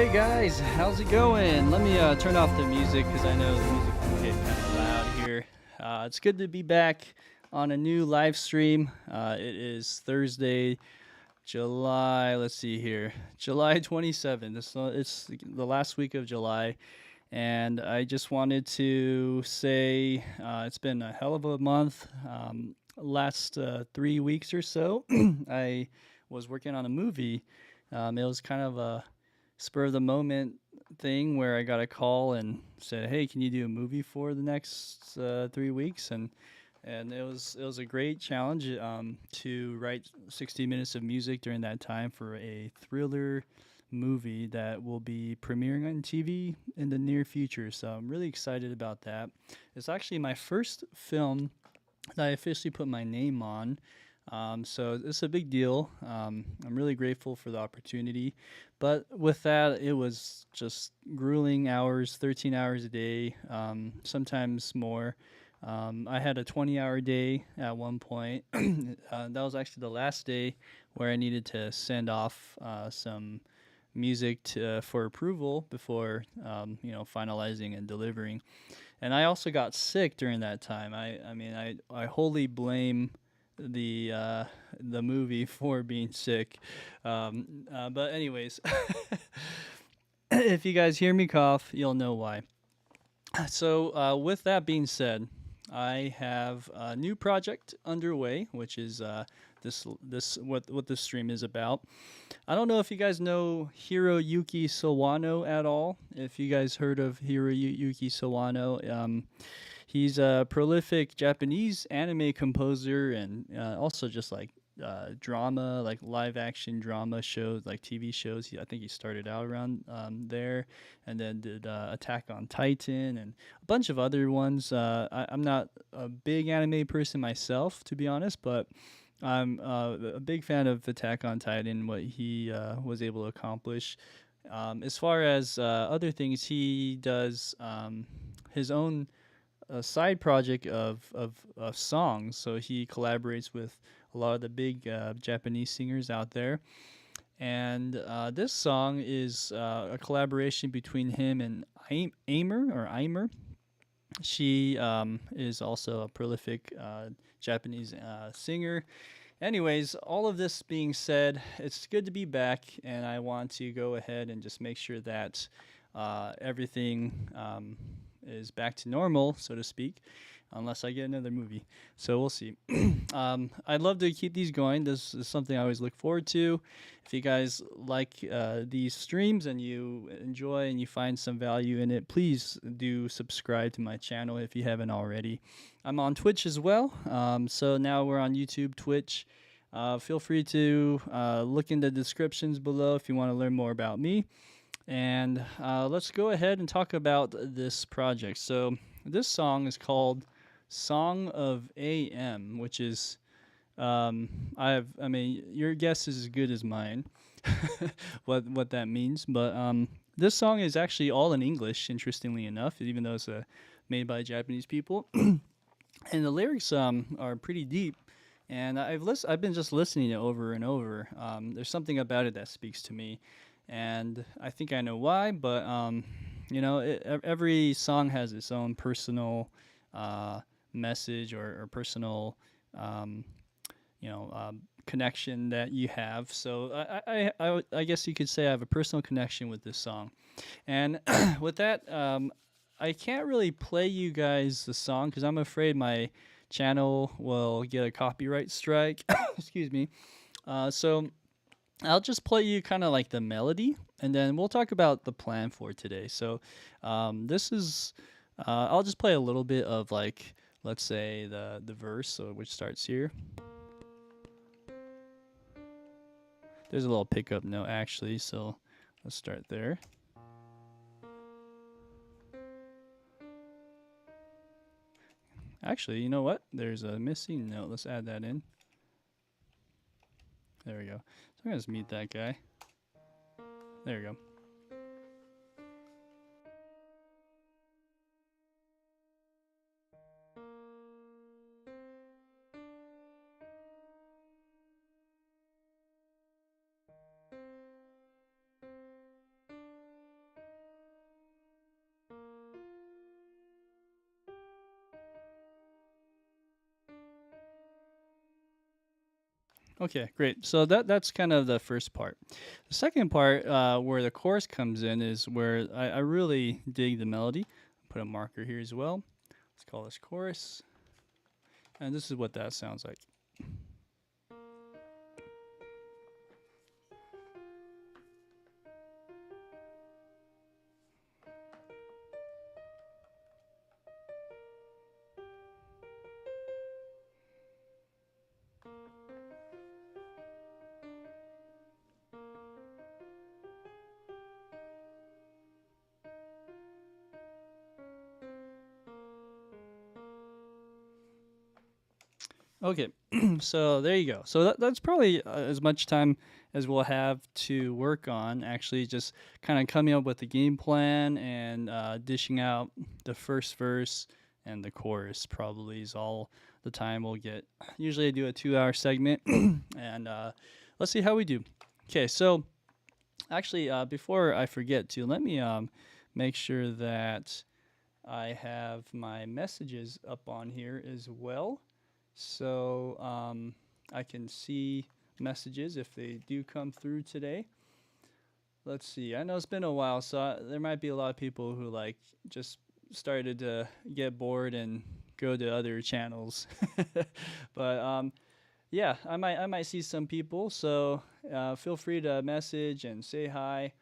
Hey guys, how's it going? Let me turn off the music because I know the music can get kind of loud here. It's good to be back on a new live stream. It is Thursday, July, let's see here, July 27th. It's the last week of July, and I just wanted to say it's been a hell of a month. Last 3 weeks or so, I was working on a movie. It was kind of a spur of the moment thing where I got a call and said, "Hey, can you do a movie for the next 3 weeks?" And it was a great challenge to write 60 minutes of music during that time for a thriller movie that will be premiering on TV in the near future. So I'm really excited about that. It's actually my first film that I officially put my name on. So it's a big deal. I'm really grateful for the opportunity. But with that, it was just grueling hours, 13 hours a day, sometimes more. I had a 20-hour day at one point. That was actually the last day where I needed to send off some music for approval before finalizing and delivering. And I also got sick during that time. I wholly blame the movie for being sick. But anyways, if you guys hear me cough, you'll know why. So with that being said, I have a new project underway, which is this what this stream is about. I don't know if you guys know Hiroyuki Sawano at all. If you guys heard of Hiroyuki Sawano, he's a prolific Japanese anime composer and also just like drama, like live action drama shows, like TV shows. I think he started out around there and then did Attack on Titan and a bunch of other ones. I'm not a big anime person myself, to be honest, but I'm a big fan of Attack on Titan, what he was able to accomplish. As far as other things, he does his own side project of songs. So he collaborates with a lot of the big Japanese singers out there. And this song is a collaboration between him and Aimer. She is also a prolific Japanese singer. Anyways, all of this being said, it's good to be back, and I want to go ahead and just make sure that everything is back to normal, so to speak, unless I get another movie. So we'll see. I'd love to keep these going. This is something I always look forward to. If you guys like these streams and you enjoy and you find some value in it, please do subscribe to my channel if you haven't already. I'm on Twitch as well. So now we're on YouTube, Twitch. Feel free to look in the descriptions below if you want to learn more about me. And let's go ahead and talk about this project. So this song is called Song of AM, which is your guess is as good as mine what that means. But this song is actually all in English, interestingly enough, even though it's made by Japanese people. And the lyrics are pretty deep. And I've been just listening to it over and over. There's something about it that speaks to me, and I think I know why. But every song has its own personal message or personal connection that you have. So I guess you could say I have a personal connection with this song. And with that, I can't really play you guys the song because I'm afraid my channel will get a copyright strike. Excuse me. So I'll just play you kind of like the melody, and then we'll talk about the plan for today. So this is, I'll just play a little bit of like, let's say the verse, so which starts here. There's a little pickup note actually, so let's start there. Actually, you know what? There's a missing note. Let's add that in. There we go. So I'm gonna just mute that guy. There we go. Okay, great. So that's kind of the first part. The second part, where the chorus comes in, is where I really dig the melody. Put a marker here as well. Let's call this chorus, and this is what that sounds like. Okay, so there you go. So that's probably as much time as we'll have to work on actually just kind of coming up with the game plan and dishing out the first verse and the chorus probably is all the time we'll get. Usually I do a 2 hour segment and let's see how we do. Okay, so actually before I forget to, let me make sure that I have my messages up on here as well. So I can see messages if they do come through today. Let's see. I know it's been a while, so there might be a lot of people who like just started to get bored and go to other channels. But yeah, I might see some people. So feel free to message and say hi.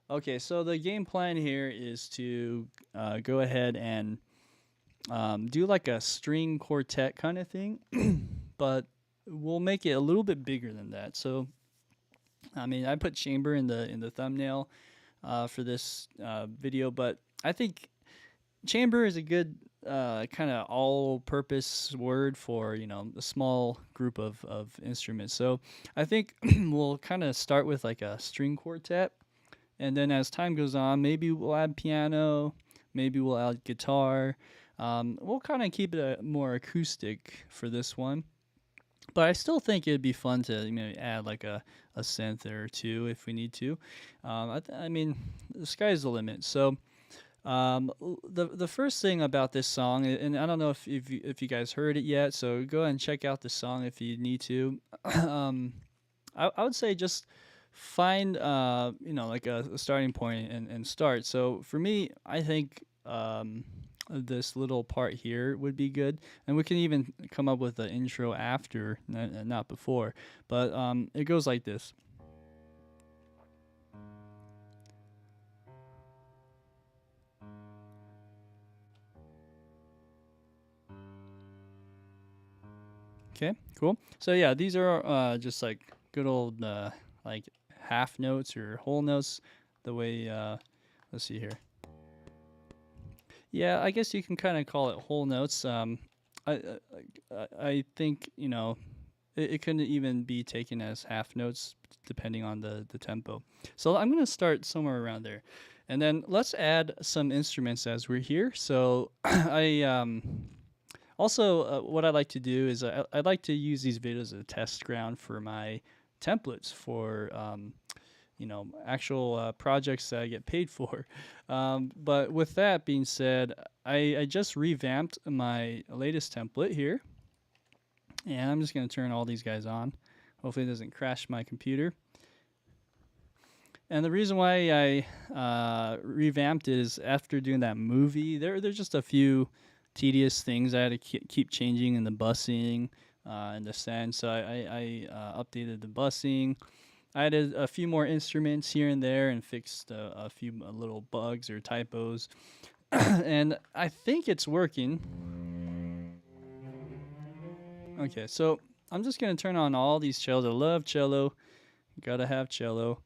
Okay, so the game plan here is to go ahead and do like a string quartet kind of thing, but we'll make it a little bit bigger than that. So, I mean, I put chamber in the thumbnail for this video, but I think chamber is a good kind of all-purpose word for a small group of instruments. So I think we'll kind of start with like a string quartet, and then as time goes on, maybe we'll add piano, maybe we'll add guitar. We'll kind of keep it more acoustic for this one, but I still think it'd be fun to add like a synth or two if we need to. I mean, the sky's the limit. So the first thing about this song, and I don't know if you guys heard it yet, so go ahead and check out the song if you need to. I would say just find like a starting point and start. So for me, I think this little part here would be good, and we can even come up with the intro after, not before. But it goes like this. Okay, cool. So yeah, these are just like good old like half notes or whole notes. The way let's see here. Yeah, I guess you can kind of call it whole notes. I I think it can even be taken as half notes depending on the tempo. So I'm gonna start somewhere around there, and then let's add some instruments as we're here. So I also what I like to do is I like to use these videos as a test ground for my templates for actual projects that I get paid for. But with that being said, I just revamped my latest template here, and I'm just going to turn all these guys on. Hopefully it doesn't crash my computer. And the reason why I revamped it is after doing that movie, there's just a few tedious things I had to keep changing in the busing and the send. So I updated the busing. I added a few more instruments here and there and fixed a few little bugs or typos. And I think it's working. Okay, so I'm just going to turn on all these cellos. I love cello. Gotta have cello.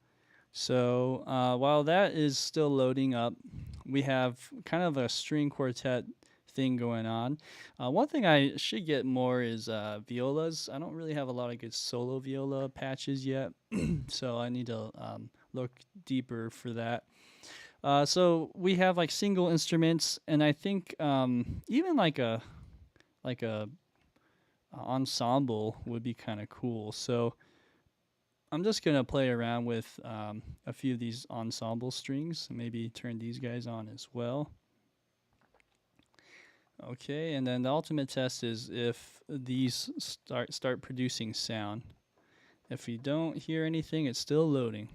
So while that is still loading up, we have kind of a string quartet thing going on. One thing I should get more is violas. I don't really have a lot of good solo viola patches yet, so I need to look deeper for that. So we have like single instruments, and I think even like a ensemble would be kind of cool. So I'm just gonna play around with a few of these ensemble strings. Maybe turn these guys on as well. Okay, and then the ultimate test is if these start producing sound. If you don't hear anything, it's still loading.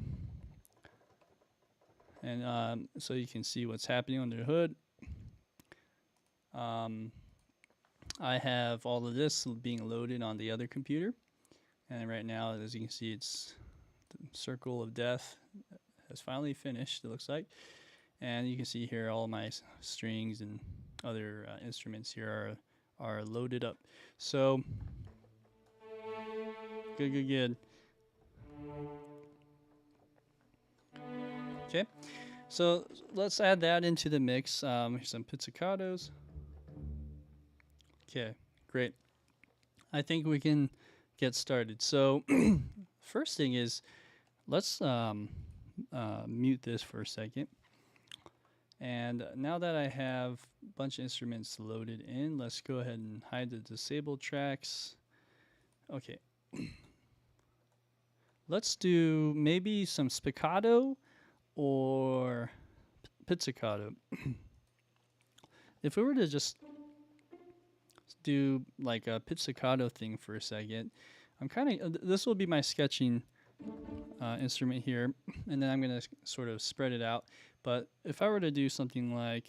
And so you can see what's happening under the hood. I have all of this being loaded on the other computer. And right now, as you can see, it's the circle of death has finally finished, it looks like. And you can see here all my strings and other instruments here are loaded up. So, good. Okay, so let's add that into the mix. Here's some pizzicatos. Okay, great. I think we can get started. So, first thing is, let's mute this for a second. And now that I have a bunch of instruments loaded in, let's go ahead and hide the disabled tracks. Okay. Let's do maybe some spiccato or pizzicato. If we were to just do like a pizzicato thing for a second, I'm kind of, this will be my sketching instrument here, and then I'm going to sort of spread it out. But if I were to do something like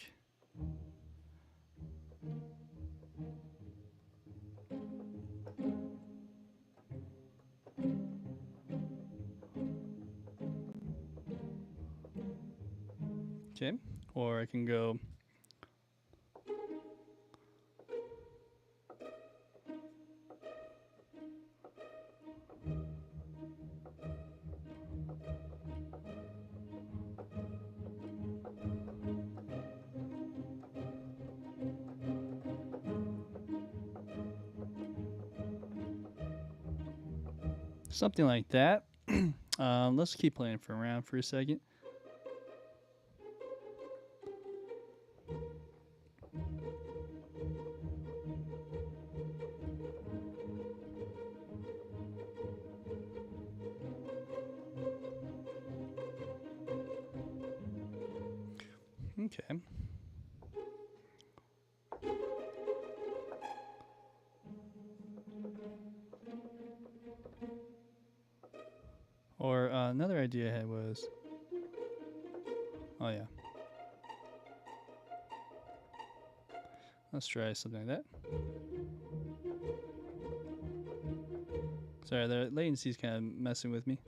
okay, or I can go something like that. Let's keep playing for around for a second. Okay. Or another idea I had was, oh yeah. Let's try something like that. Sorry, the latency is kind of messing with me.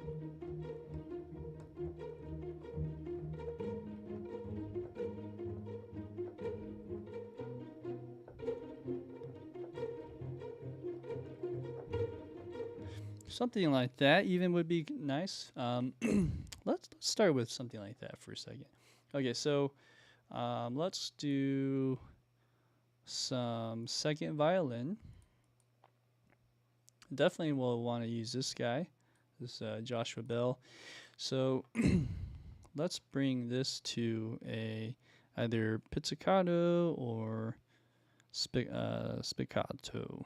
Something like that even would be nice. Let's start with something like that for a second. Okay, so let's do some second violin. Definitely will want to use this guy, this Joshua Bell. So let's bring this to a either pizzicato or spiccato.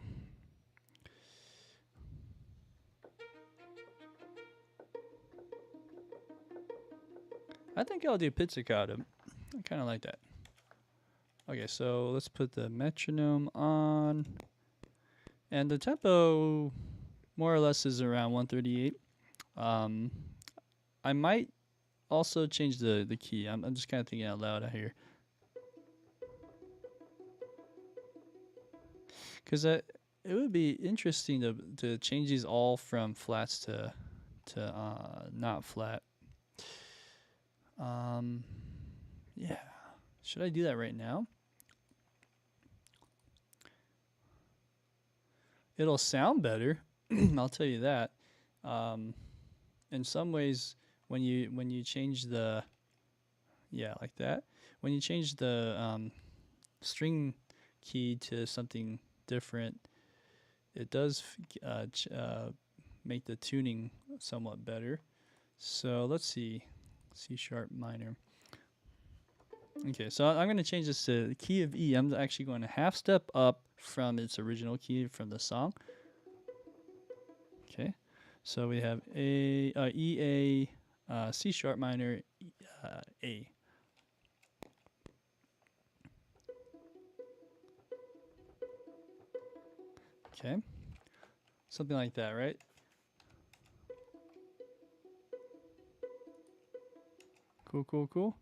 I think I'll do pizzicato. I kind of like that. Okay, so let's put the metronome on. And the tempo more or less is around 138. I might also change the key. I'm just kind of thinking out loud out here. Because it would be interesting to change these all from flats to not flat. Yeah. Should I do that right now? It'll sound better. I'll tell you that. In some ways, when you change the, yeah, like that. When you change the string key to something different, it does make the tuning somewhat better. So let's see, C sharp minor. Okay, so I'm going to change this to the key of E. I'm actually going to half step up from its original key from the song. Okay, so we have E, A, C sharp minor, A. Okay, something like that, right? Cool, cool, cool.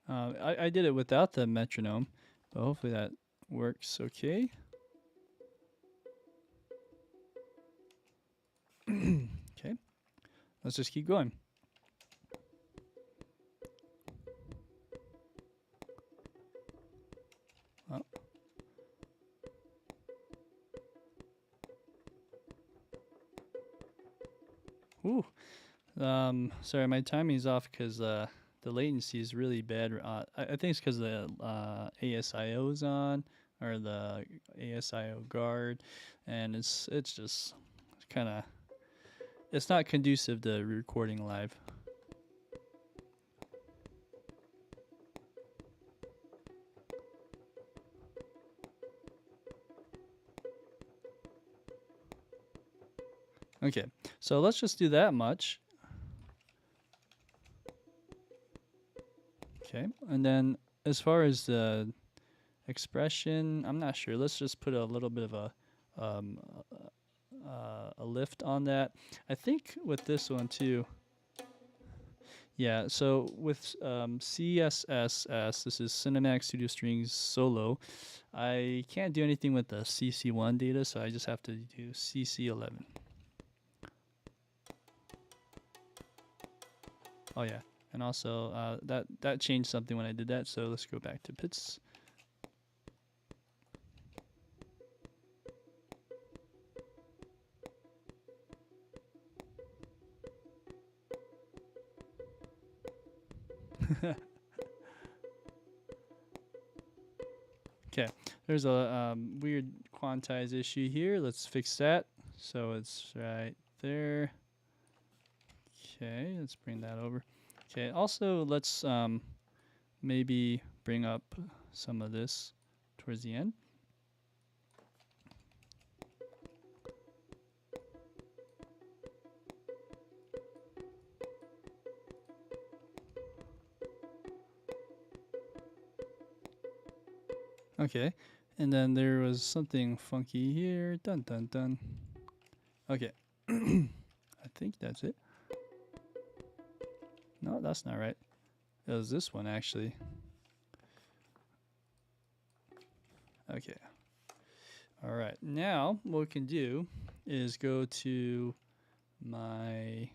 I did it without the metronome, but hopefully that works okay. Okay, let's just keep going. Oh. Ooh. Sorry, my timing's off because the latency is really bad. I think it's because the ASIO is on, or the ASIO guard, and it's just kind of, it's not conducive to recording live. Okay, so let's just do that much. Okay, and then as far as the expression, I'm not sure. Let's just put a little bit of a lift on that. I think with this one too. Yeah, so with CSSS, this is Cinematic Studio Strings Solo. I can't do anything with the CC1 data, so I just have to do CC11. Oh yeah, and also that changed something when I did that, so let's go back to Pits. Okay, there's a weird quantize issue here. Let's fix that. So it's right there. Okay, let's bring that over. Okay, also let's maybe bring up some of this towards the end. Okay, and then there was something funky here. Dun dun dun. Okay, I think that's it. No, that's not right. It was this one actually. Okay. All right. Now what we can do is go to my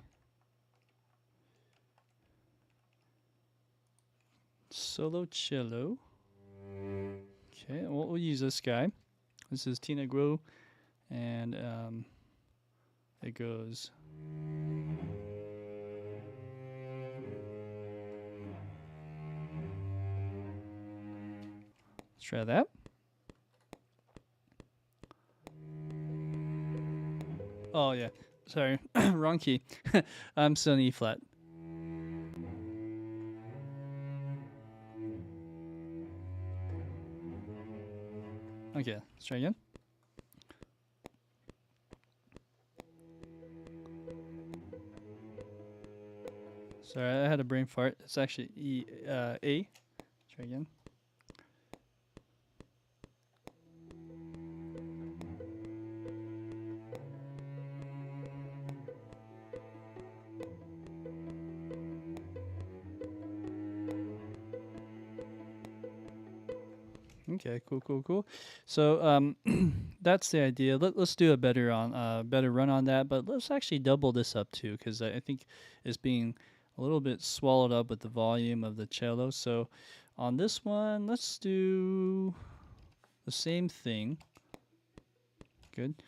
solo cello. Okay, we'll use this guy. This is Tina Grow, and it goes. Let's try that. Oh yeah, sorry, wrong key. I'm still in E flat. Okay, let's try again. Sorry, I had a brain fart. It's actually A. Try again. Okay, cool. So that's the idea. Let's do a better run on that, but let's actually double this up too, because I think it's being a little bit swallowed up with the volume of the cello. So on this one, let's do the same thing. Good.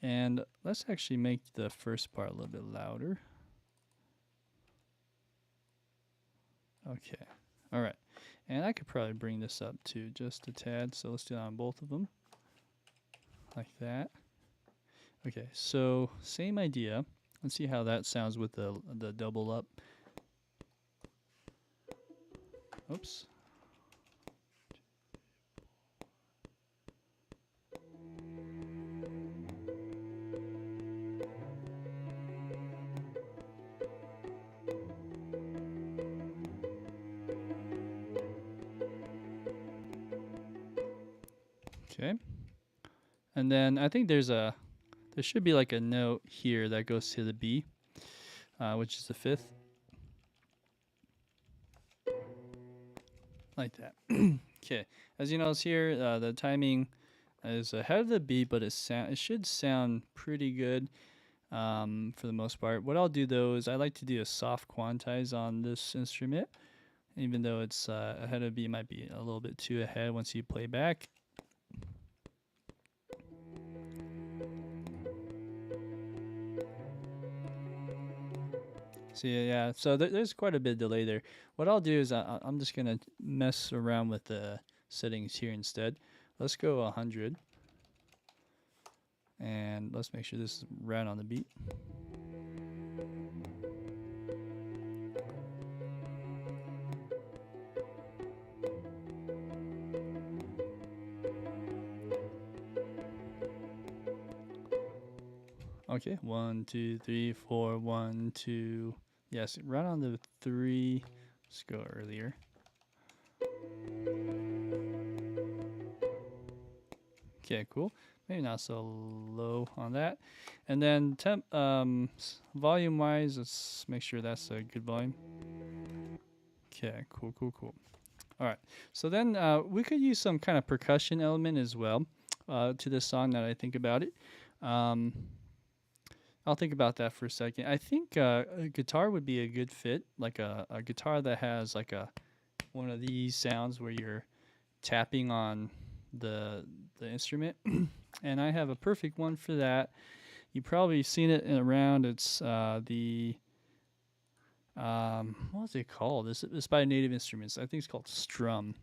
And let's actually make the first part a little bit louder. Okay. All right. And I could probably bring this up to just a tad. So let's do that on both of them. Like that. Okay. So same idea. Let's see how that sounds with the double up. Oops. Okay. And then I think there should be like a note here that goes to the B, which is the fifth. like that. Okay, as you notice here, the timing is ahead of the beat, but it should sound pretty good for the most part. What I'll do though is I like to do a soft quantize on this instrument, even though it's ahead of beat, might be a little bit too ahead once you play back. So yeah, so there's quite a bit of delay there. What I'll do is I'm just gonna mess around with the settings here instead. Let's go 100, and let's make sure this is right on the beat. Okay, 1, 2, 3, 4, 1, 2. Yes, right on the 3. Let's go earlier. Okay, cool. Maybe not so low on that. And then volume wise, let's make sure that's a good volume. Okay, cool. All right. So then we could use some kind of percussion element as well to this song that I think about it. I'll think about that for a second. I think a guitar would be a good fit, like a guitar that has like one of these sounds where you're tapping on the instrument. And I have a perfect one for that. You've probably seen it around. It's what's it called? It's by Native Instruments. I think it's called Strum.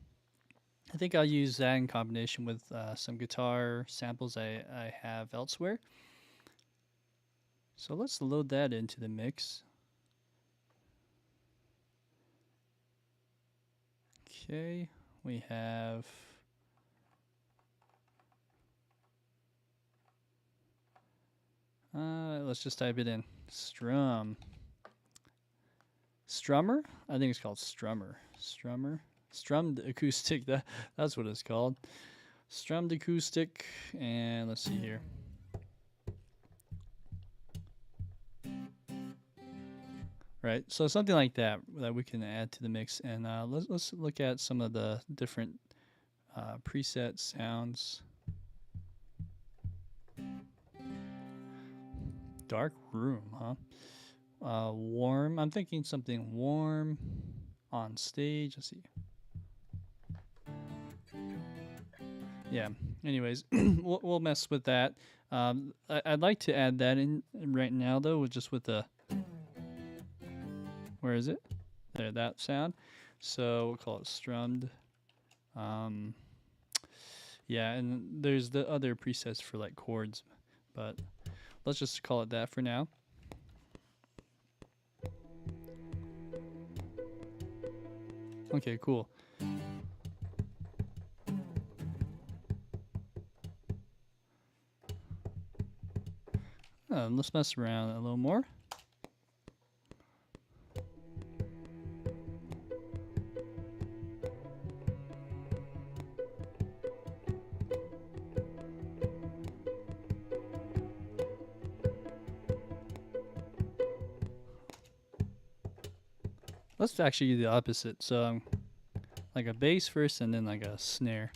I think I'll use that in combination with some guitar samples I have elsewhere. So let's load that into the mix. Okay, we have let's just type it in. Strummer? I think it's called Strummer. Strummed acoustic. That's what it's called. Strummed acoustic. And let's see here. Right, so something like that we can add to the mix, and let's look at some of the different preset sounds. Dark room, huh? Warm. I'm thinking something warm on stage. Let's see. Yeah. Anyways, we'll mess with that. I'd like to add that in right now though, just with the. Where is it? There, that sound. So we'll call it strummed. Yeah, and there's the other presets for like chords, but let's just call it that for now. Okay, cool. Let's mess around a little more. Let's actually do the opposite. So like a bass first and then like a snare.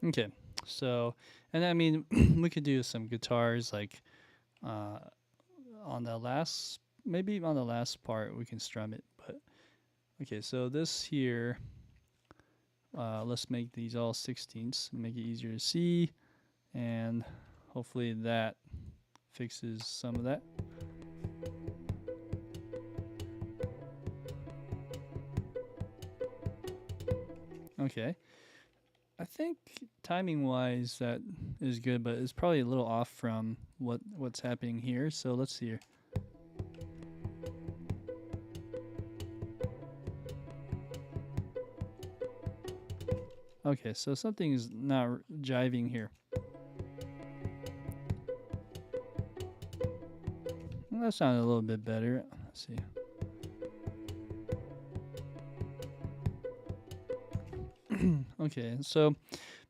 Okay, so, and I mean, we could do some guitars like on the last, maybe on the last part we can strum it, but okay, so this here, let's make these all 16ths, make it easier to see, and hopefully that fixes some of that. Okay. I think timing wise that is good, but it's probably a little off from what's happening here. So let's see here. Okay, so something is not jiving here. Well, that sounded a little bit better. Let's see. Okay, so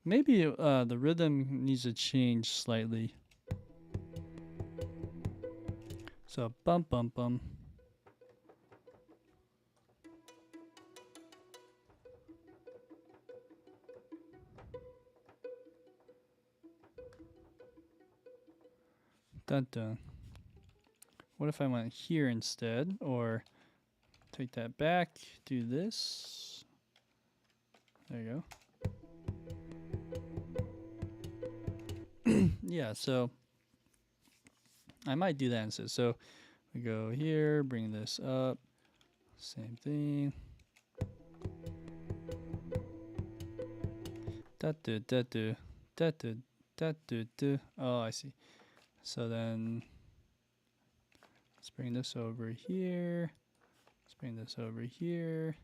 maybe the rhythm needs to change slightly. So bum bum bum. Dun dun. What if I went here instead? Or take that back, do this. There you go. Yeah, so I might do that instead. So we go here, bring this up, same thing. Da do da do da do da do do. Oh, I see. So then let's bring this over here. Let's bring this over here.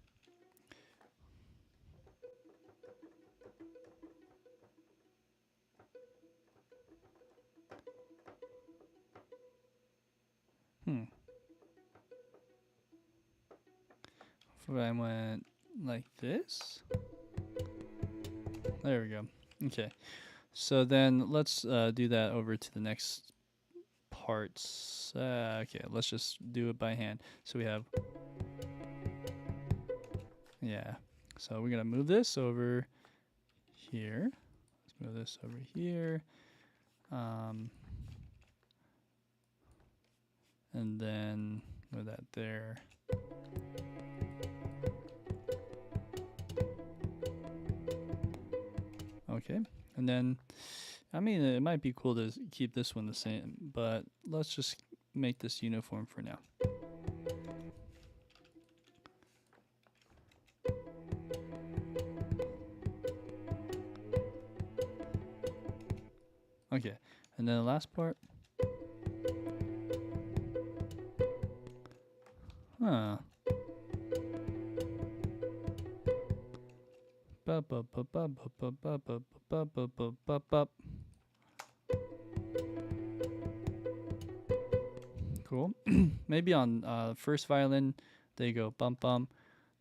If I went like this. There we go. Okay. So then let's do that over to the next parts. Okay, let's just do it by hand. So we have, yeah. So we're gonna move this over here. Let's move this over here. And then move that there. Okay, and then, I mean, it might be cool to keep this one the same, but let's just make this uniform for now. Okay, and then the last part. Huh. Cool. Maybe on first violin, they go bum bum.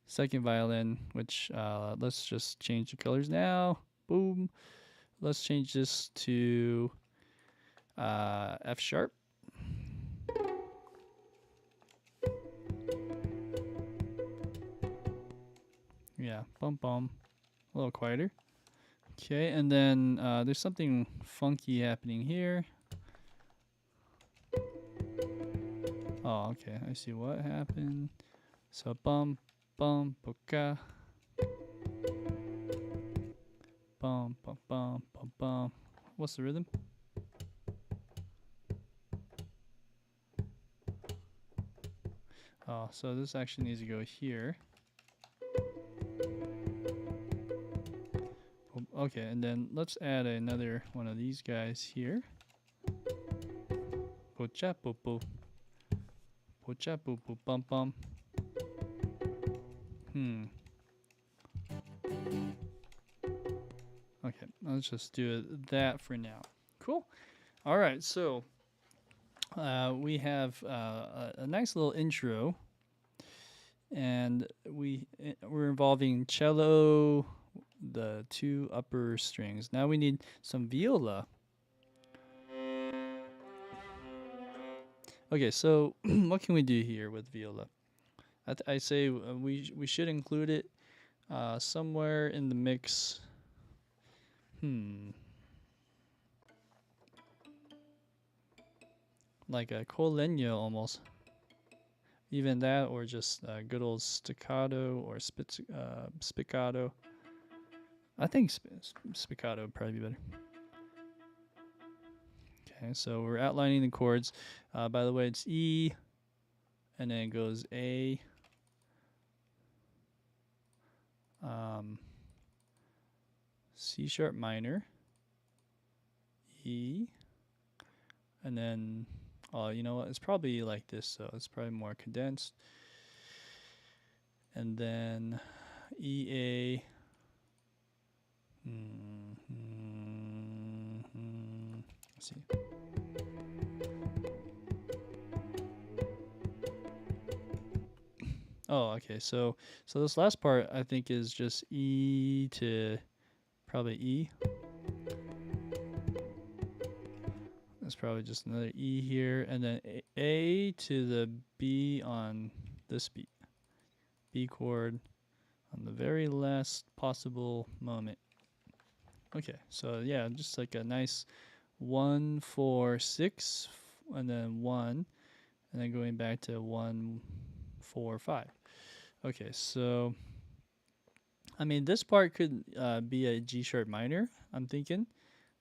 Second violin, which let's just change the colors now. Boom. Let's change this to F sharp. Yeah, bum bum. A little quieter. Okay, and then there's something funky happening here. Oh, okay. I see what happened. So bum bum boka. Bum bum bum bum bum. What's the rhythm? Oh, so this actually needs to go here. Okay, and then let's add another one of these guys here. Pocha popo. Pocha popo bum bum. Okay, let's just do that for now. Cool. All right, so we have a nice little intro, and we're involving cello, the two upper strings. Now we need some viola. Okay, so what can we do here with viola? I say we should include it somewhere in the mix. Like a colegno almost. Even that, or just good old staccato or spiccato. I think spiccato would probably be better. Okay, so we're outlining the chords. By the way, it's E, and then it goes A, C sharp minor, E, and then, oh, you know what? It's probably like this, so it's probably more condensed. And then E, A. Let's see. Oh, okay. So this last part I think is just E to probably E. That's probably just another E here, and then A to the B on this beat. B chord on the very last possible moment. Okay, so yeah, just like a nice 1, 4, 6, and then 1, and then going back to 1, 4, 5. Okay, so I mean, this part could be a G sharp minor, I'm thinking.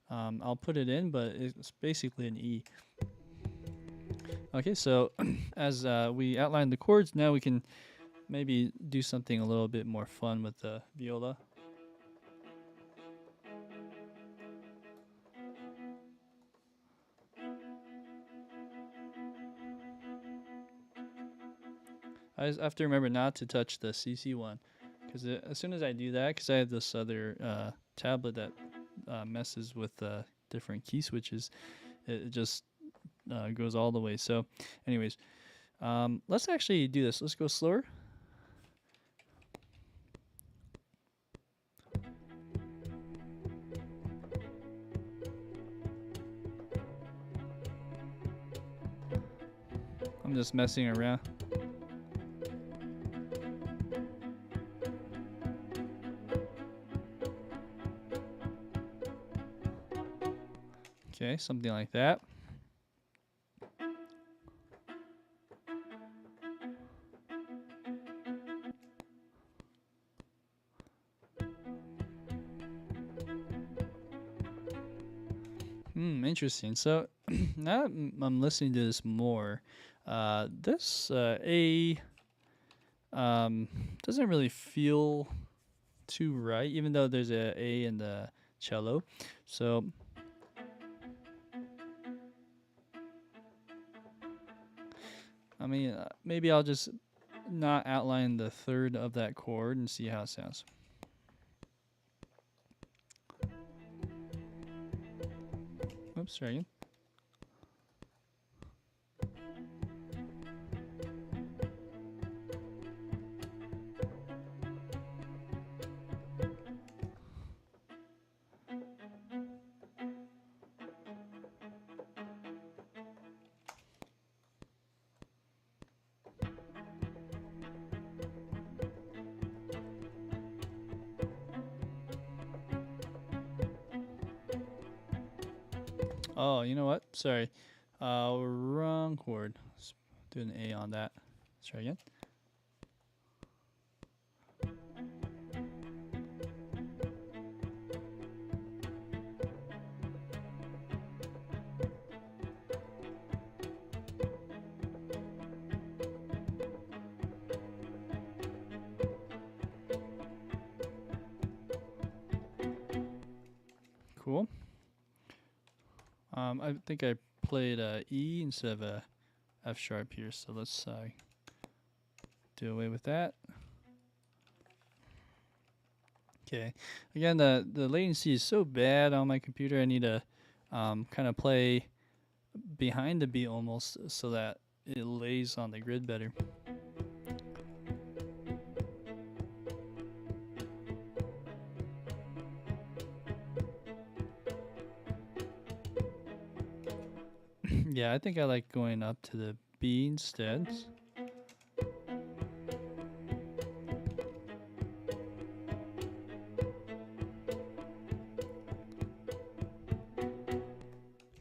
I'll put it in, but it's basically an E. Okay, so as we outlined the chords, now we can maybe do something a little bit more fun with the viola. I just have to remember not to touch the CC one, because as soon as I do that, because I have this other tablet that messes with different key switches, it just goes all the way. So anyways, let's actually do this. Let's go slower. I'm just messing around. Okay, something like that. Interesting. So now that I'm listening to this more, this A doesn't really feel too right, even though there's a A in the cello. So I mean, maybe I'll just not outline the third of that chord and see how it sounds. Oops, try again. Oh, you know what? Sorry. Wrong chord. Let's do an A on that. Let's try again. Cool. I think I played E instead of a F sharp here, so let's do away with that. Okay. Again, the latency is so bad on my computer. I need to kind of play behind the beat almost so that it lays on the grid better. Yeah, I think I like going up to the B instead.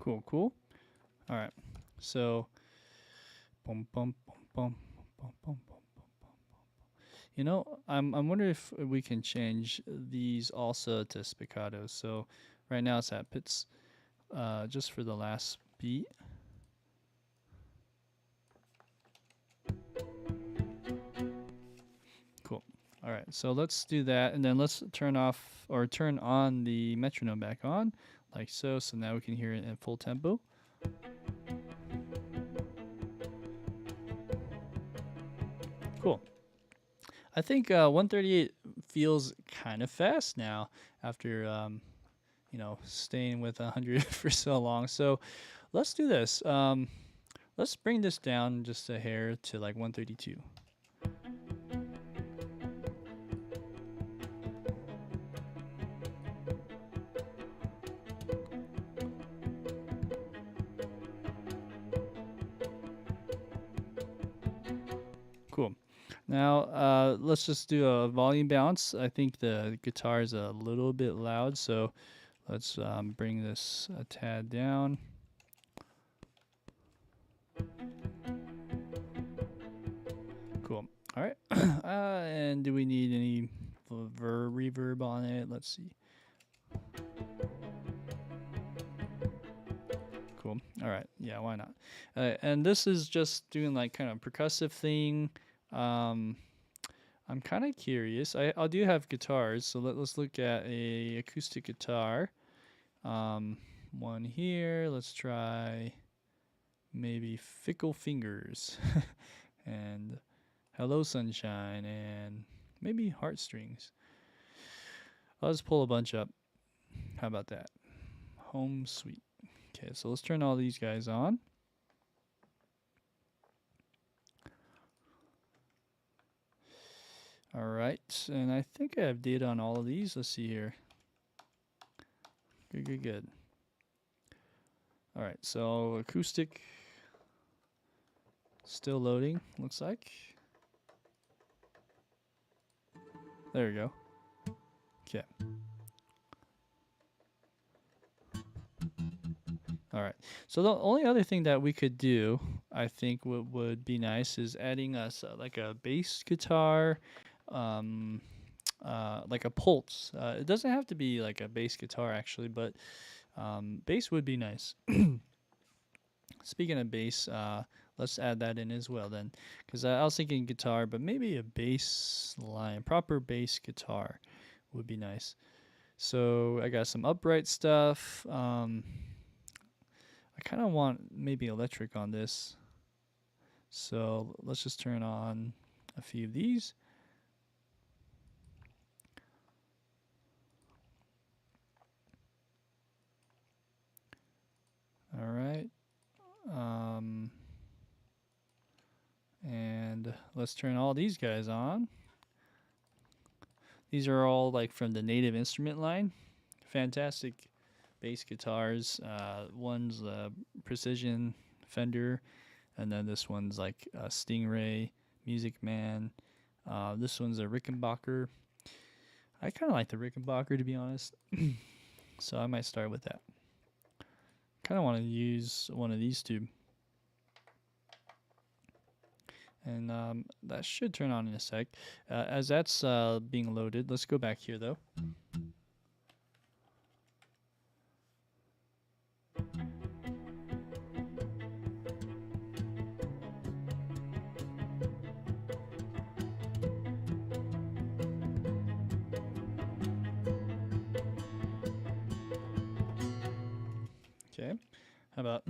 Cool. All right. So, boom, boom, boom, boom, boom, boom, boom, boom. You know, I'm wondering if we can change these also to spiccato. So, right now it's at pits, just for the last beat. Cool. All right. So let's do that, and then let's turn off or turn on the metronome back on, like so. So now we can hear it in full tempo. Cool. I think 138 feels kind of fast now after staying with 100 for so long. So let's do this. Let's bring this down just a hair to like 132. Now, let's just do a volume balance. I think the guitar is a little bit loud, so let's bring this a tad down. Cool. All right. And do we need any reverb on it? Let's see. Cool. All right. Yeah, why not? And this is just doing like kind of percussive thing. I'm kind of curious. I do have guitars, so let's look at a acoustic guitar. One here. Let's try maybe Fickle Fingers and Hello Sunshine and maybe Heartstrings. I'll just pull a bunch up. How about that? Home Sweet. Okay, so let's turn all these guys on. All right, and I think I have data on all of these. Let's see here. Good. All right, so acoustic still loading, looks like. There we go. Okay. All right. So the only other thing that we could do, I think, would be nice is adding us like a bass guitar, like a pulse. It doesn't have to be like a bass guitar actually, but bass would be nice. Speaking of bass, let's add that in as well then, because I was thinking guitar, but maybe a bass line, proper bass guitar would be nice. So I got some upright stuff. I kind of want maybe electric on this. So let's just turn on a few of these. All right. And let's turn all these guys on. These are all like from the Native Instrument line. Fantastic bass guitars. One's Precision Fender, and then this one's like Stingray, Music Man. This one's a Rickenbacker. I kind of like the Rickenbacker, to be honest. So I might start with that. Kind of want to use one of these two. And that should turn on in a sec. As that's being loaded, let's go back here though. Okay, how about?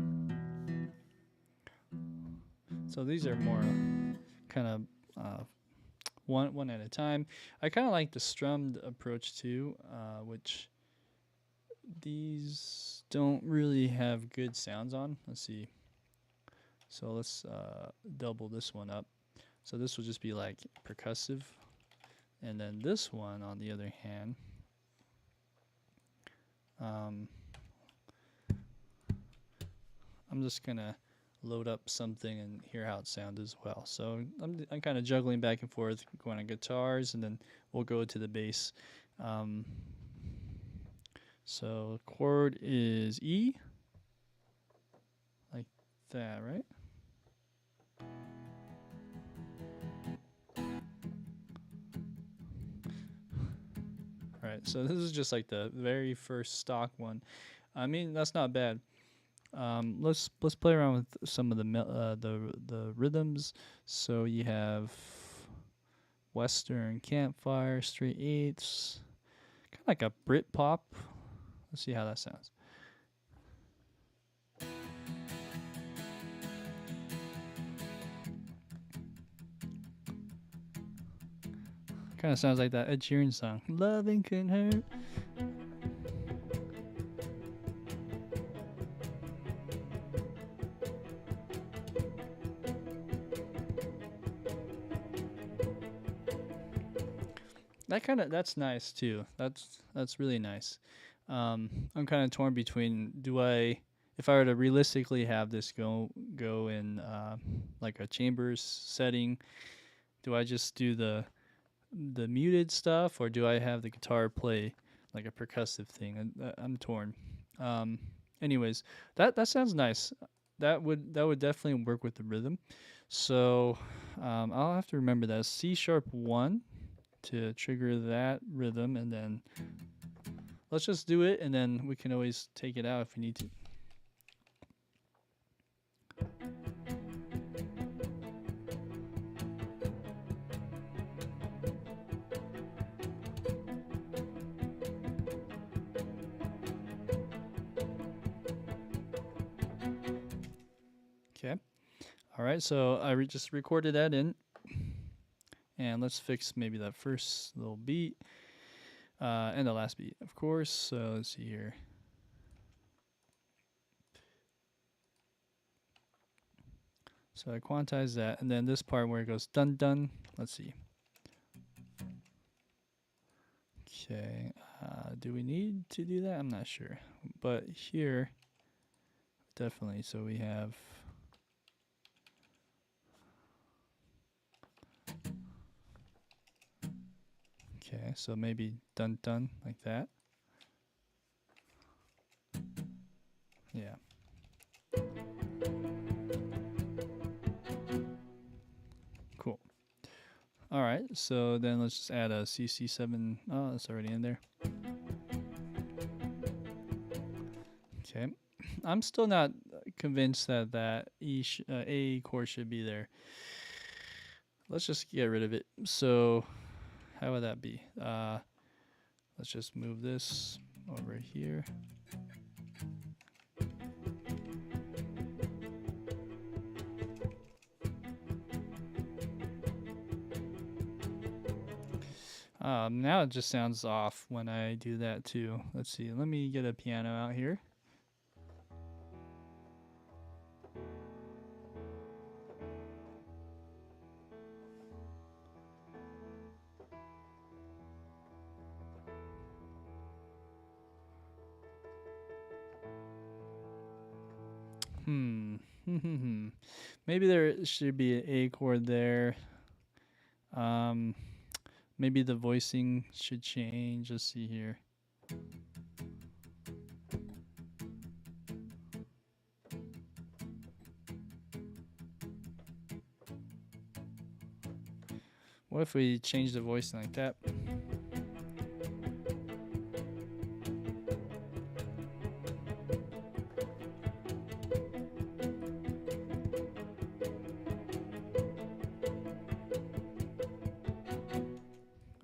So these are more kind of one at a time. I kind of like the strummed approach too, which these don't really have good sounds on. Let's see. So let's double this one up. So this will just be like percussive. And then this one, on the other hand, I'm just going to load up something and hear how it sounds as well. So I'm kind of juggling back and forth, going on guitars, and then we'll go to the bass. So chord is E, like that, right? All right, so this is just like the very first stock one. I mean, that's not bad. Let's play around with some of the rhythms. So you have Western Campfire, straight eighths, kind of like a Brit pop. Let's see how that sounds. Kind of sounds like that Ed Sheeran song, "Loving Can Hurt." That's nice too. That's really nice. I'm kind of torn between if I were to realistically have this go in like a chambers setting, Do I just do the muted stuff, or do I have the guitar play like a percussive thing? I'm torn. Um, anyways, that sounds nice. That would definitely work with the rhythm. So I'll have to remember that C#1 to trigger that rhythm, and then let's just do it, and then we can always take it out if we need to. Okay. All right. So I just recorded that in, and let's fix maybe that first little beat and the last beat, of course. So let's see here. So I quantize that, and then this part where it goes dun dun. Let's see. Okay, do we need to do that? I'm not sure, but here, definitely. So we have. Okay, so maybe dun dun like that. Yeah. Cool. All right, so then let's just add a CC7. Oh, that's already in there. Okay. I'm still not convinced that A chord should be there. Let's just get rid of it. So how would that be? Let's just move this over here. Now it just sounds off when I do that too. Let's see. Let me get a piano out here. Maybe there should be an A chord there. Maybe the voicing should change. Let's see here. What if we change the voicing like that?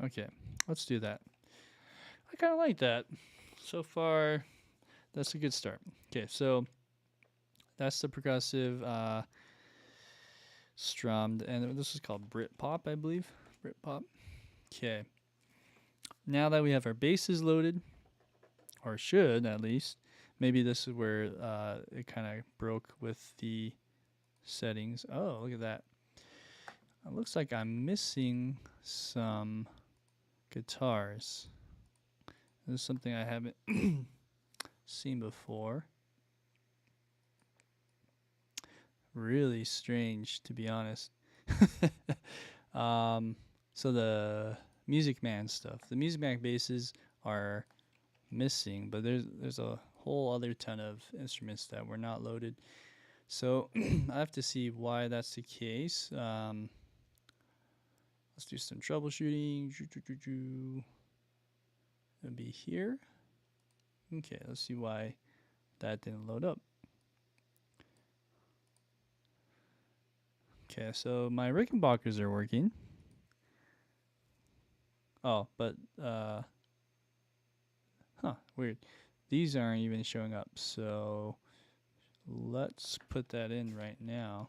Okay, let's do that. I kind of like that. So far, that's a good start. Okay, so that's the progressive strummed, and this is called Britpop, I believe. Britpop. Okay. Now that we have our basses loaded, or should at least, maybe this is where it kind of broke with the settings. Oh, look at that. It looks like I'm missing some guitars. This is something I haven't seen before. Really strange, to be honest. So the Music Man stuff. The Music Man basses are missing, but there's a whole other ton of instruments that were not loaded. So I have to see why that's the case. Let's do some troubleshooting. It'll be here. Okay, let's see why that didn't load up. Okay, so my Rickenbackers are working. Oh, but weird. These aren't even showing up. So let's put that in right now.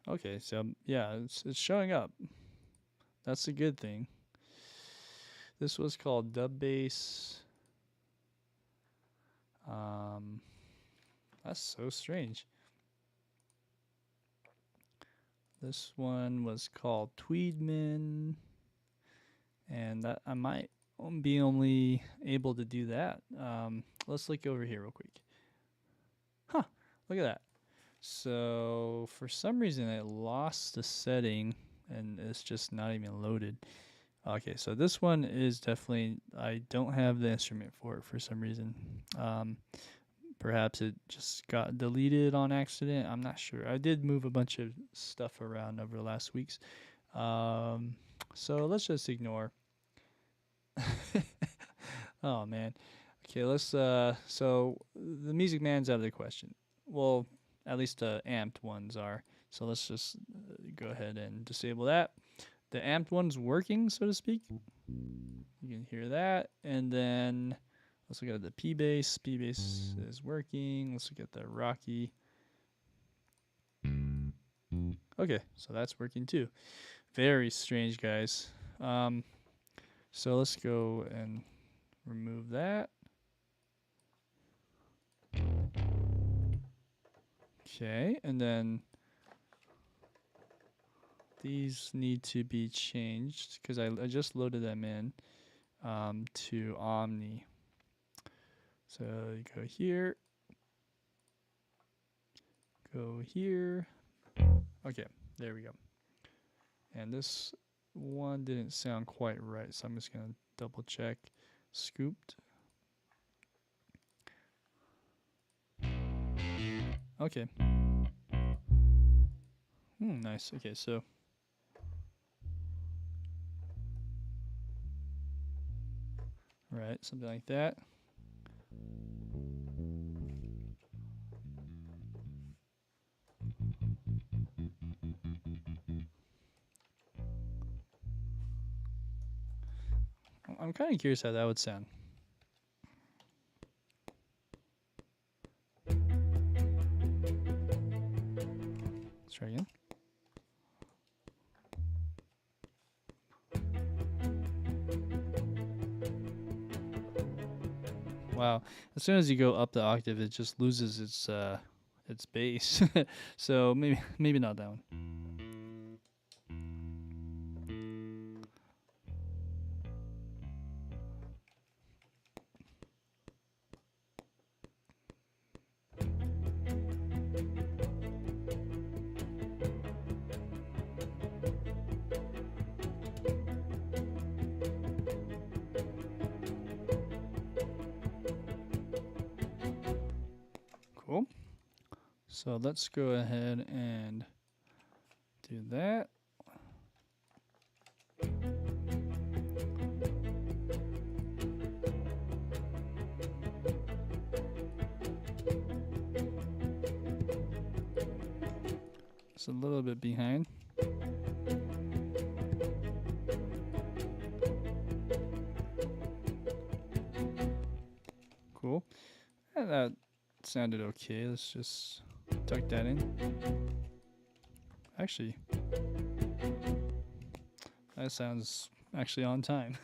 Okay, so yeah, it's showing up. That's a good thing. This was called Dub Bass. That's so strange. This one was called Tweedman, and that I might be only able to do that. Let's look over here real quick. Look at that. So for some reason it lost the setting and it's just not even loaded. Okay, so this one is definitely, I don't have the instrument for it for some reason. Perhaps it just got deleted on accident. I'm not sure. I did move a bunch of stuff around over the last weeks. So let's just ignore. Oh man. Okay, let's so the Music Man's out of the question. Well, at least the amped ones are. So let's just go ahead and disable that. The amped one's working, so to speak. You can hear that. And then let's look at the P bass. P bass is working. Let's look at the Rocky. Okay, so that's working too. Very strange, guys. So let's go and remove that. Okay, and then these need to be changed because I just loaded them in to Omni. So you go here, go here. Okay, there we go. And this one didn't sound quite right, so I'm just gonna double check. Scooped. Okay. Nice. Okay, so right, something like that. I'm kind of curious how that would sound. Let's try again. Wow. As soon as you go up the octave, it just loses its bass. So maybe not that one. Cool. So let's go ahead and do that. It's a little bit behind. Cool. And that sounded okay. Let's just tuck that in. Actually, that sounds actually on time,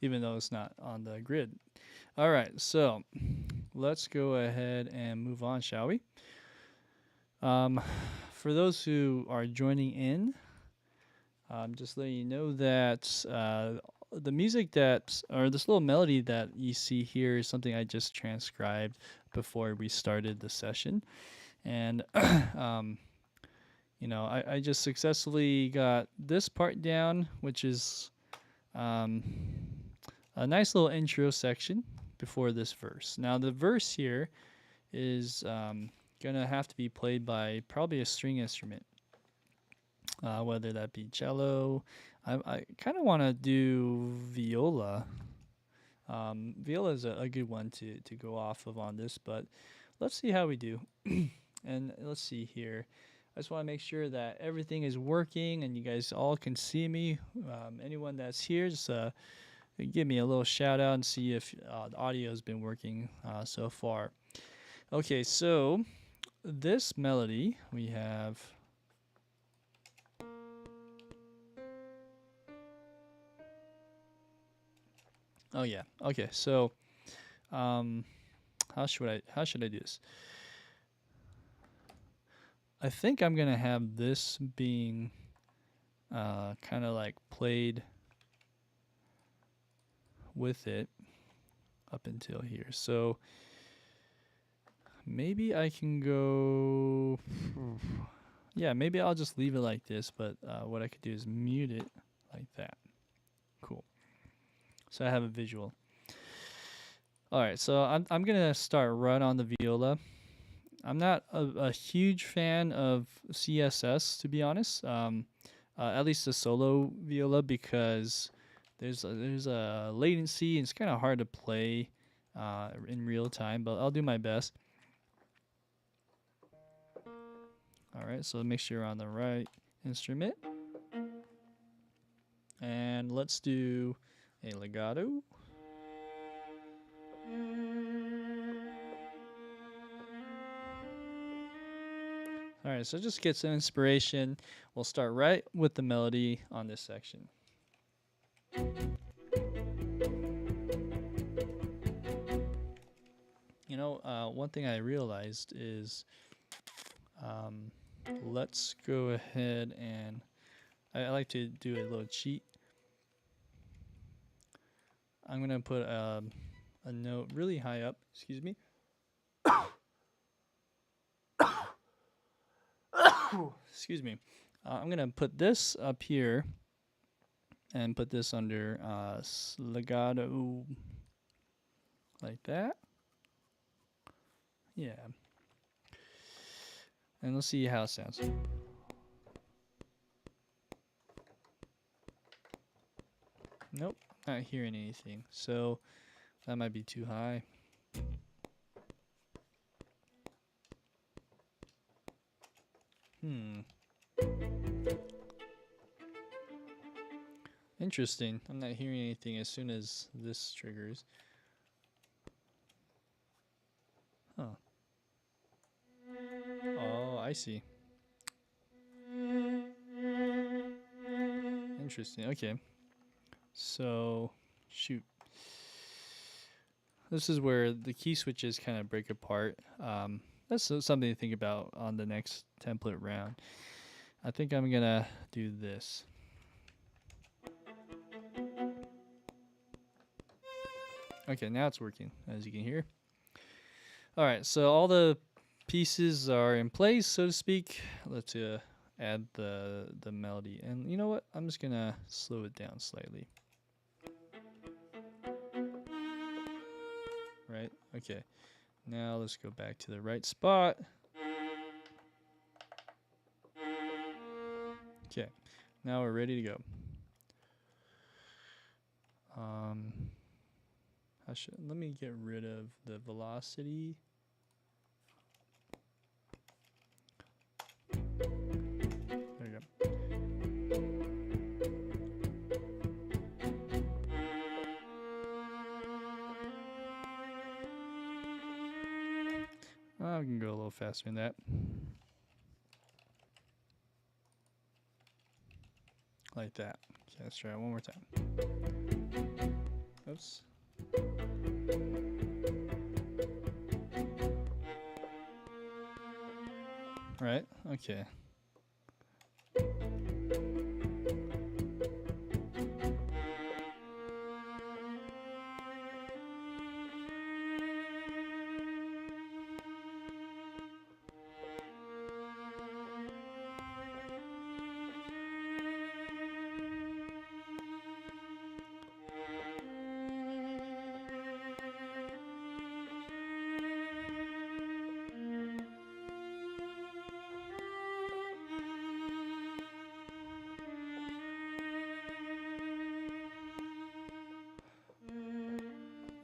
even though it's not on the grid. All right, so let's go ahead and move on, shall we? For those who are joining in, just letting you know that the music or this little melody that you see here is something I just transcribed before we started the session. And, I just successfully got this part down, which is a nice little intro section before this verse. Now, the verse here is gonna have to be played by probably a string instrument, whether that be cello. I kind of want to do viola. Viola is a good one to go off of on this, but let's see how we do. And let's see here. I just want to make sure that everything is working and you guys all can see me. Anyone that's here, just give me a little shout out and see if the audio has been working so far. Okay, so this melody we have. Oh yeah. Okay, so how should I do this? I think I'm gonna have this being kind of like played with it up until here. So maybe I can go. Yeah, maybe I'll just leave it like this, but what I could do is mute it like that. Cool. So I have a visual. All right, so I'm gonna start right on the viola. I'm not a huge fan of CSS, to be honest. At least the solo viola, because there's a latency and it's kind of hard to play in real time. But I'll do my best. All right, so make sure you're on the right instrument, and let's do a legato. All right, so just get some inspiration. We'll start right with the melody on this section. You know, one thing I realized is let's go ahead and I like to do a little cheat. I'm going to put a note really high up. Excuse me. Excuse me. I'm going to put this up here and put this under legato like that. Yeah. And let's see how it sounds. Nope, not hearing anything. So that might be too high. Interesting. I'm not hearing anything as soon as this triggers. Huh. Oh, I see. Interesting. Okay. So, shoot. This is where the key switches kind of break apart. That's something to think about on the next template round. I think I'm going to do this. Okay, now it's working, as you can hear. All right, so all the pieces are in place, so to speak. Let's add the melody. And you know what? I'm just going to slow it down slightly. Right? Okay. Now let's go back to the right spot. Okay. Now we're ready to go. Let me get rid of the velocity. There you go. I can go a little faster than that. Like that. Okay, let's try it one more time. Oops. Right? Okay.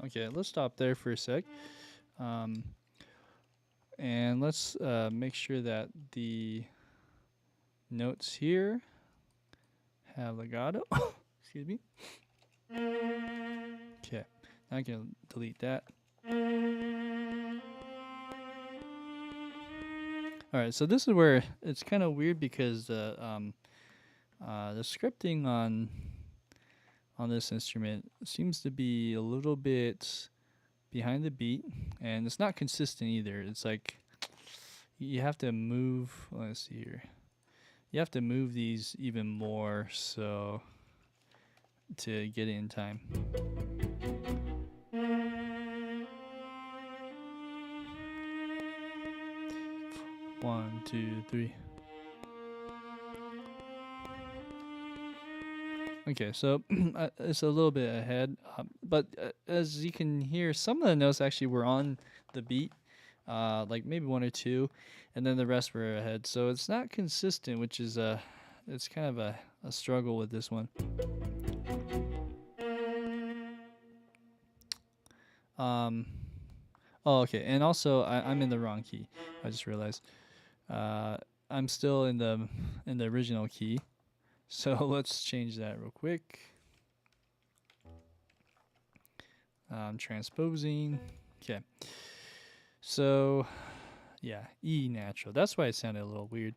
Okay, let's stop there for a sec. And let's make sure that the notes here have legato. Excuse me. Okay, now I can delete that. All right, so this is where it's kind of weird because the scripting on this instrument seems to be a little bit behind the beat, and it's not consistent either. It's like you have to move. Let's see here. You have to move these even more so to get it in time. 1, 2, 3. Okay, so it's a little bit ahead, but as you can hear, some of the notes actually were on the beat, like maybe 1 or 2, and then the rest were ahead. So it's not consistent, which is it's kind of a struggle with this one. Oh, okay, and also I'm in the wrong key. I just realized. I'm still in the original key. So let's change that real quick. Transposing. Okay. So, yeah, E natural. That's why it sounded a little weird.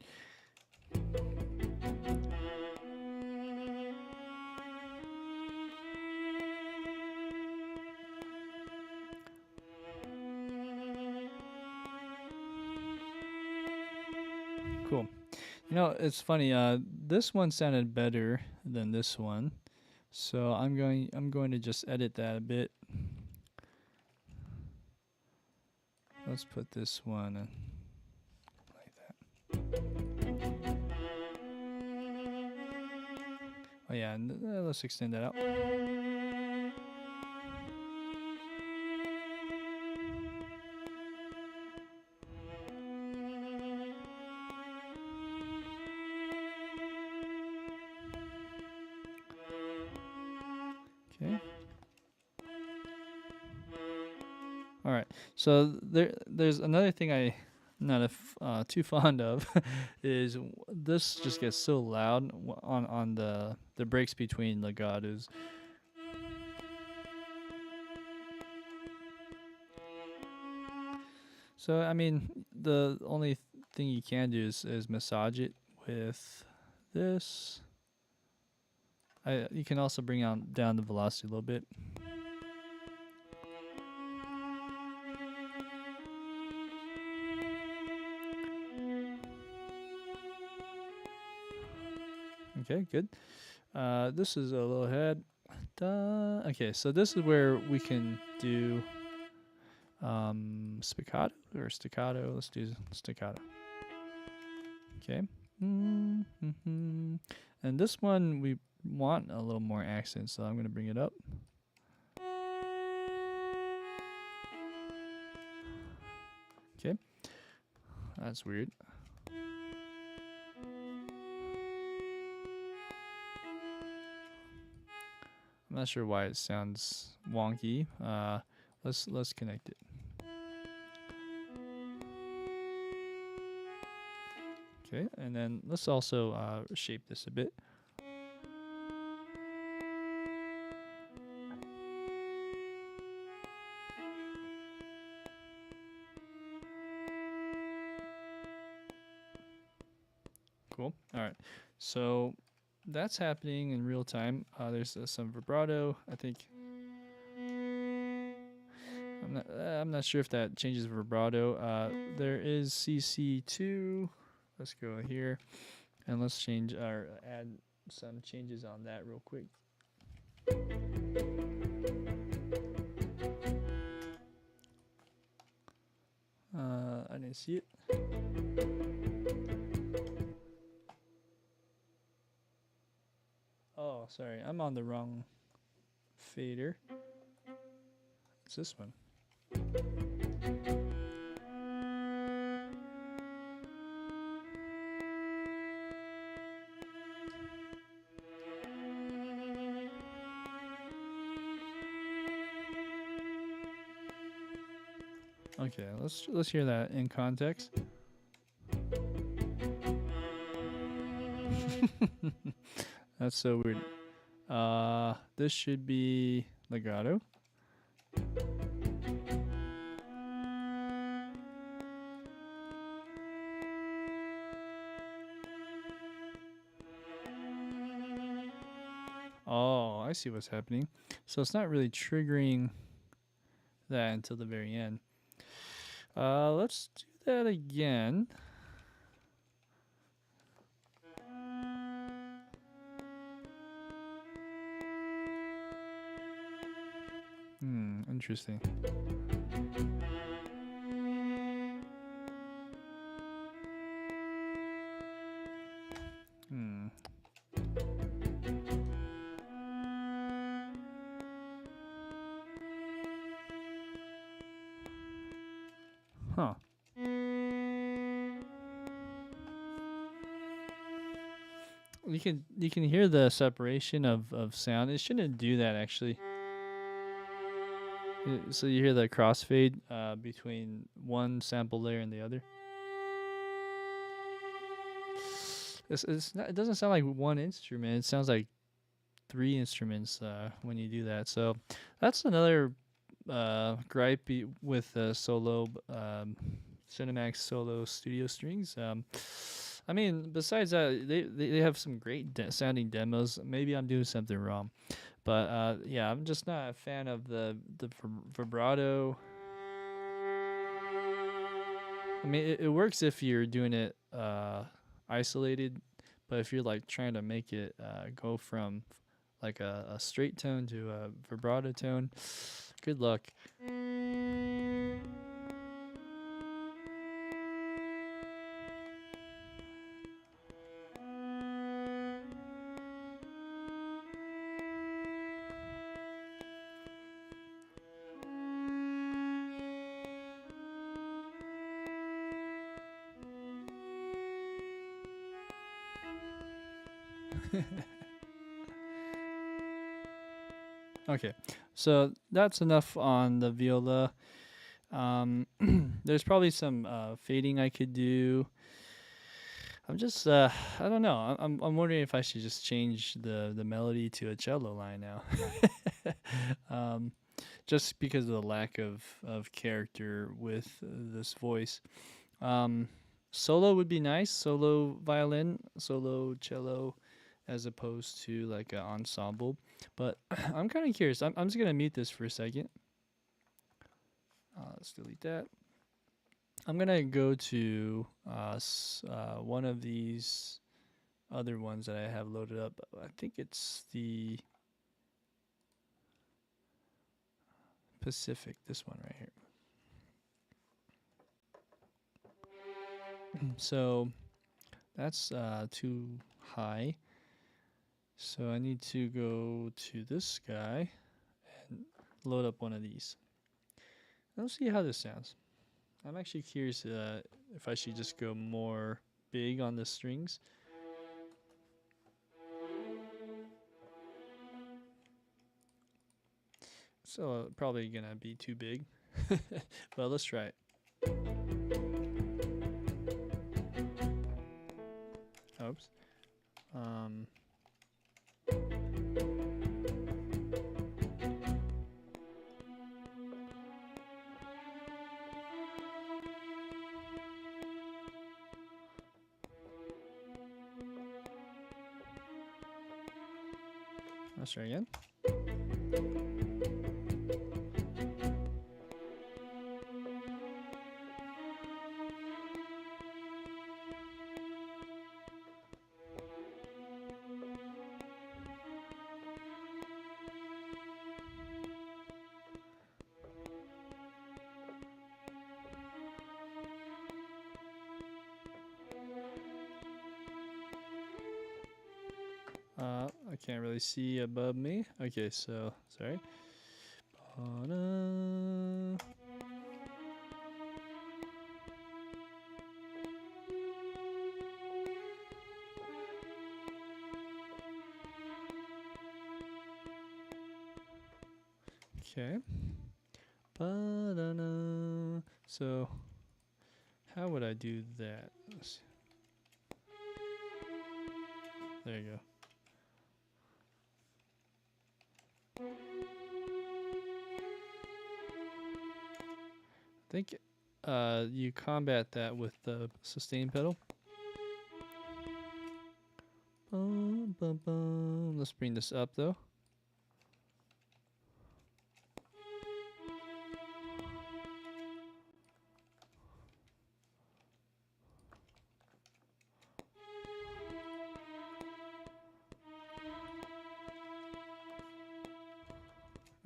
Cool. You know, it's funny. This one sounded better than this one, so I'm going to just edit that a bit. Let's put this one like that. Oh yeah, and let's extend that out. Okay. All right. So there's another thing I'm not too fond of is this just gets so loud on the breaks between legatos. So I mean, the only thing you can do is massage it with this. You can also bring down the velocity a little bit. Okay, good. This is a little head. Okay, so this is where we can do spiccato or staccato. Let's do staccato. Okay. And this one we want a little more accent, so I'm going to bring it up. Okay. That's weird. I'm not sure why it sounds wonky. Let's connect it. Okay, and then let's also shape this a bit. Cool. All right. So that's happening in real time. There's some vibrato. I think I'm not sure if that changes vibrato. There is CC2. Let's go here and let's change or add some changes on that real quick. I didn't see it. Oh, sorry. I'm on the wrong fader. It's this one. Okay, let's hear that in context. That's so weird. This should be legato. Oh, I see what's happening. So it's not really triggering that until the very end. Let's do that again. Interesting. Huh. You can hear the separation of sound. It shouldn't do that actually. So you hear the crossfade between one sample layer and the other. It's not, it doesn't sound like one instrument. It sounds like three instruments when you do that. So that's another gripe with solo Cinemax Solo Studio Strings. I mean, besides that, they have some great sounding demos. Maybe I'm doing something wrong, but yeah, I'm just not a fan of the vibrato. I mean, it works if you're doing it isolated, but if you're like trying to make it go from like a straight tone to a vibrato tone, good luck. Okay, so that's enough on the viola. There's probably some fading I could do. I'm just I don't know. I'm wondering if I should just change the melody to a cello line now. um, just because of the lack of character with this voice. Solo would be nice. Solo violin, solo cello, as opposed to like an ensemble. But I'm kind of curious. I'm just gonna mute this for a second. Let's delete that. I'm gonna go to one of these other ones that I have loaded up. I think it's the Pacific. This one right here. So that's too high. So I need to go to this guy and load up one of these. Let's see how this sounds. I'm actually curious if I should just go more big on the strings. So probably gonna be too big, but let's try it. Oops. Let's try again. I can't really see above me. Okay, so sorry. Okay. So how would I do that? There you go. I think you combat that with the sustain pedal. Let's bring this up though.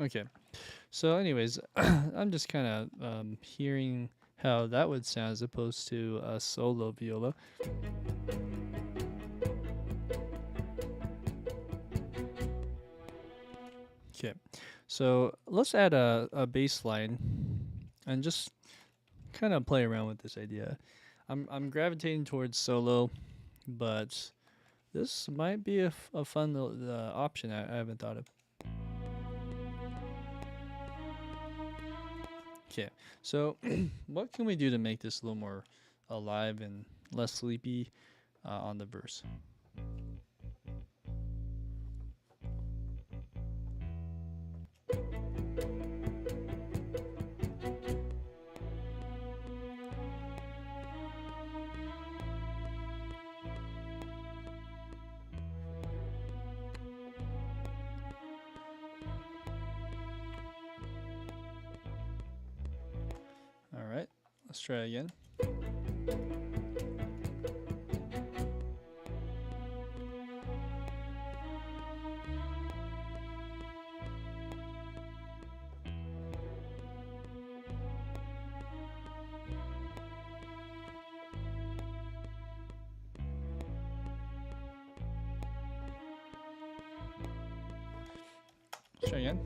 Okay, so anyways, I'm just kind of hearing how that would sound as opposed to a solo viola. Okay, so let's add a bass line and just kind of play around with this idea. I'm gravitating towards solo, but this might be a fun option I haven't thought of. Okay, so what can we do to make this a little more alive and less sleepy on the verse? All right, let's try again. Let's try again.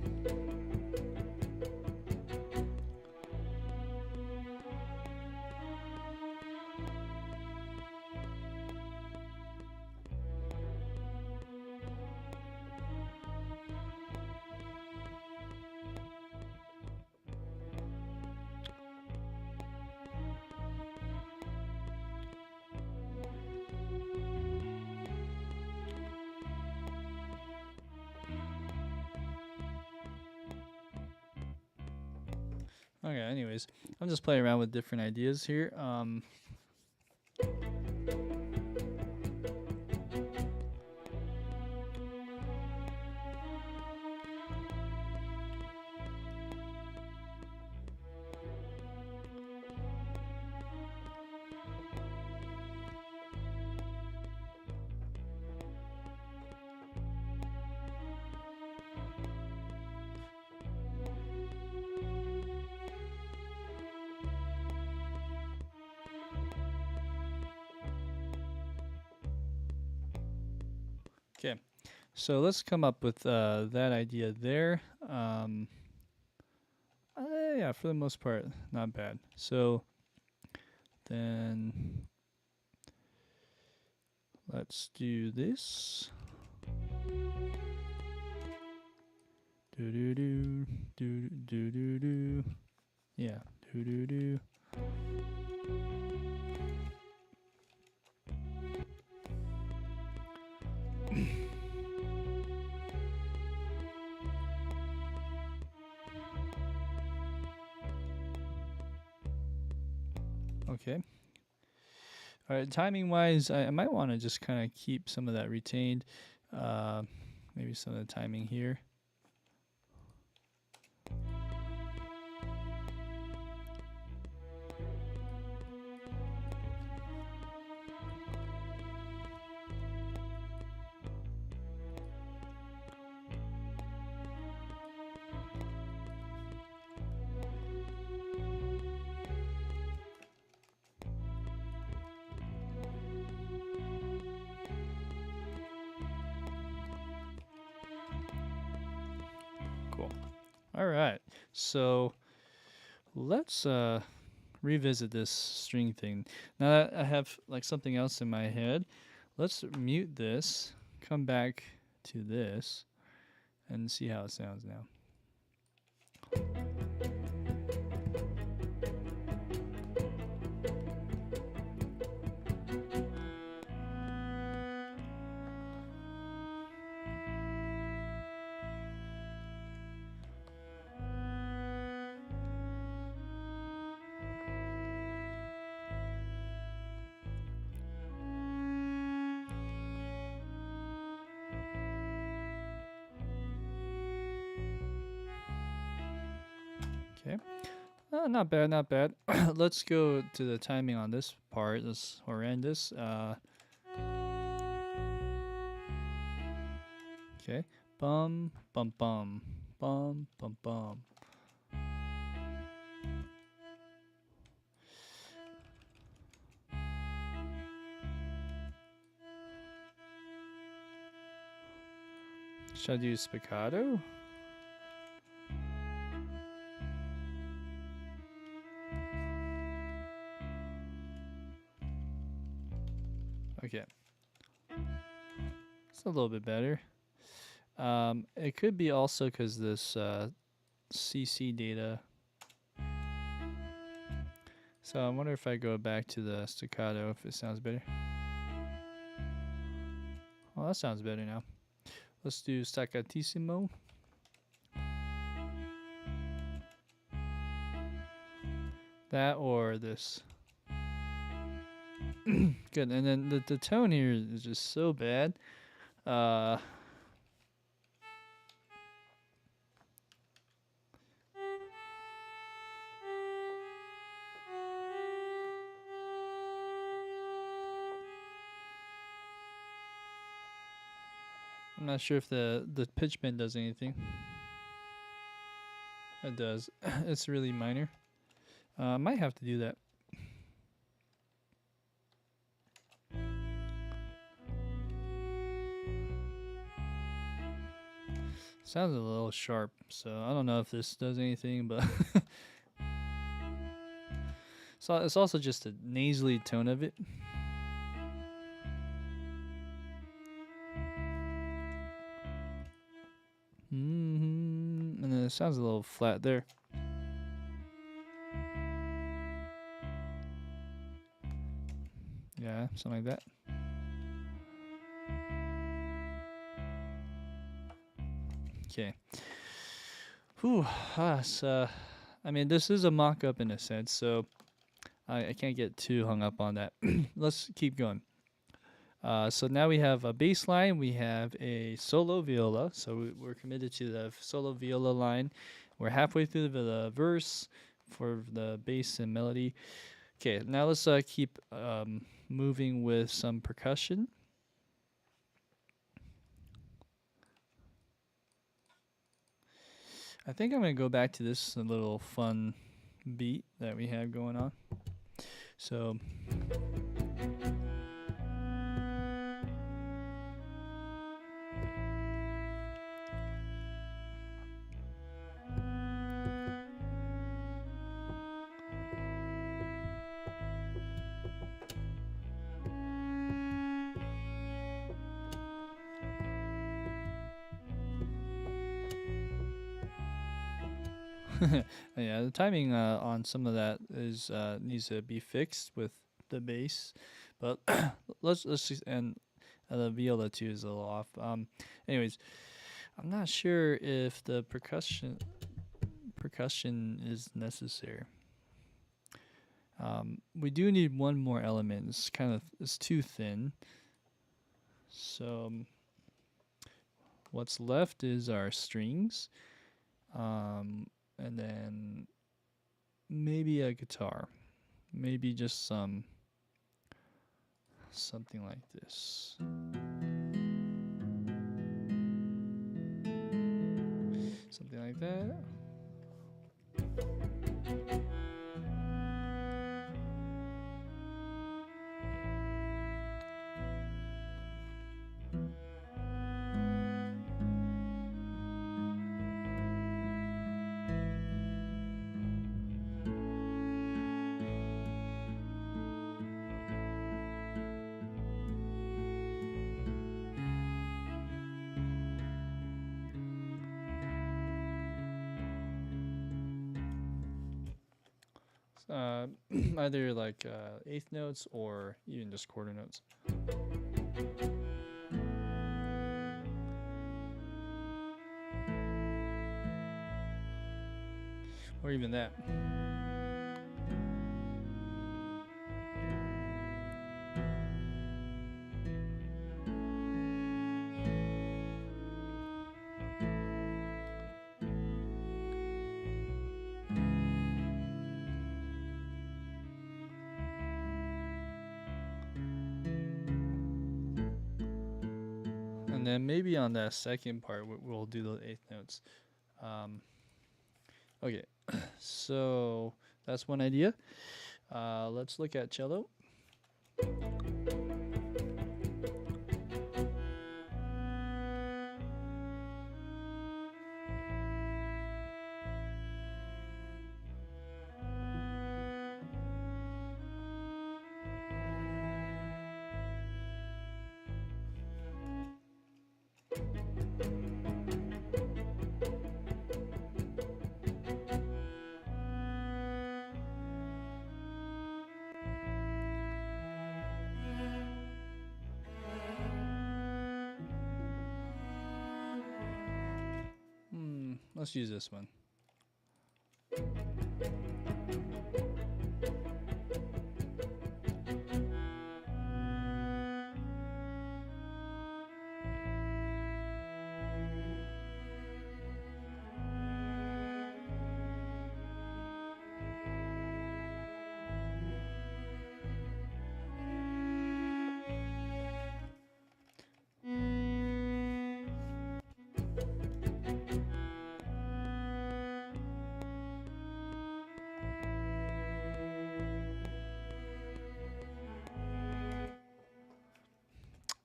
Okay, anyways, I'm just playing around with different ideas here. Okay, so let's come up with that idea there. Yeah, for the most part, not bad. So then let's do this. Do do do do do do do. Yeah, do do do. Okay. All right. Timing wise, I might want to just kind of keep some of that retained. Maybe some of the timing here. Cool. All right. So let's revisit this string thing. Now that I have like something else in my head, let's mute this, come back to this, and see how it sounds now. Okay. Not bad, not bad. Let's go to the timing on this part. Let's horrendous. Okay. Bum bum bum bum bum bum. Should I do spiccato? Okay. It's a little bit better. It could be also because this CC data. So I wonder if I go back to the staccato if it sounds better. Well, that sounds better now. Let's do staccatissimo. That or this. Good. And then the tone here is just so bad. I'm not sure if the pitch bend does anything. It does. It's really minor. Might have to do that. Sounds a little sharp, so I don't know if this does anything, but so it's also just a nasally tone of it. And then it sounds a little flat there. Yeah, something like that. Okay. Whew. So, I mean, this is a mock-up in a sense, so I can't get too hung up on that. Let's keep going. So now we have a bass line, we have a solo viola, so we're committed to the solo viola line. We're halfway through the verse for the bass and melody. Okay, now let's keep moving with some percussion. I think I'm going to go back to this little fun beat that we have going on. So... yeah, the timing on some of that is needs to be fixed with the bass, but let's just, and the viola too is a little off. Anyways, I'm not sure if the percussion is necessary. We do need one more element. It's too thin. So what's left is our strings. And then maybe a guitar, maybe just something like this. Something like that. Either like eighth notes or even just quarter notes. Or even that. And then maybe on that second part, we'll do the eighth notes. Okay, so that's one idea. Let's look at cello. let's use this one.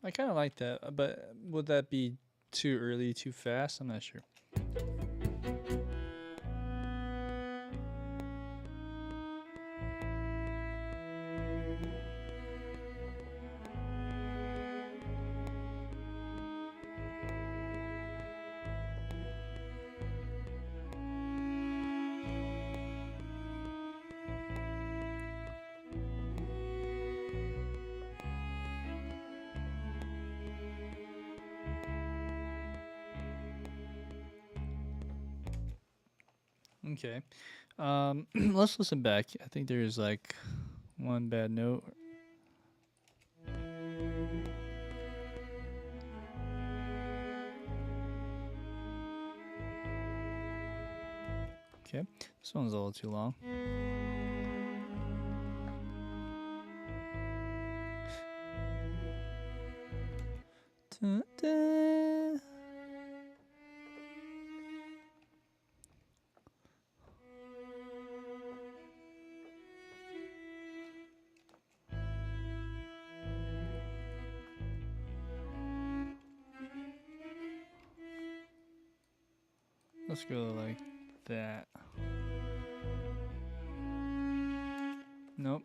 I kind of like that, but would that be too early, too fast? I'm not sure. Okay. Let's listen back. I think there's like one bad note. Okay. This one's a little too long. Da-da. Let's go like that. Nope.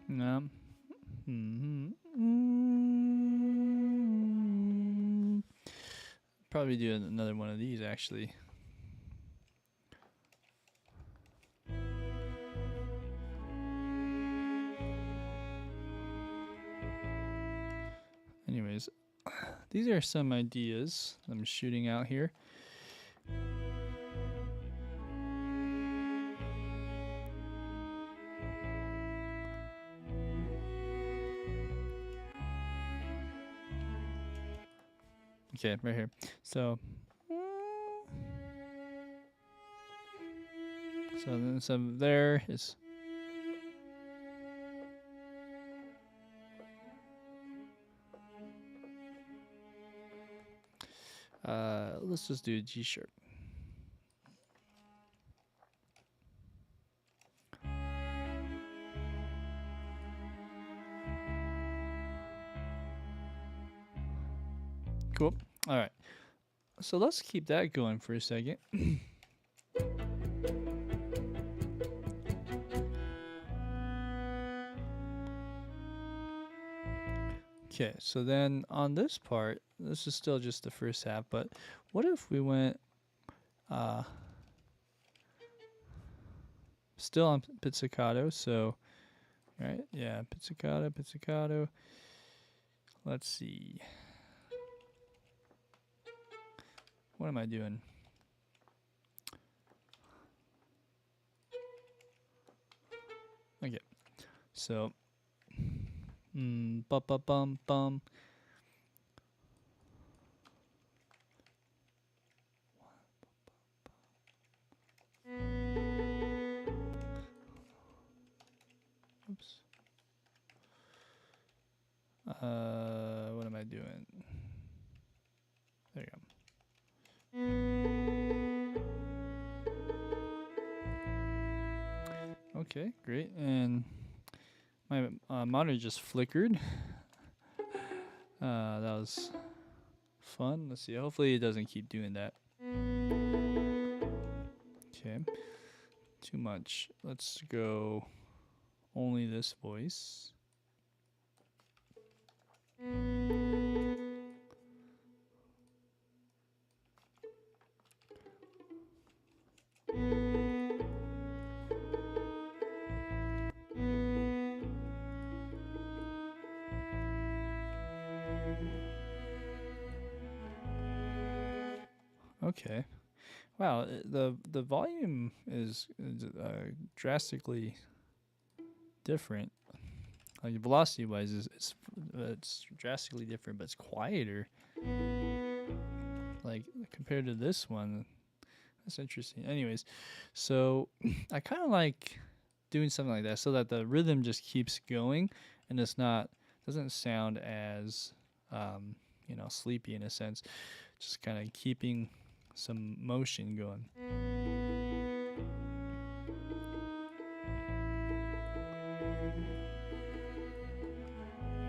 No. Probably do another one of these actually. Anyways, these are some ideas I'm shooting out here. Okay, right here. So then some there is. Let's just do G sharp. Cool. All right. So let's keep that going for a second. Okay, so then on this part, this is still just the first half, but what if we went still on pizzicato, so right, yeah, pizzicato. Let's see. What am I doing? Okay. So bum bum. Oops. What am I doing? There you go. Okay, great. And my monitor just flickered. That was fun. Let's see. Hopefully it doesn't keep doing that. Okay. Too much. Let's go only this voice. Okay. Wow, the volume is drastically different. Like velocity wise, it's drastically different, but it's quieter. Like compared to this one, that's interesting. Anyways, so I kind of like doing something like that so that the rhythm just keeps going and it's not doesn't sound as sleepy in a sense. Just kind of keeping some motion going.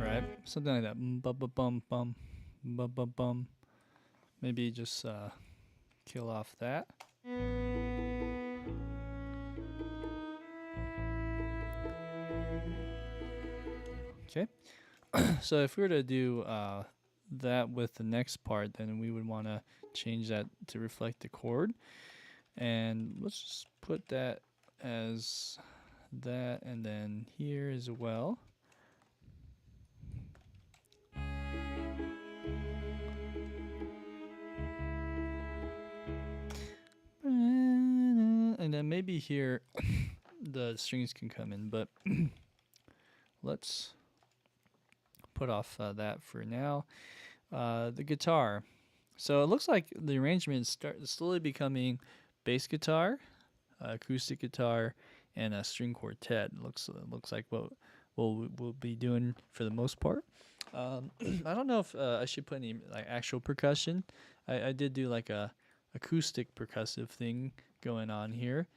Right, something like that. Bum bum bum bum bum bum bum. Maybe just kill off that. Okay. So if we were to do that with the next part, then we would want to change that to reflect the chord. And let's just put that as that, and then here as well. And then maybe here the strings can come in, but let's put off that for now. The guitar. So it looks like the arrangement is slowly becoming bass guitar, acoustic guitar, and a string quartet. Looks like what we'll be doing for the most part. I don't know if I should put any like actual percussion. I did do like a acoustic percussive thing going on here,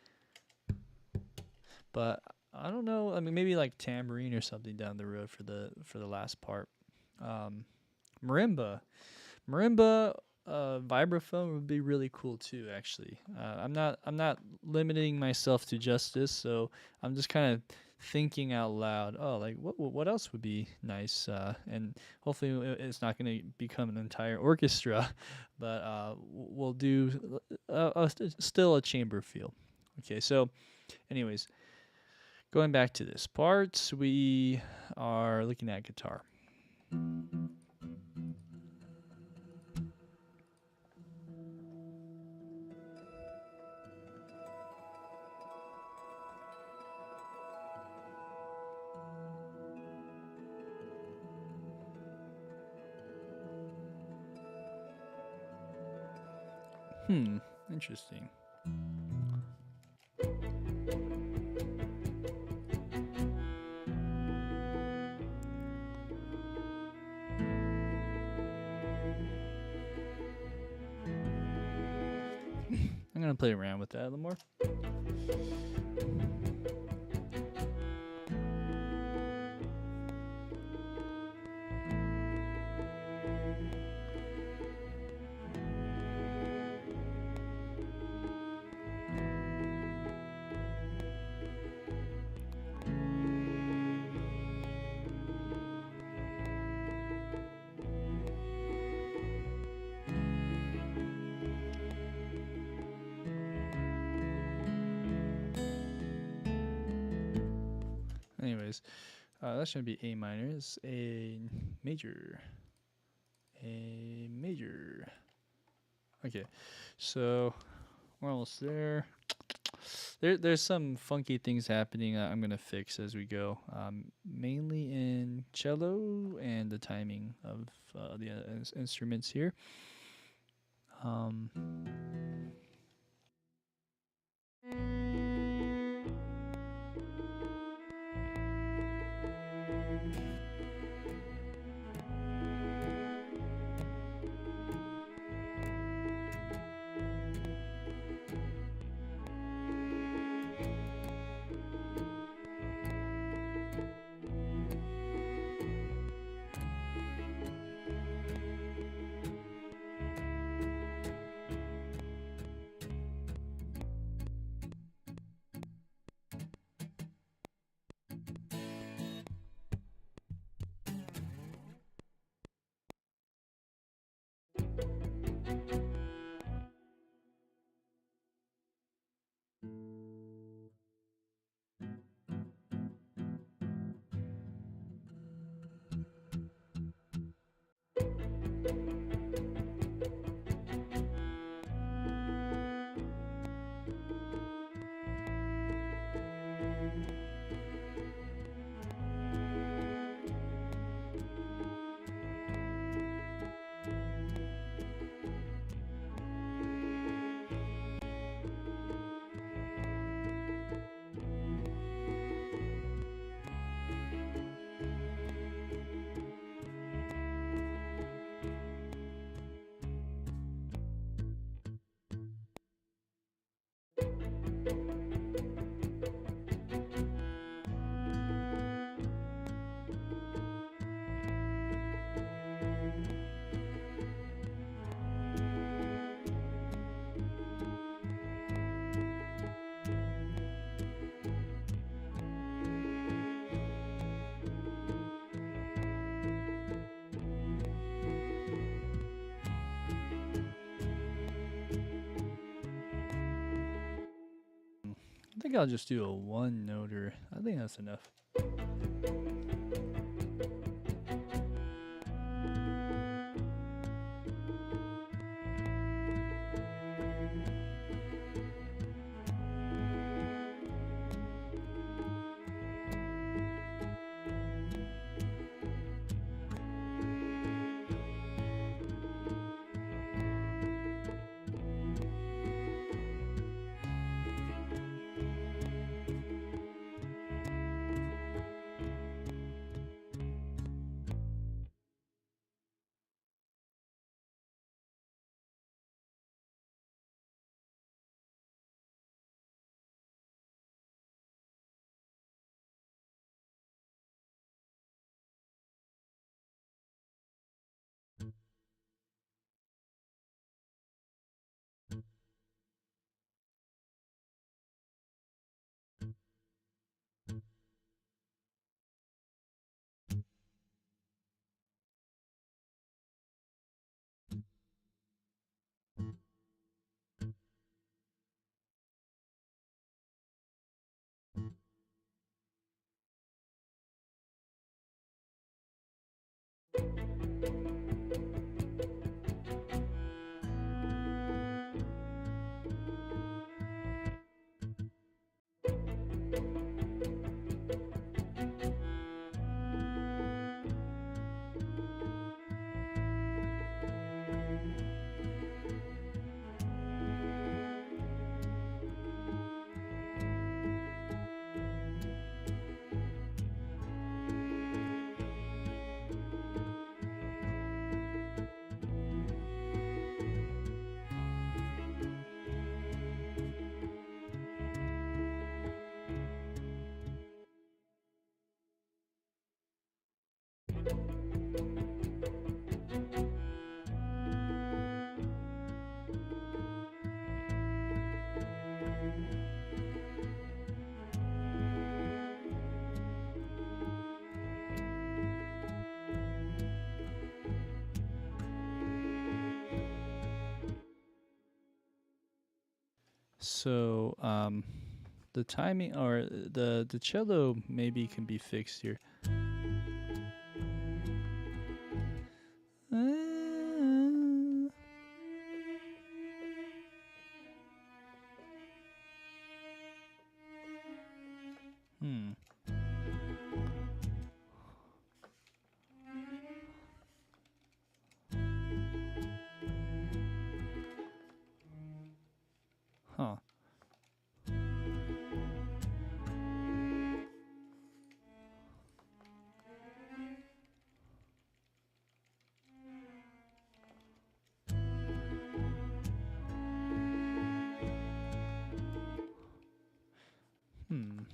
but I don't know. I mean, maybe like tambourine or something down the road for the last part. Marimba, vibraphone would be really cool too. Actually, I'm not limiting myself to just this, so I'm just kind of thinking out loud. Oh, like what else would be nice? And hopefully it's not going to become an entire orchestra, but we'll do still a chamber feel. Okay, so anyways, going back to this part, we are looking at guitar. Interesting. I'm gonna play around with that a little more. Anyways, that shouldn't be A minor. It's A major. A major. Okay, so we're almost there. There's some funky things happening I'm gonna fix as we go, mainly in cello and the timing of the instruments here. think I'll just do a one noter. I think that's enough. So, the timing or the cello maybe can be fixed here. Hmm. Huh. Hmm.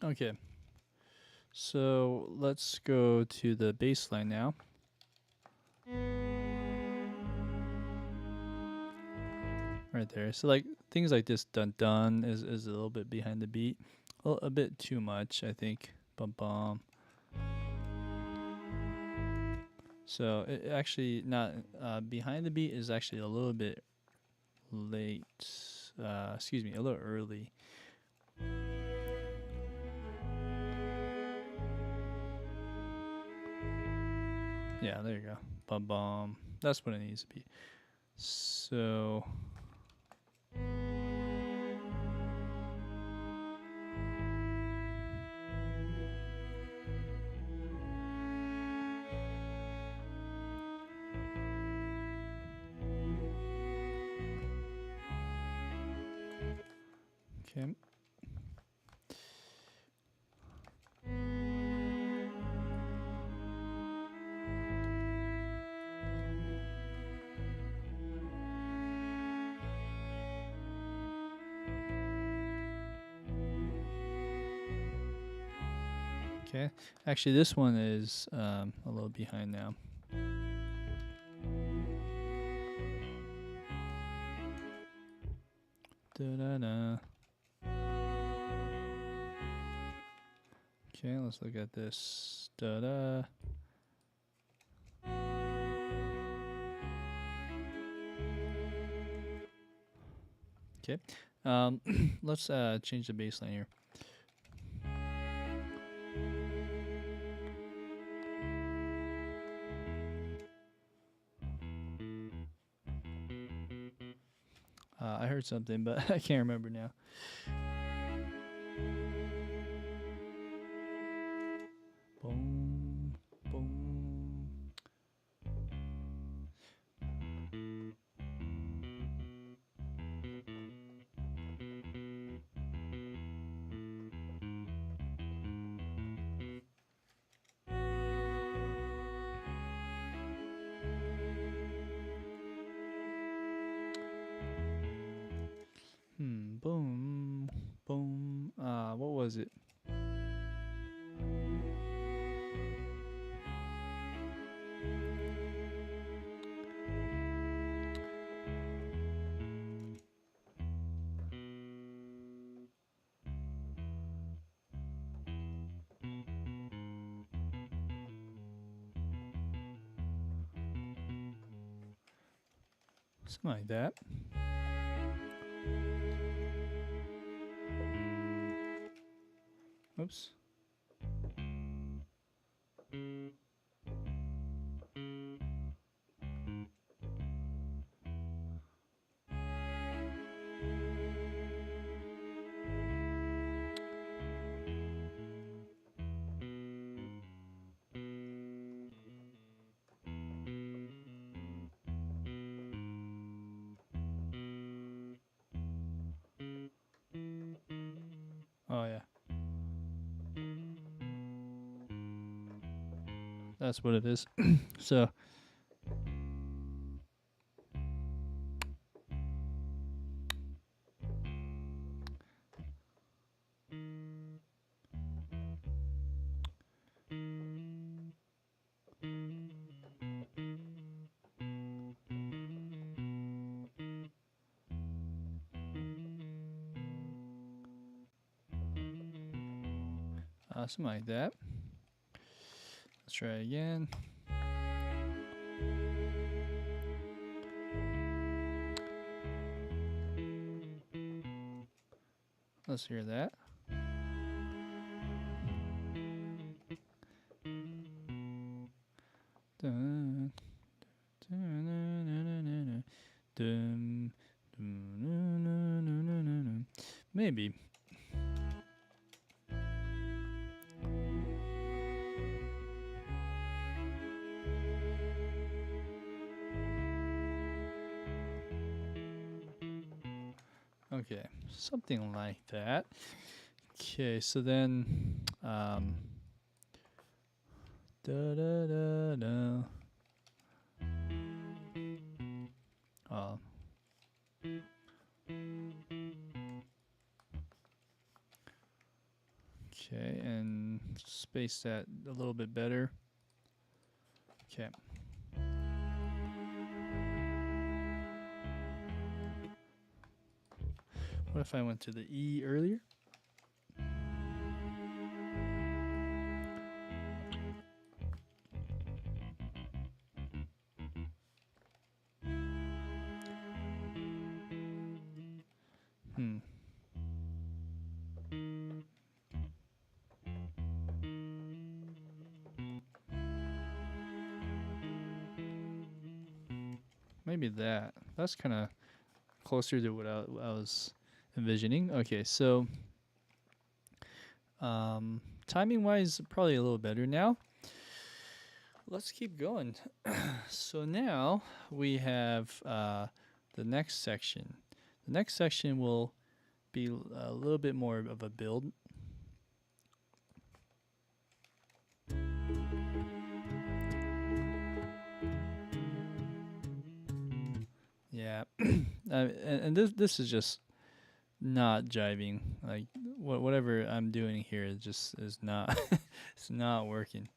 Okay. So let's go to the bass line now. Right there. So like things like this dun dun is a little bit behind the beat. A bit too much, I think. Bum bum. So it actually not behind the beat is actually a little bit late. Excuse me, a little early. Yeah, there you go. Bum bum. That's what it needs to be. So okay. Okay, actually this one is a little behind now. Da-da-da. Okay, let's look at this. Da-da. Okay, let's change the bass line here. I heard something, but I can't remember now. Boom, boom. Boom, boom. What was it? Something like that. Oops. Oh yeah. That's what it is. So something like that. Let's try it again. Let's hear that. Dun, dun, dun, dun, dun. Maybe. Okay, something like that. Okay, so then, da da da da. Okay, and space that a little bit better. Okay. What if I went to the E earlier? Maybe that. That's kind of closer to what I was envisioning. Okay, so timing wise, probably a little better now. Let's keep going. So now we have the next section. The next section will be a little bit more of a build. Yeah, and this is just not jiving. Like whatever I'm doing here is not it's not working.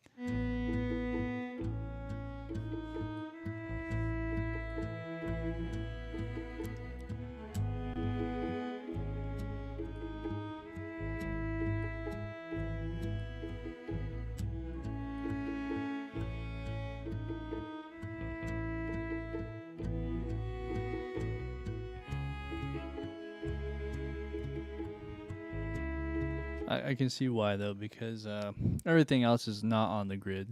I can see why though, because everything else is not on the grid,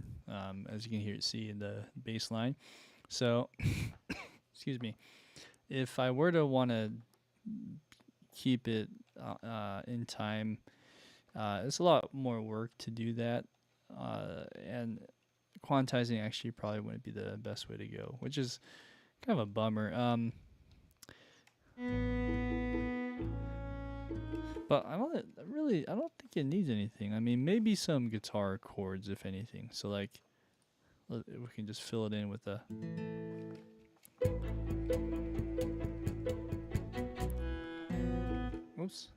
as you can see in the bass line. So, excuse me, if I were to want to keep it in time, it's a lot more work to do that, and quantizing actually probably wouldn't be the best way to go, which is kind of a bummer. But I don't think it needs anything. I mean, maybe some guitar chords, if anything. So like, we can just fill it in with a. Oops.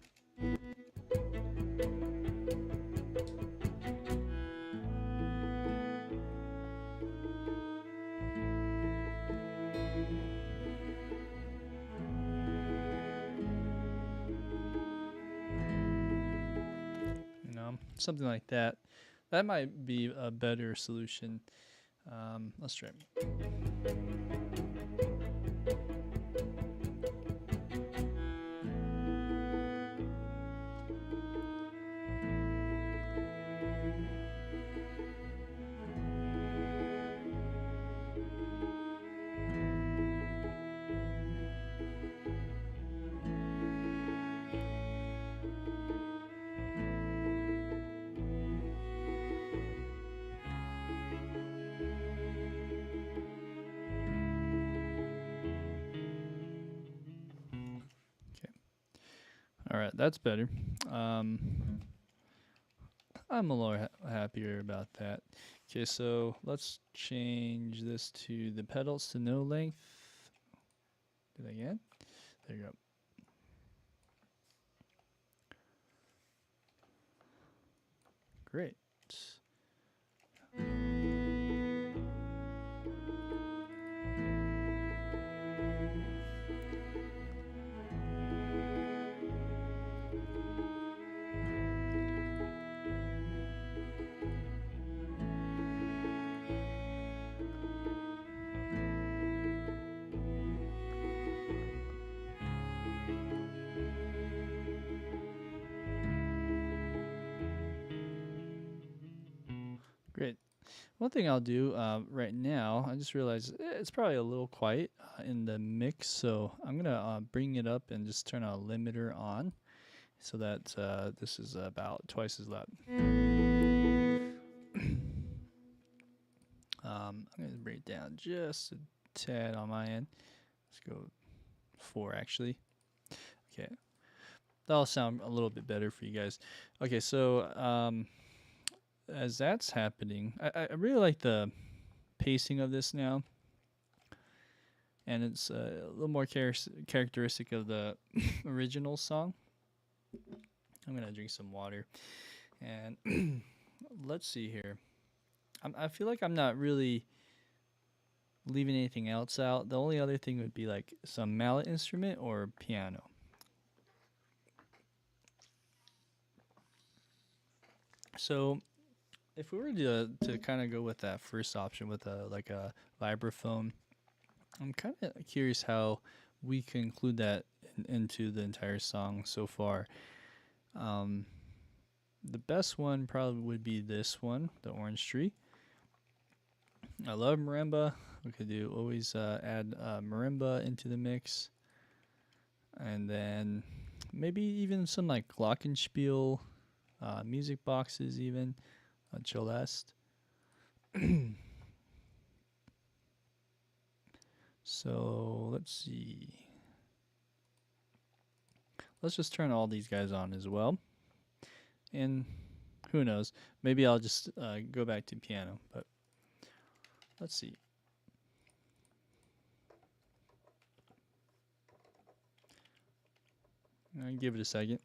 Something like that. That might be a better solution. Let's try. All right, that's better. I'm a little happier about that. Okay, so let's change this to the pedals to no length. Do that again. There you go. Great. Great. One thing I'll do right now, I just realized it's probably a little quiet in the mix, so I'm going to bring it up and just turn a limiter on so that this is about twice as loud. I'm going to bring it down just a tad on my end. Let's go 4 actually. Okay. That'll sound a little bit better for you guys. Okay, so as that's happening, I really like the pacing of this now, and it's a little more characteristic of the original song. I'm gonna drink some water, and let's see here. I feel like I'm not really leaving anything else out. The only other thing would be like some mallet instrument or piano. So if we were to kind of go with that first option with a vibraphone, I'm kind of curious how we can include that into the entire song so far. The best one probably would be this one, the Orange Tree. I love marimba. We could always add marimba into the mix, and then maybe even some like glockenspiel music boxes even. Celeste. So let's see. Let's just turn all these guys on as well. And who knows? Maybe I'll just go back to piano. But let's see. Give it a second.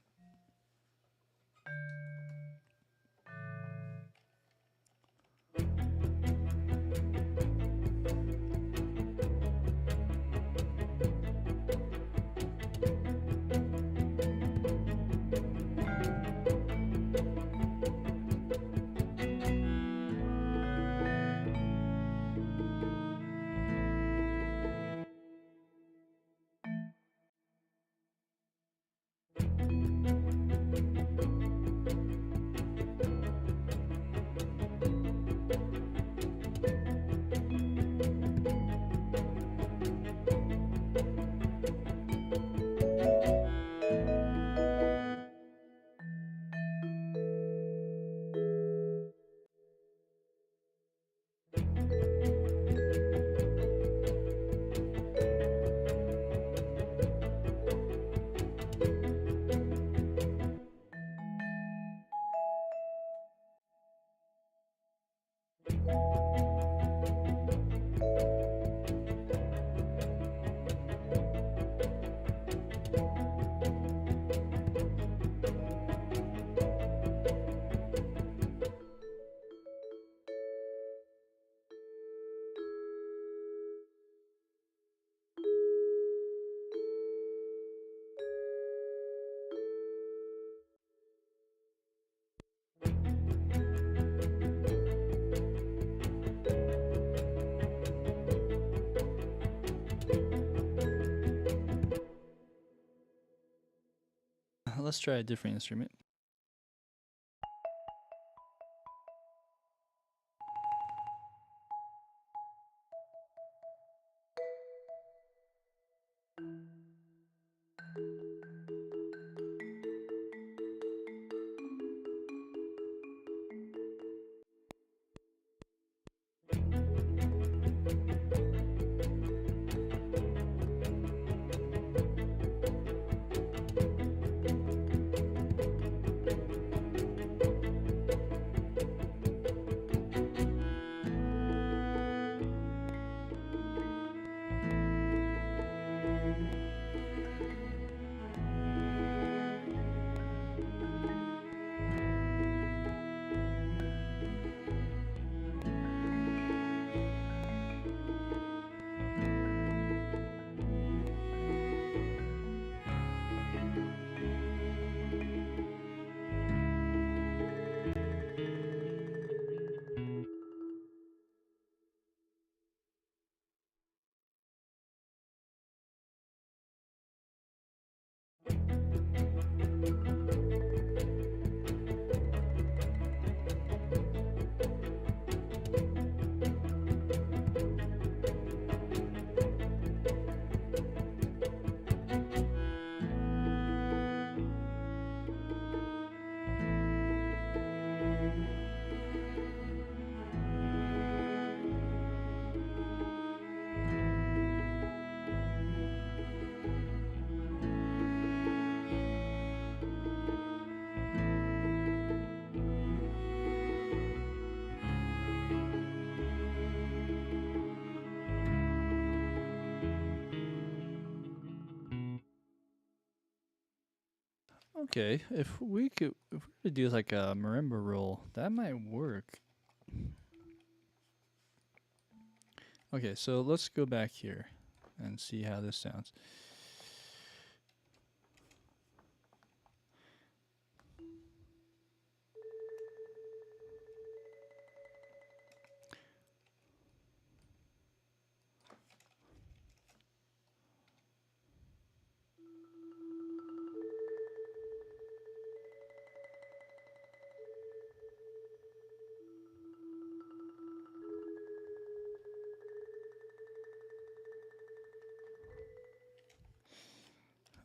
Let's try a different instrument. Okay, if we could do like a marimba roll, that might work. Okay, so let's go back here and see how this sounds.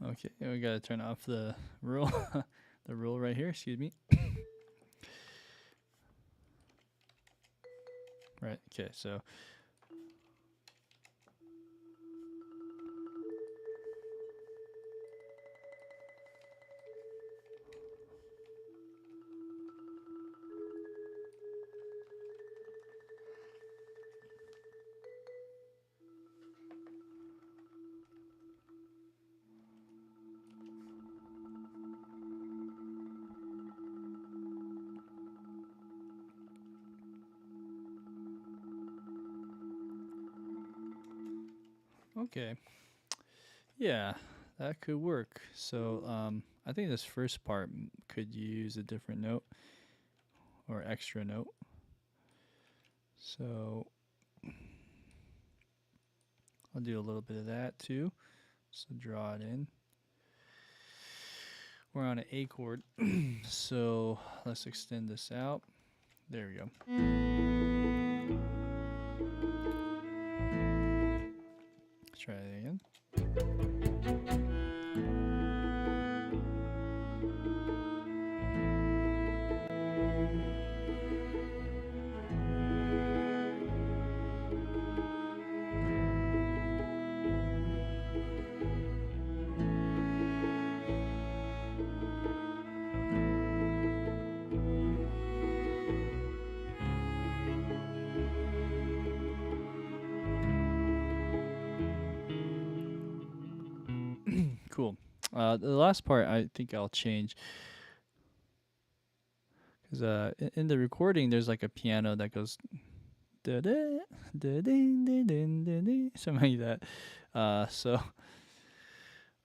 Okay, we gotta turn off the roll, the roll right here. Excuse me. Right. Okay. So. Okay. Yeah, that could work. So I think this first part could use a different note or extra note. So I'll do a little bit of that too. So draw it in. We're on an A chord. So let's extend this out. There we go. Let's try it again. Cool. The last part I think I'll change because in the recording there's like a piano that goes da da da ding ding ding ding ding, something like that. So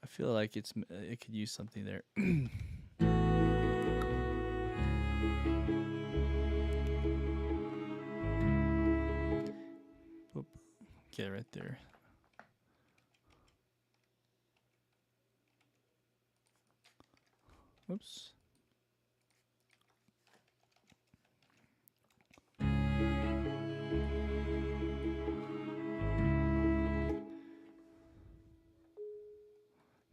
I feel like it could use something there. Okay, right there. Oops.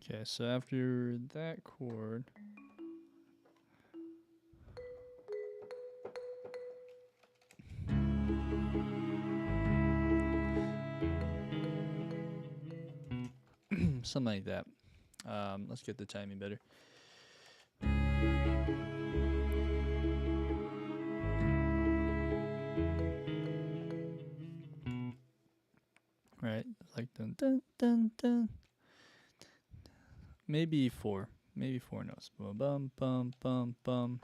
Okay, so after that chord, something like that. Let's get the timing better. Right, like dun dun dun dun. Maybe four notes. Bum bum bum bum bum.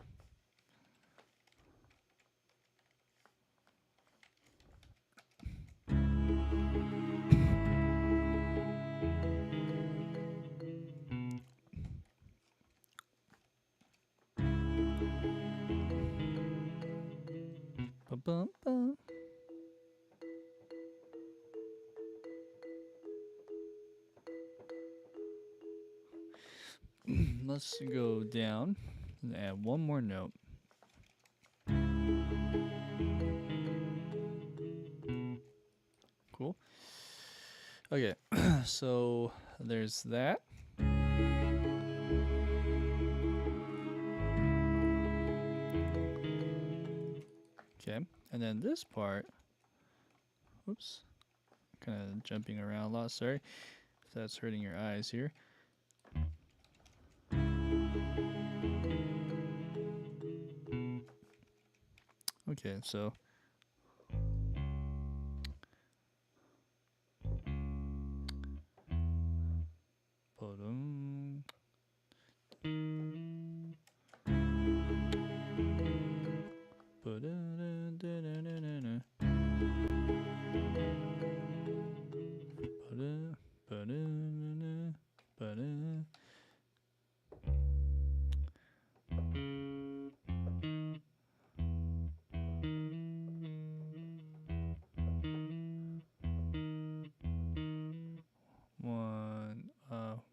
Bum bum bum. Let's go down and add one more note. Cool. Okay, so there's that. Okay, and then this part, whoops, kind of jumping around a lot, sorry. If that's hurting your eyes here. Okay, so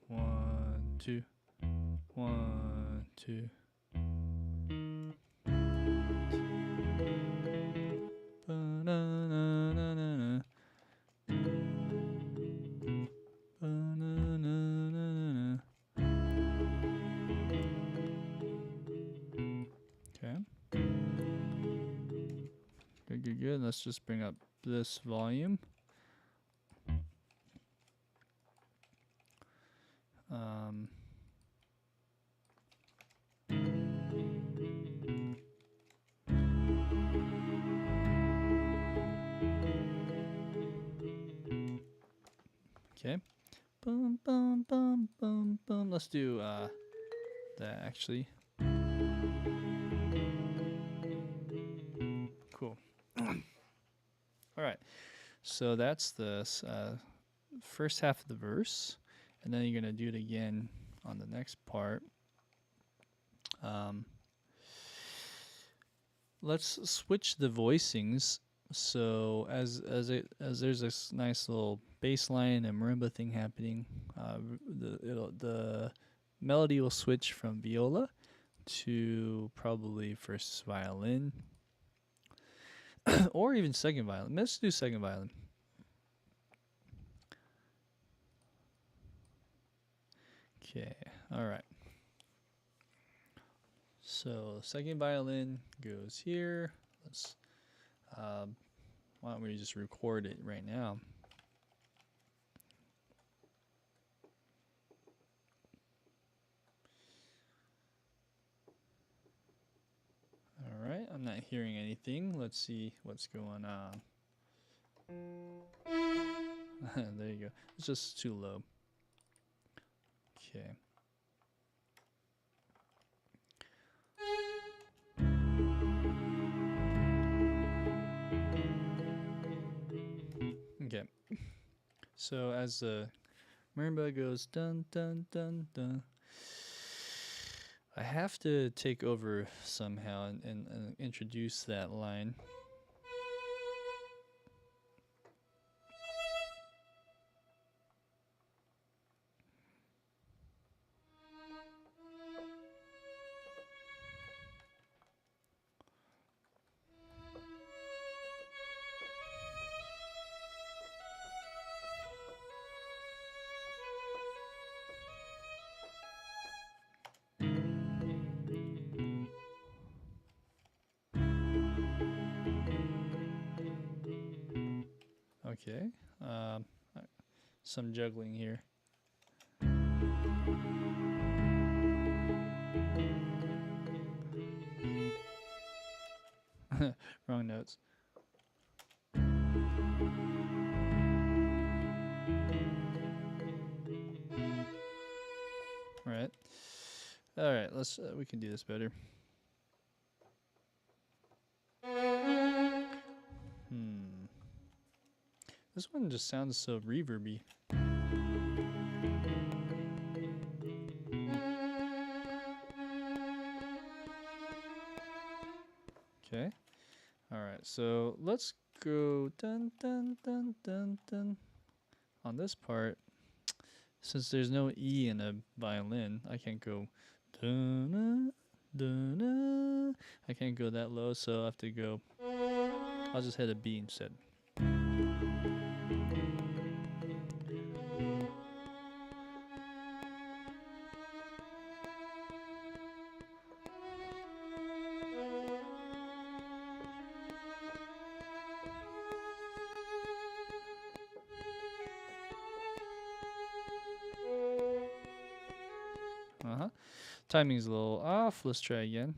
one, two, 1, 2. Ba-na-na-na-na-na. Ba-na-na-na-na-na. Okay. Good, good, good. Let's just bring up this volume. Okay. Bum, bum, bum, bum, bum. Let's do that actually. Cool. All right. So that's the first half of the verse, and then you're gonna do it again on the next part. Let's switch the voicings. So as there's this nice little bass line and marimba thing happening, the melody will switch from viola to probably first violin or even second violin. Let's do second violin. Okay, all right. So second violin goes here. Let's why don't we just record it right now? All right, I'm not hearing anything. Let's see what's going on. There you go. It's just too low. Okay. Okay. So as the marimba goes dun dun dun dun, I have to take over somehow and introduce that line. Okay. Some juggling here. Wrong notes. Right. All right. Let's. We can do this better. This one just sounds so reverby. Okay. All right. So let's go dun dun dun dun dun on this part. Since there's no E in a violin, I can't go dun dun dun. I can't go that low, so I have to go. I'll just hit a B instead. Timing's a little off. Let's try again.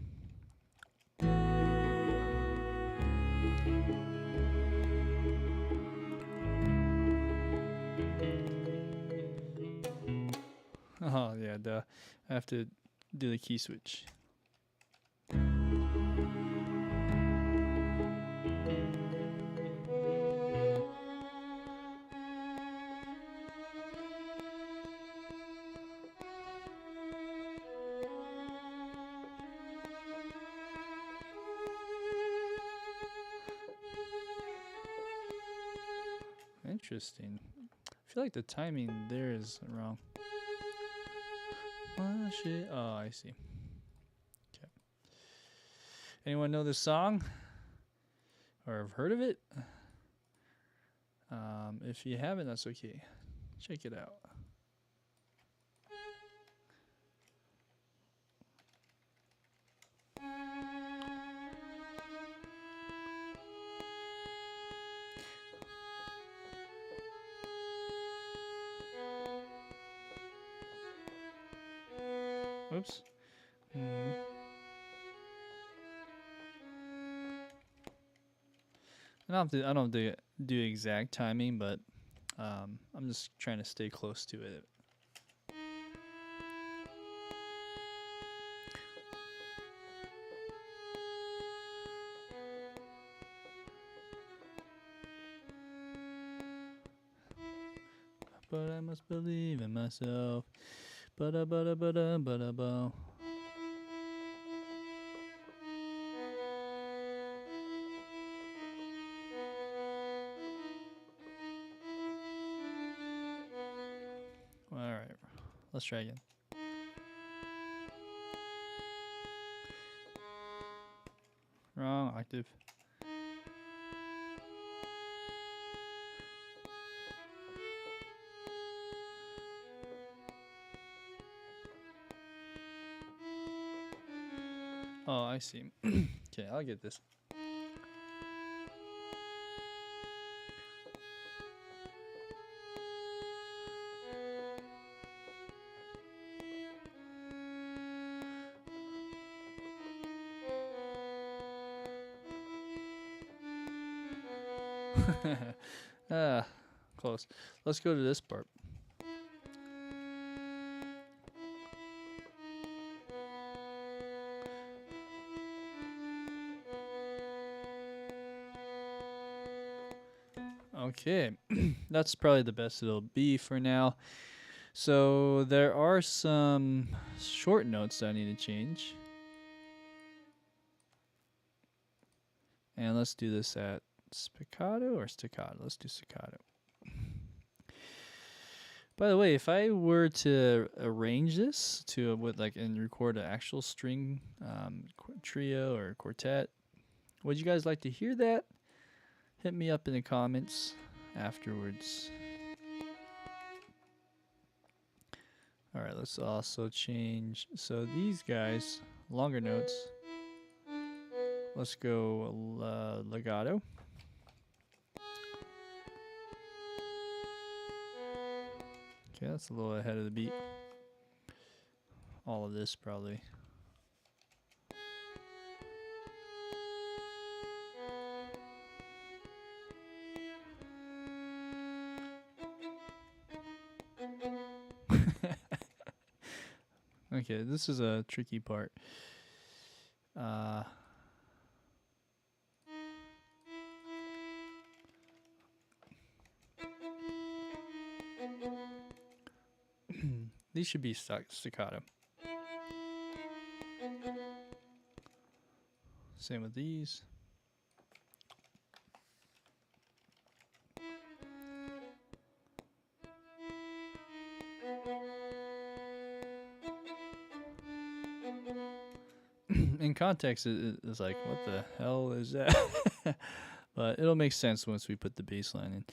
Oh yeah, duh. I have to do the key switch. Interesting. I feel like the timing there is wrong. Oh, shit. Oh, I see. Okay. Anyone know this song? Or have heard of it? If you haven't, that's okay. Check it out. Oops. I don't have to do exact timing, but I'm just trying to stay close to it. but I must believe in myself. Ba-da ba-da ba-da ba-da ba. Alright, let's try again. Wrong octave. Oh, I see. Okay, I'll get this. Ah, close. Let's go to this part. Okay, that's probably the best it'll be for now. So there are some short notes that I need to change. And let's do this at spiccato or staccato. Let's do staccato. By the way, if I were to arrange this to and record an actual string trio or quartet, would you guys like to hear that? Hit me up in the comments afterwards. All right, let's also change. So these guys, longer notes. Let's go legato. Okay, that's a little ahead of the beat. All of this probably. Okay, this is a tricky part. These should be staccato. Same with these. In context, it's like, what the hell is that? But it'll make sense once we put the bass line in.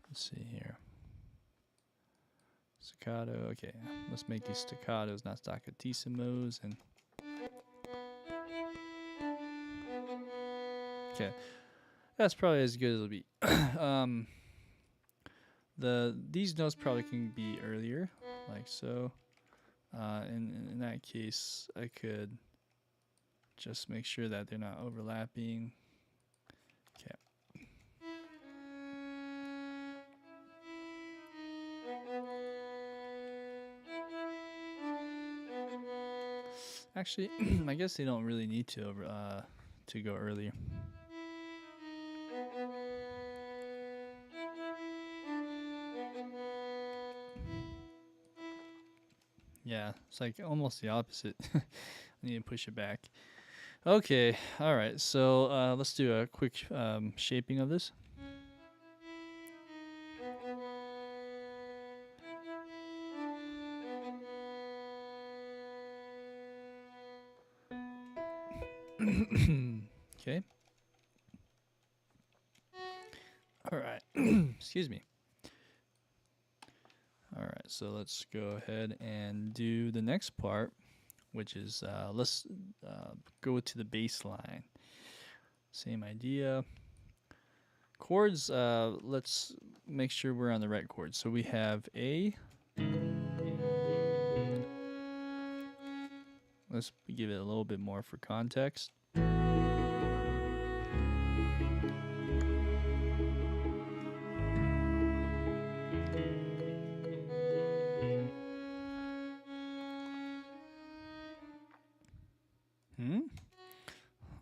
Let's see here. Staccato. Okay, let's make these staccatos, not staccatissимos. And okay, that's probably as good as it'll be. These notes probably can be earlier, like so. In that case, I could just make sure that they're not overlapping. Okay. Actually, I guess they don't really need to go earlier. Yeah, it's like almost the opposite. I need to push it back. Okay, all right. So let's do a quick shaping of this. Okay. All right. Excuse me. All right, so let's go ahead and do the next part, which is let's go to the bass line. Same idea. Chords, let's make sure we're on the right chords. So we have A. Let's give it a little bit more for context.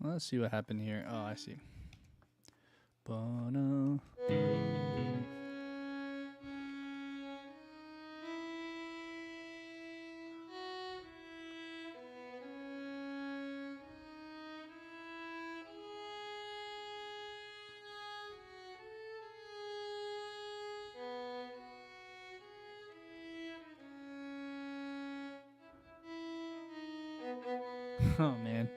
Let's see what happened here. Oh, I see. Ba-na. Oh man.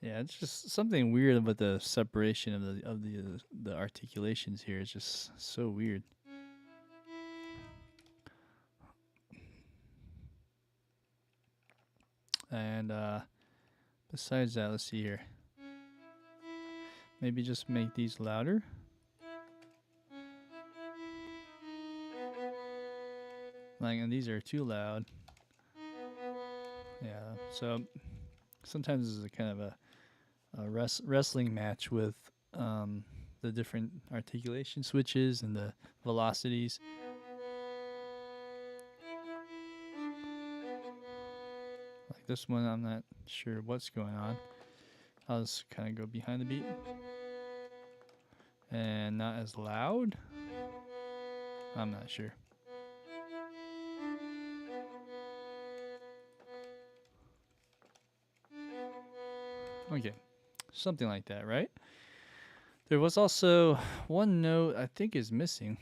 Yeah, it's just something weird about the separation of the articulations here. It's just so weird. And besides that, let's see here. Maybe just make these louder. Like, and these are too loud. Yeah, so sometimes this is a kind of a wrestling match with the different articulation switches and the velocities. Like this one, I'm not sure what's going on. I'll just kind of go behind the beat. And not as loud. I'm not sure. Okay, something like that, right? There was also one note I think is missing.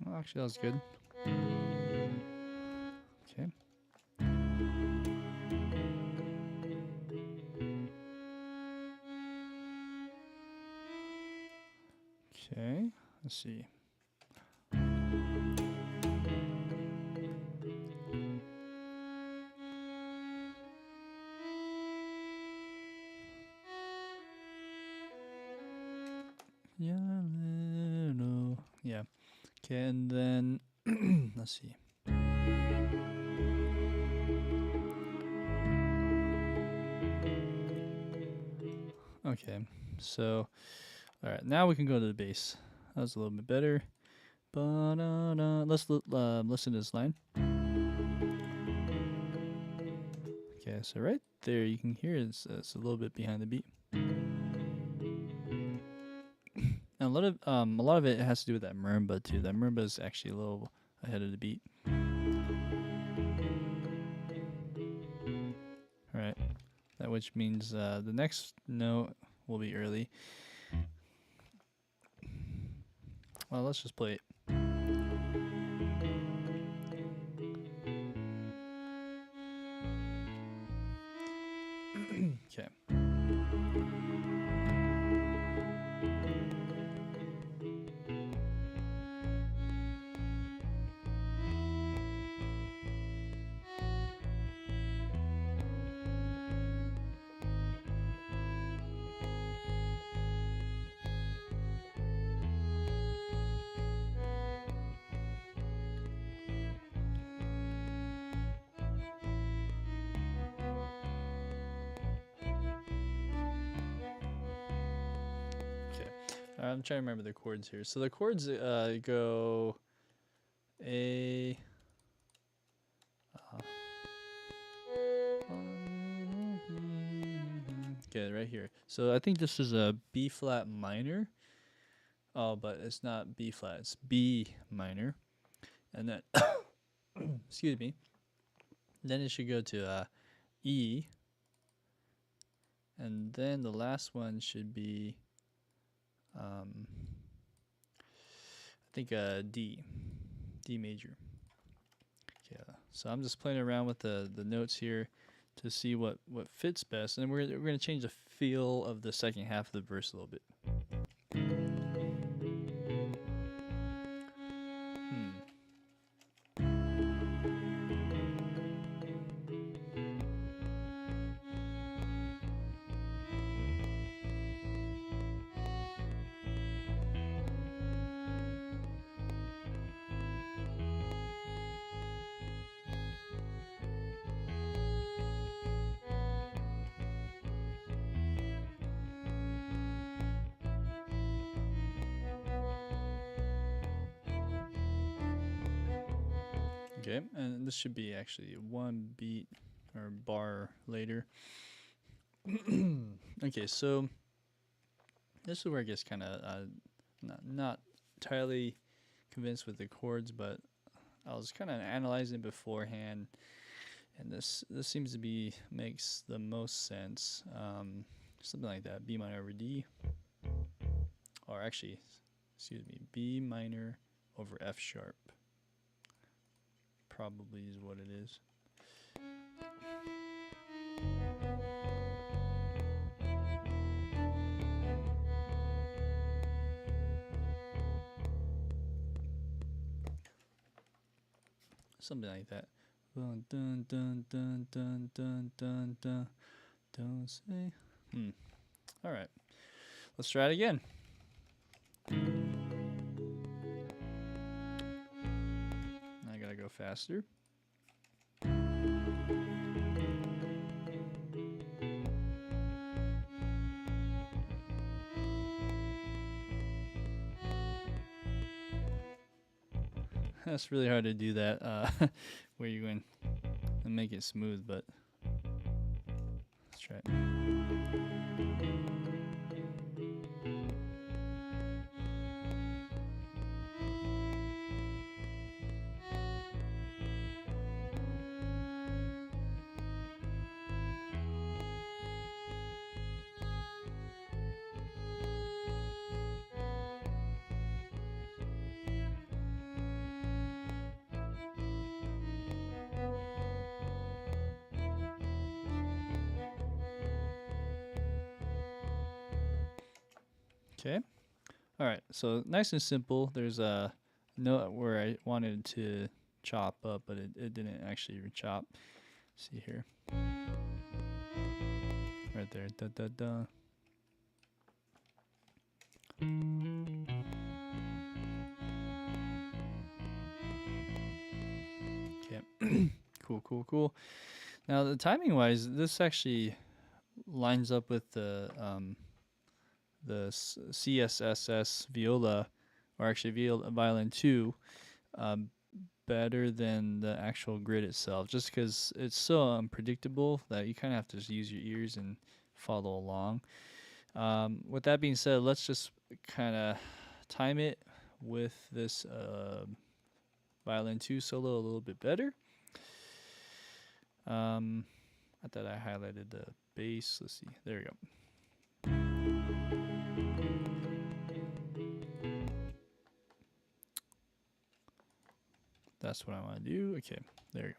Well, actually, that was good. Okay. Okay, let's see. Yeah, little. Yeah. Okay, and then let's see. Okay, so all right, now we can go to the bass. That was a little bit better. Let's listen to this line. Okay, so right there you can hear it's a little bit behind the beat. And a lot of it has to do with that marimba too. That marimba is actually a little ahead of the beat. All right, that which means the next note will be early. Well, let's just play it. Okay. I'm trying to remember the chords here. So the chords go A. Okay, right here. So I think this is a B flat minor. Oh, but it's not B flat. It's B minor, and then excuse me. Then it should go to E, and then the last one should be I think D major. Yeah. So I'm just playing around with the notes here to see what fits best, and then we're gonna change the feel of the second half of the verse a little bit. Okay, and this should be actually one beat or bar later. Okay, so this is where it gets kind of not entirely convinced with the chords, but I was kind of analyzing beforehand, and this seems to be makes the most sense. Something like that, B minor over D, or actually, excuse me, B minor over F sharp. Probably is what it is. Something like that. Dun dun dun dun dun dun dun dun. Don't say. All right. Let's try it again. I gotta go faster. That's really hard to do that where you're going and make it smooth, but let's try it. Okay. All right. So nice and simple. There's a note where I wanted to chop up, but it didn't actually chop. See here. Right there. Da da da. Okay. Cool. Now the timing wise, this actually lines up with the CSSS viola, or actually violin 2, better than the actual grid itself, just because it's so unpredictable that you kind of have to just use your ears and follow along. With that being said, let's just kind of time it with this violin 2 solo a little bit better. I thought I highlighted the bass. Let's see. There we go. That's what I want to do. Okay, there we go.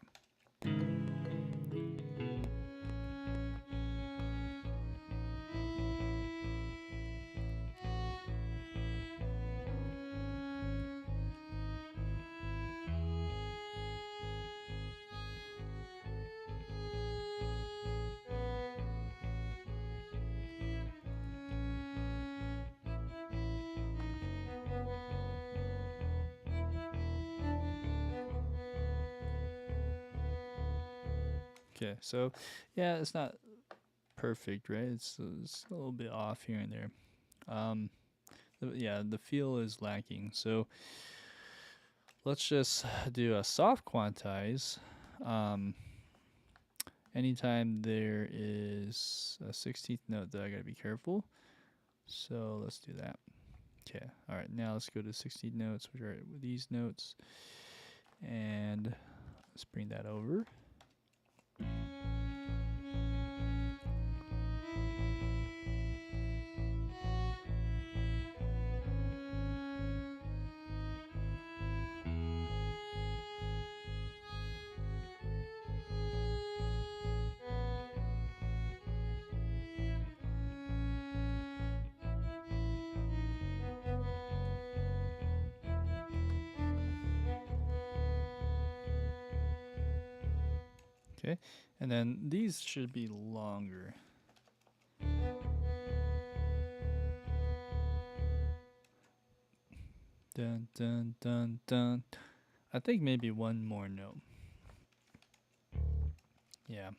Okay, so yeah, it's not perfect, right? It's a little bit off here and there. The feel is lacking. So let's just do a soft quantize. Anytime there is a 16th note, that I gotta be careful. So let's do that. Okay. All right. Now let's go to 16 notes, which are these notes, and let's bring that over. Okay, and then these should be longer. Dun dun dun dun. I think maybe one more note. Yeah.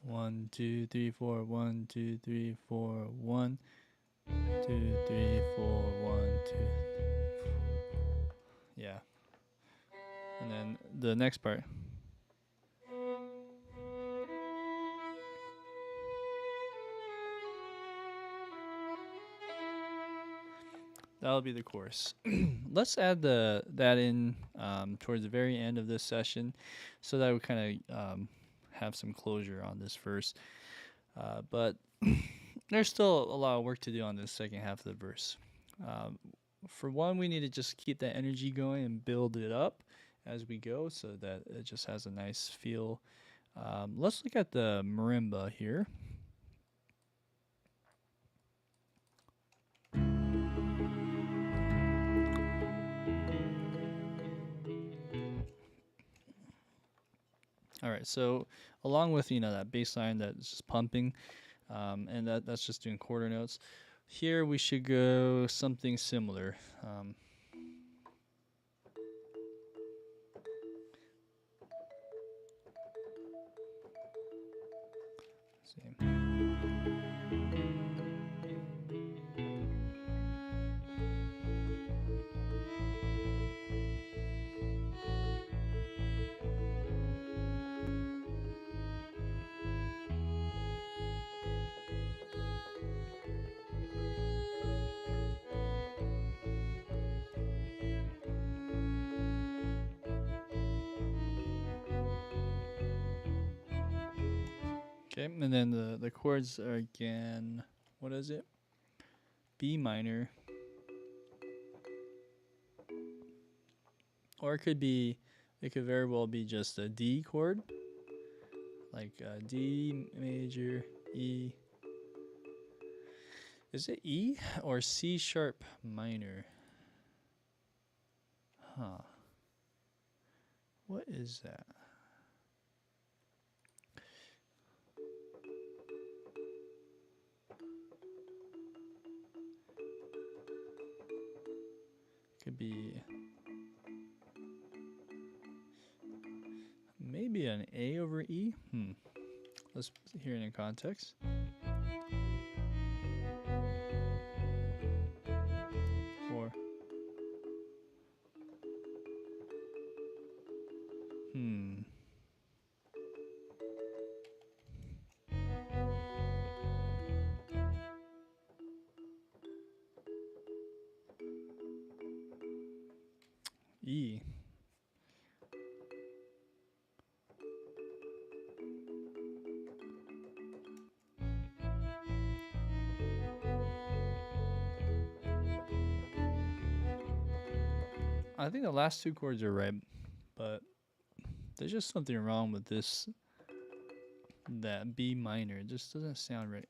1, 2, 3, 4. 1, 2, 3, 4. 1, 2, 3, 4. 1, 2. Yeah. And then the next part. That'll be the chorus. Let's add that in towards the very end of this session, so that we kind of have some closure on this verse. But there's still a lot of work to do on this second half of the verse. For one, we need to just keep that energy going and build it up as we go, so that it just has a nice feel. Let's look at the marimba here. All right, so along with that bass line that's just pumping, and that's just doing quarter notes. Here we should go something similar. See. Okay, and then the chords are again, what is it? B minor. Or it could very well be just a D chord. Like D major, E. Is it E or C sharp minor? Huh. What is that? Could be maybe an A over E. Let's hear it in context. Or E. I think the last two chords are right, but there's just something wrong with that B minor. It just doesn't sound right.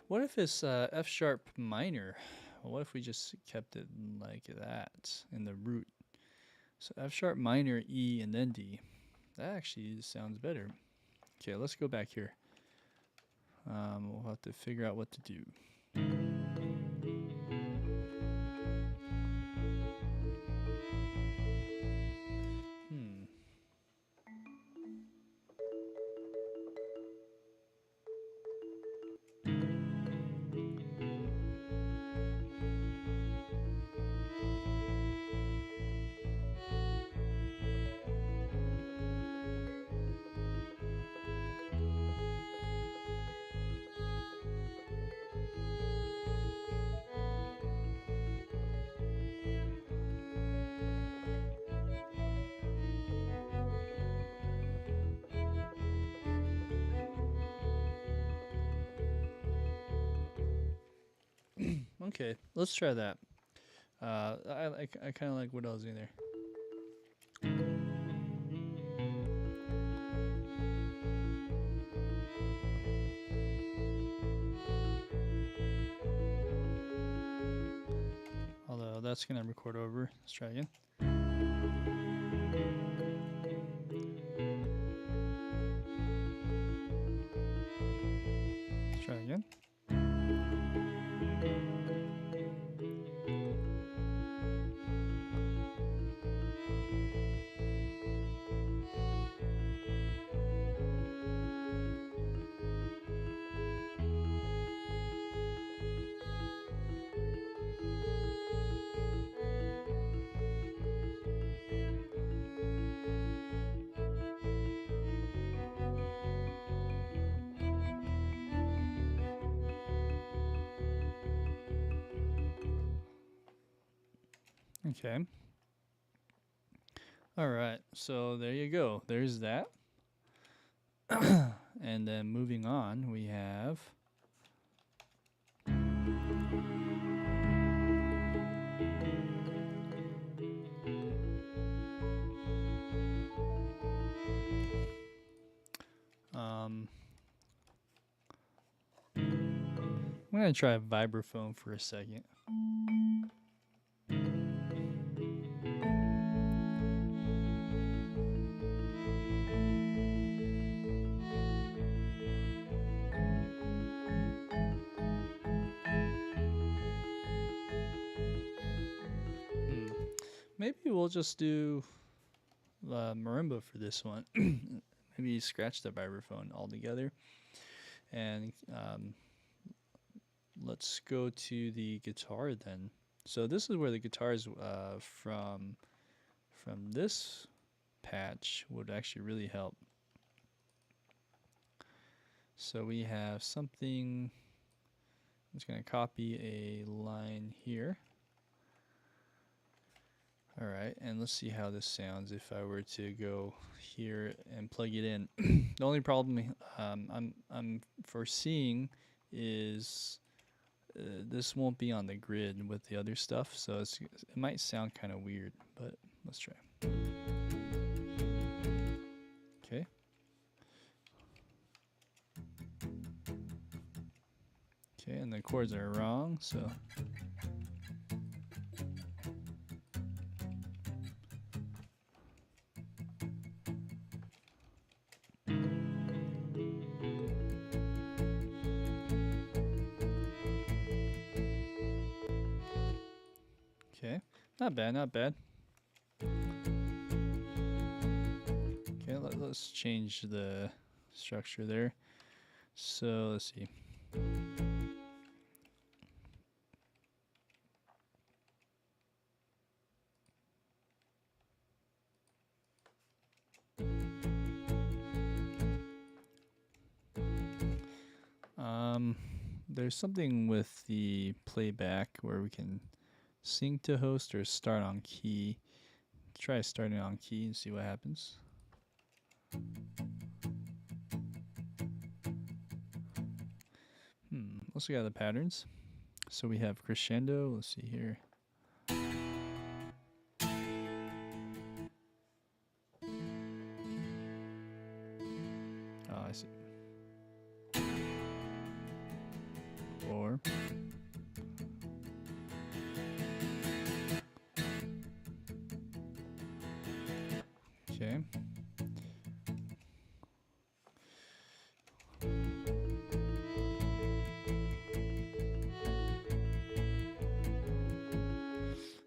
What if it's F sharp minor? What if we just kept it like that in the root? So F sharp minor, E, and then D. That actually sounds better. Okay, let's go back here. We'll have to figure out what to do. Okay, let's try that. I kind of like what I was doing there. Although that's gonna record over. Let's try again. Let's try again. Okay. All right. So there you go. There's that. And then moving on, we have I'm gonna try a vibraphone for a second. Maybe we'll just do marimba for this one. Maybe scratch the vibraphone altogether. And let's go to the guitar then. So this is where the guitars from this patch would actually really help. So we have something. I'm just going to copy a line here. All right, and let's see how this sounds if I were to go here and plug it in. The only problem I'm foreseeing is this won't be on the grid with the other stuff, so it might sound kind of weird, but let's try. Okay. Okay, and the chords are wrong, so. Okay, not bad, not bad. Okay, let's change the structure there. So let's see. There's something with the playback where we can sync to host or start on key. Try starting on key and see what happens. Let's look at the patterns. So we have crescendo. Let's see here. Oh, I see. 4. Okay.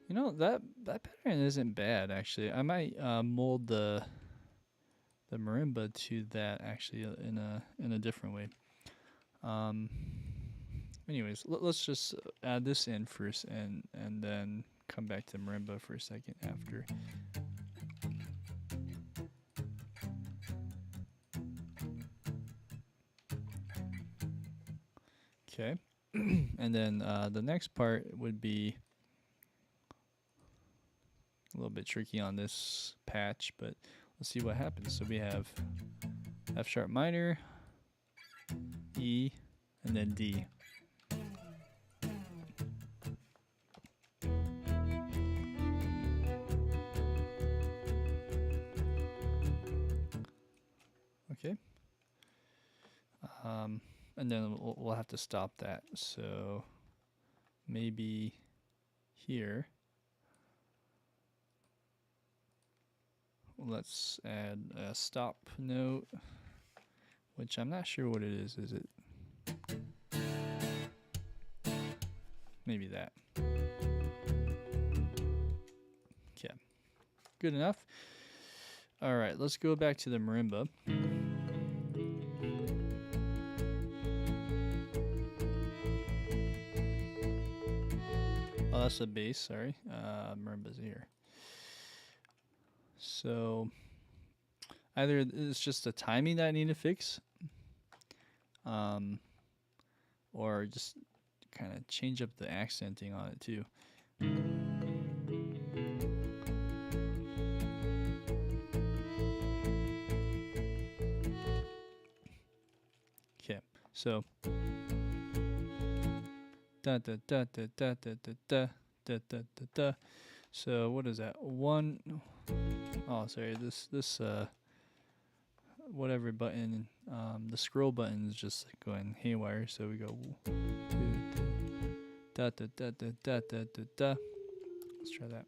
You know, that pattern isn't bad actually. I might mold the marimba to that actually in a different way. Anyways, let's just add this in first and then come back to marimba for a second after. Okay. And then the next part would be a little bit tricky on this patch, but let's see what happens. So we have F sharp minor, E, and then D. Okay. And then we'll have to stop that. So maybe here. Let's add a stop note, which I'm not sure what it is. Is it? Maybe that. Okay. Good enough. All right, let's go back to the marimba. Oh, that's the bass, sorry. Marimba's here. So either it's just the timing that I need to fix, or just kind of change up the accenting on it too. So da da da da da da da da da da da da. So what is that? One. Oh, sorry. This whatever button, the scroll button is just going haywire. So we go 2, 3, da da da da da da da da. Let's try that.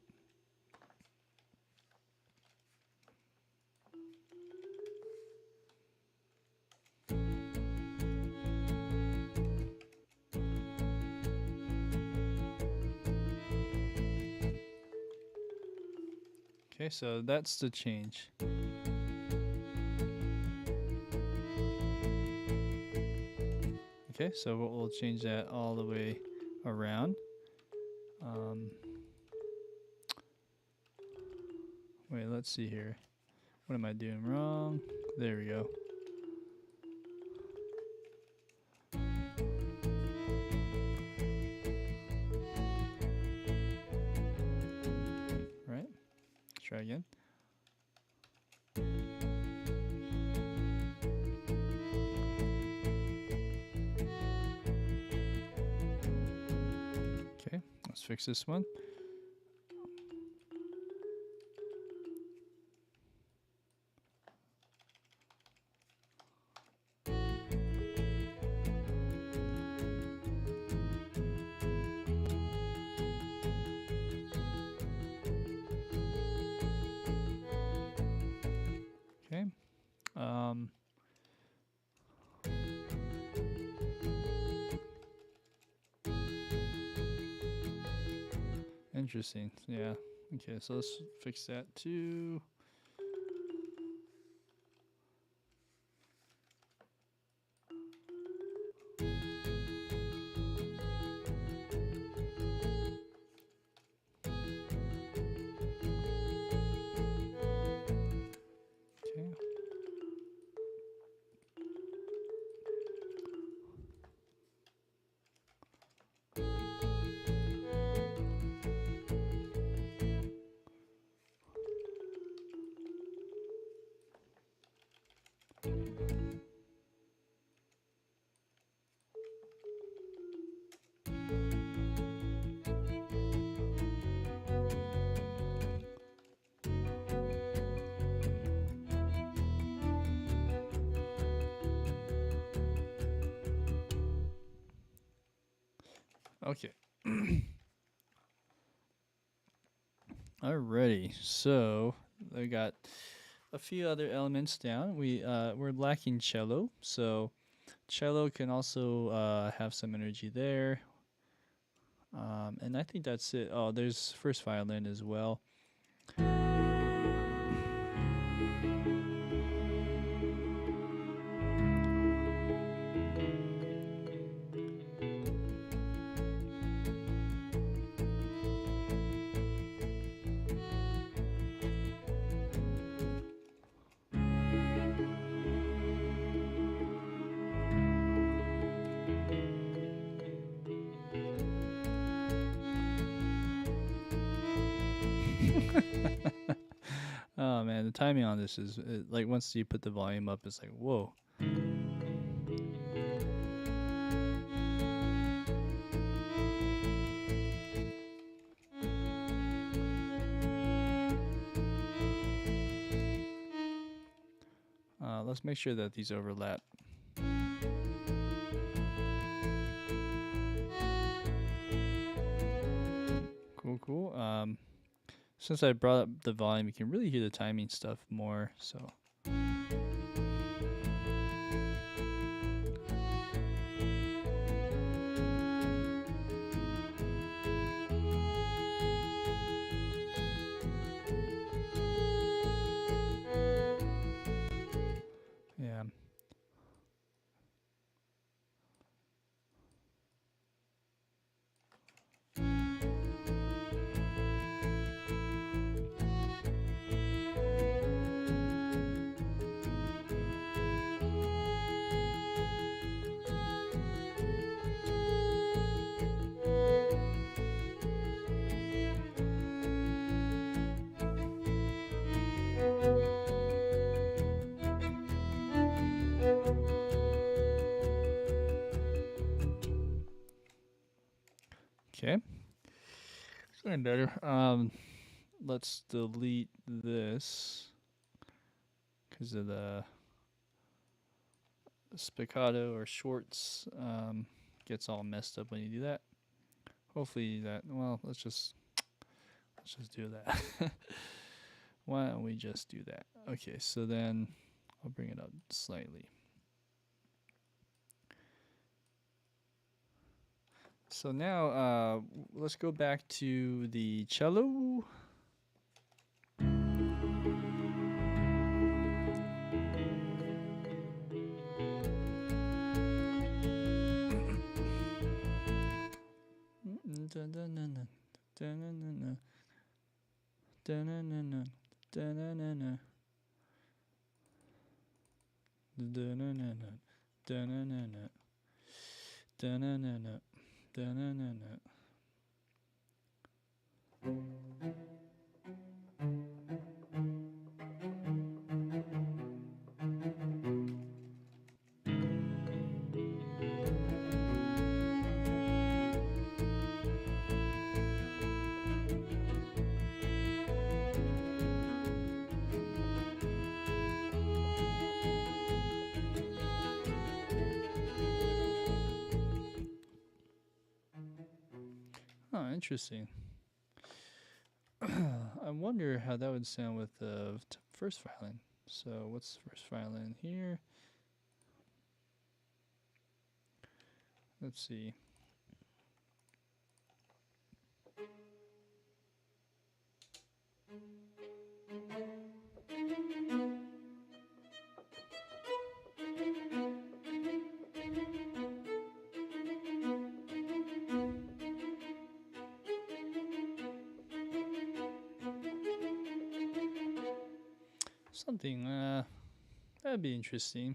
Okay, so that's the change. Okay, so we'll change that all the way around. Wait, let's see here. What am I doing wrong? There we go. Right, let's try again. Okay, let's fix this one. Okay. Interesting. Yeah. Okay, so let's fix that too. Okay. Okay. Alrighty. So I got a few other elements down. We're lacking cello, so cello can also have some energy there. And I think that's it. Oh, there's first violin as well. Oh man, the timing on this is like once you put the volume up, it's like whoa. Let's make sure that these overlap. Cool, cool. Since I brought up the volume, you can really hear the timing stuff more, so. Yeah. Feeling better. Let's delete this because of the spiccato or shorts gets all messed up when you do that. Hopefully that. Well, let's just do that. Why don't we just do that? Okay, so then I'll bring it up slightly. So now let's go back to the cello. Oh, interesting. I wonder how that would sound with the first violin. So what's the first violin here? Let's see. Something, that'd be interesting.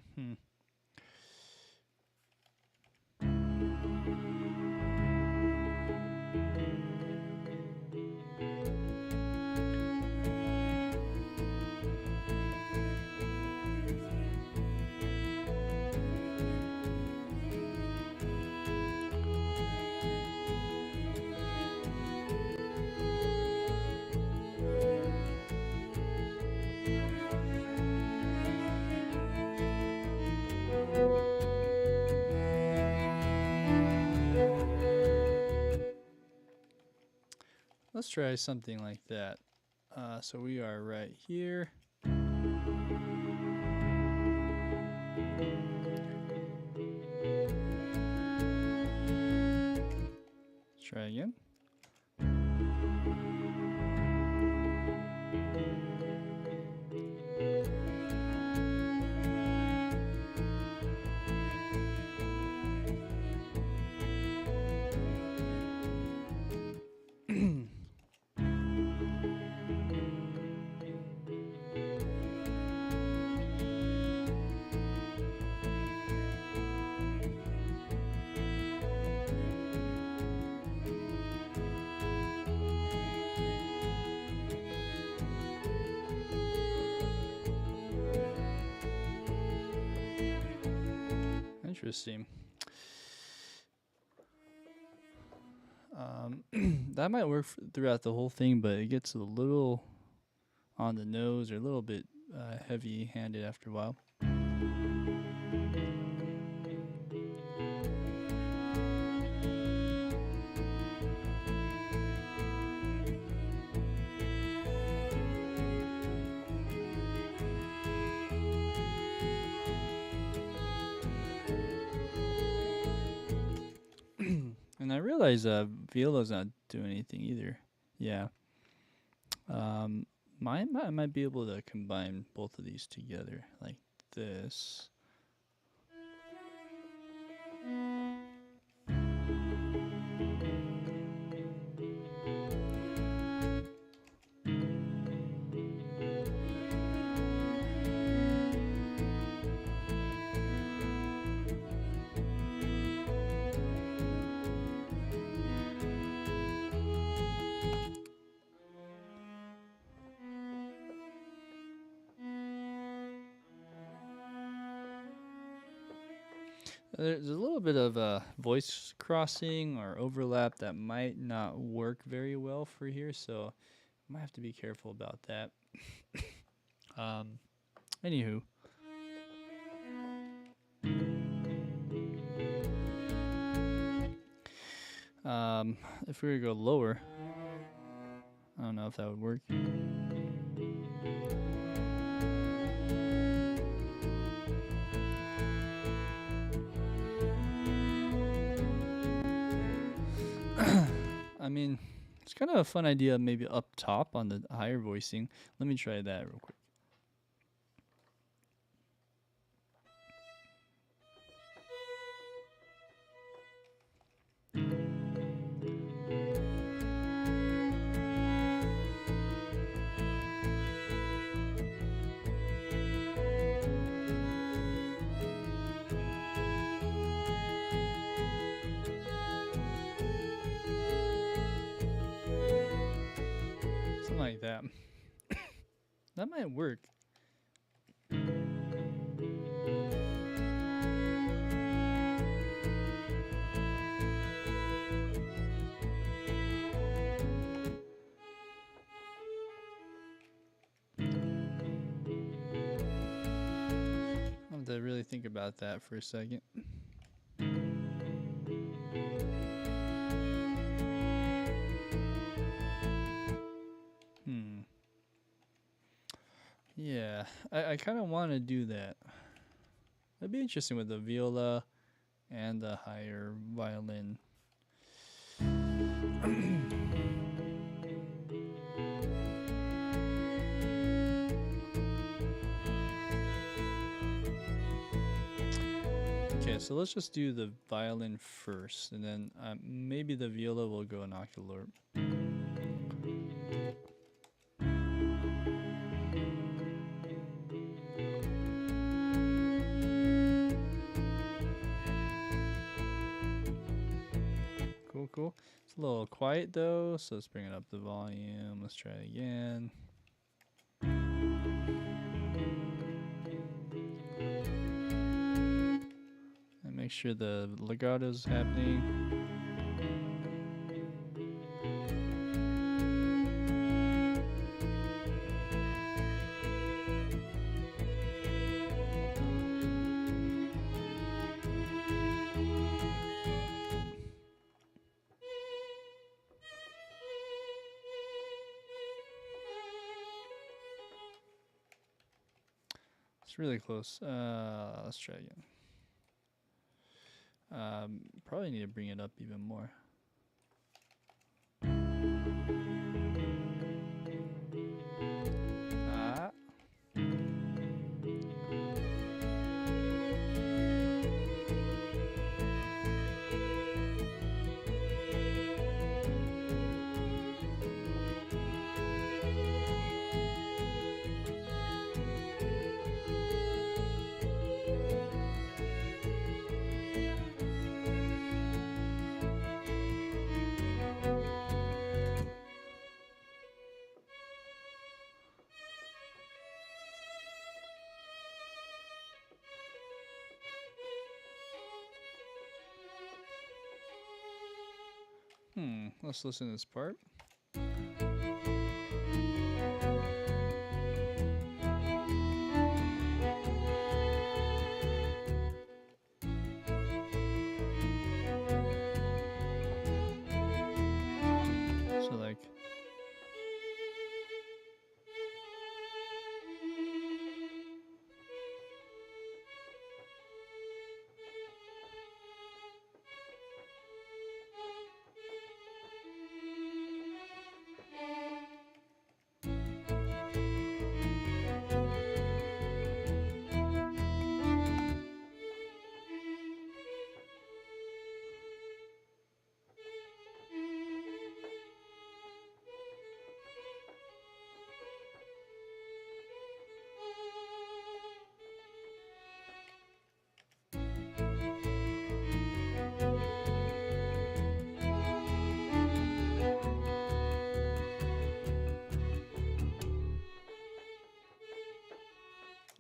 Let's try something like that. So we are right here. Let's try again. Interesting. That might work throughout the whole thing, but it gets a little on the nose or a little bit heavy-handed after a while. And I realize viola's not doing anything either. Yeah. I might be able to combine both of these together like this. There's a little bit of voice crossing or overlap that might not work very well for here, so I might have to be careful about that. Um, Anywho, if we were to go lower, I don't know if that would work. I mean, it's kind of a fun idea, maybe up top on the higher voicing. Let me try that real quick. Something like that. That might work. I have to really think about that for a second. Yeah, I kind of want to do that. That'd be interesting with the viola and the higher violin. Okay, so let's just do the violin first, and then maybe the viola will go an octave lower. Cool. It's a little quiet though, so let's bring it up the volume. Let's try it again. And make sure the legato is happening. It's really close. Let's try again. Probably need to bring it up even more. Let's listen to this part. So like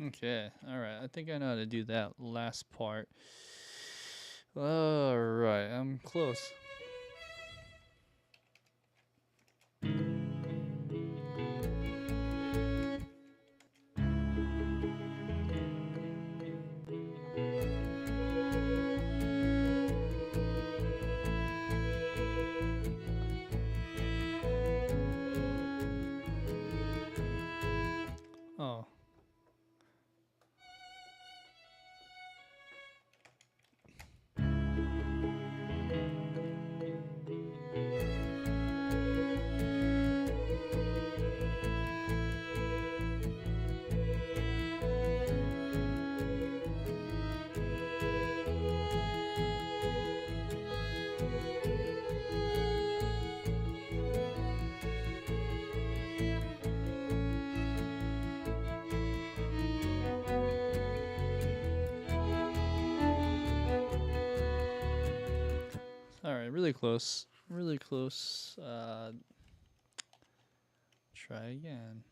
okay, all right. I think I know how to do that last part. All right, I'm close. Oh. All right, really close. Really close. Try again.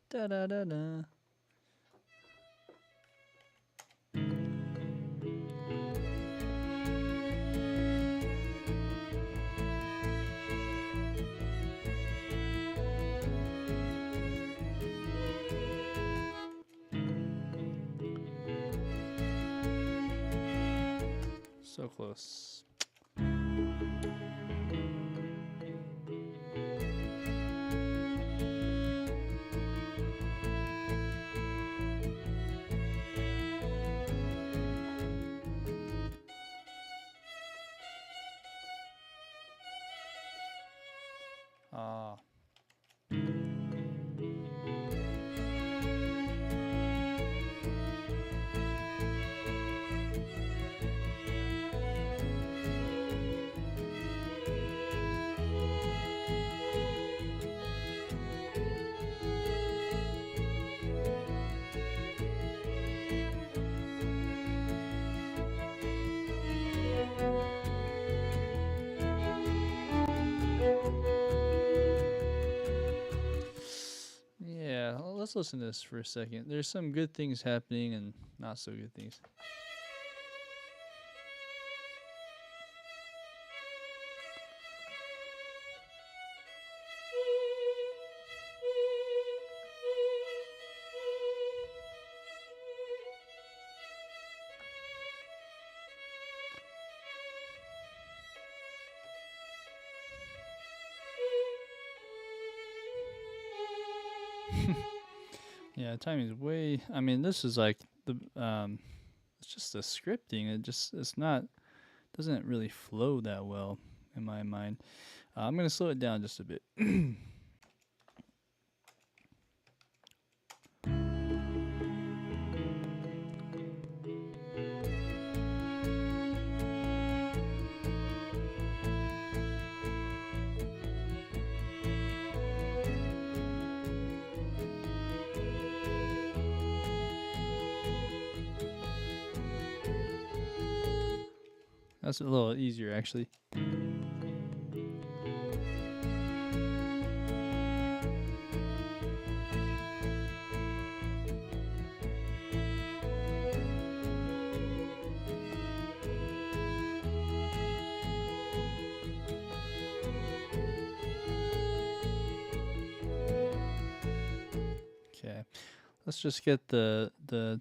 Da da da da. So close. Ah. Yeah, let's listen to this for a second. There's some good things happening and not so good things. Yeah, timing is way. I mean, this is like the it's just the scripting. It's not doesn't really flow that well in my mind. I'm gonna slow it down just a bit. That's a little easier actually. Okay, let's just get the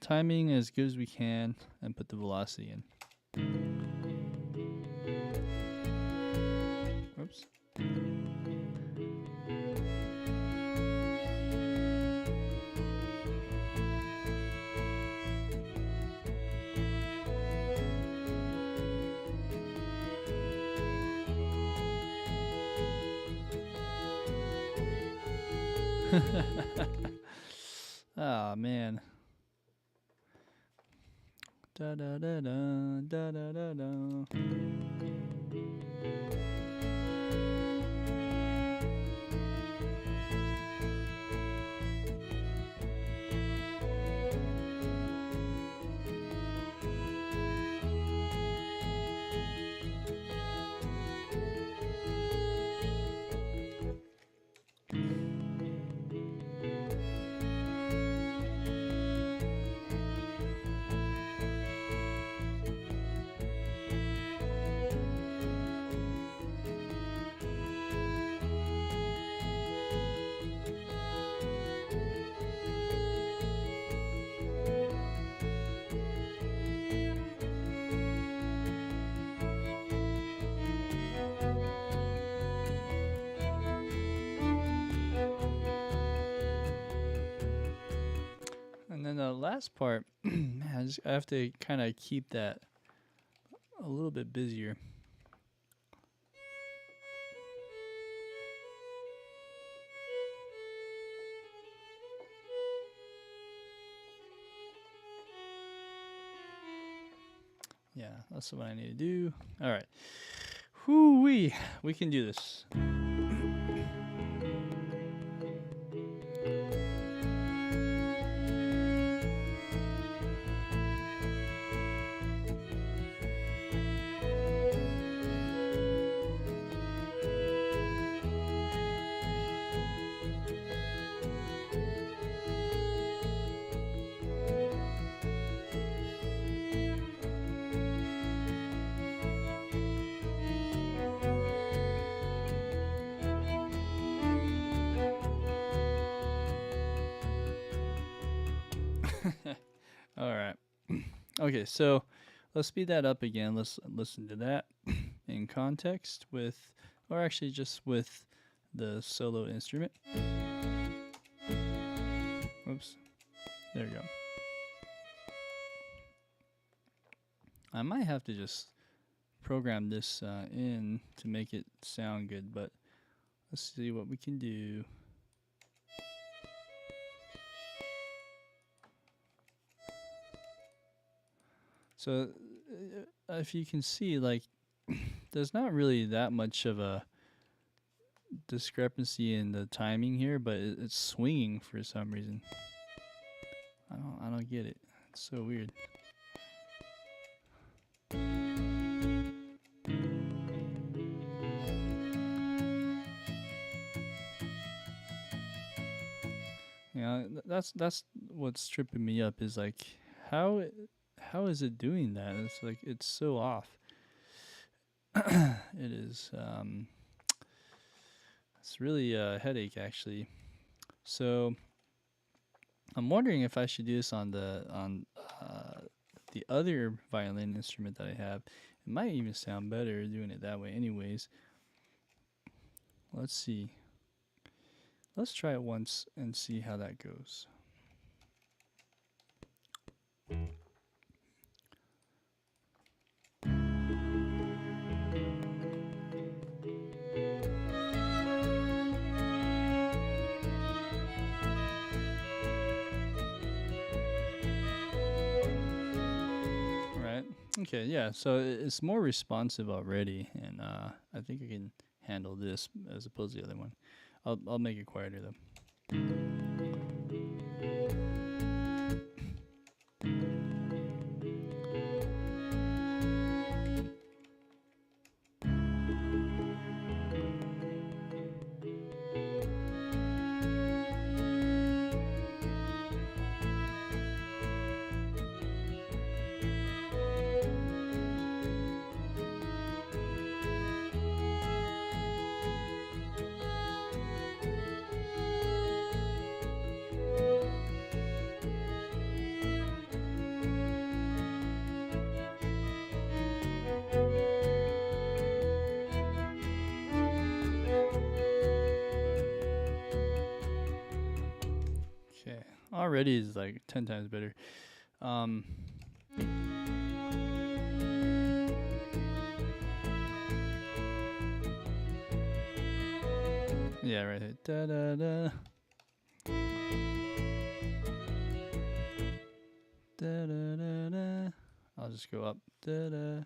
timing as good as we can and put the velocity in. Oops. Ah, man. Da da da da da da da da. And then the last part, man, I have to kind of keep that a little bit busier. Yeah, that's what I need to do. All right. Whoo-wee. We can do this. All right. Okay, so let's speed that up again. Let's listen to that in context with, or actually just with the solo instrument. Oops. There we go. I might have to just program this in to make it sound good, but let's see what we can do. So if you can see, like, there's not really that much of a discrepancy in the timing here, but it's swinging for some reason. I don't get it. It's so weird. You know, that's what's tripping me up is like how is it doing that? It's like it's so off. It is. It's really a headache actually. So I'm wondering if I should do this on the other violin instrument that I have. It might even sound better doing it that way. Anyways, let's see. Let's try it once and see how that goes. Okay, yeah, so it's more responsive already, and I think I can handle this as opposed to the other one. I'll make it quieter though. Already is like 10 times better. Yeah, right here. Da da da. Da, da, da, da. I'll just go up. Da, da.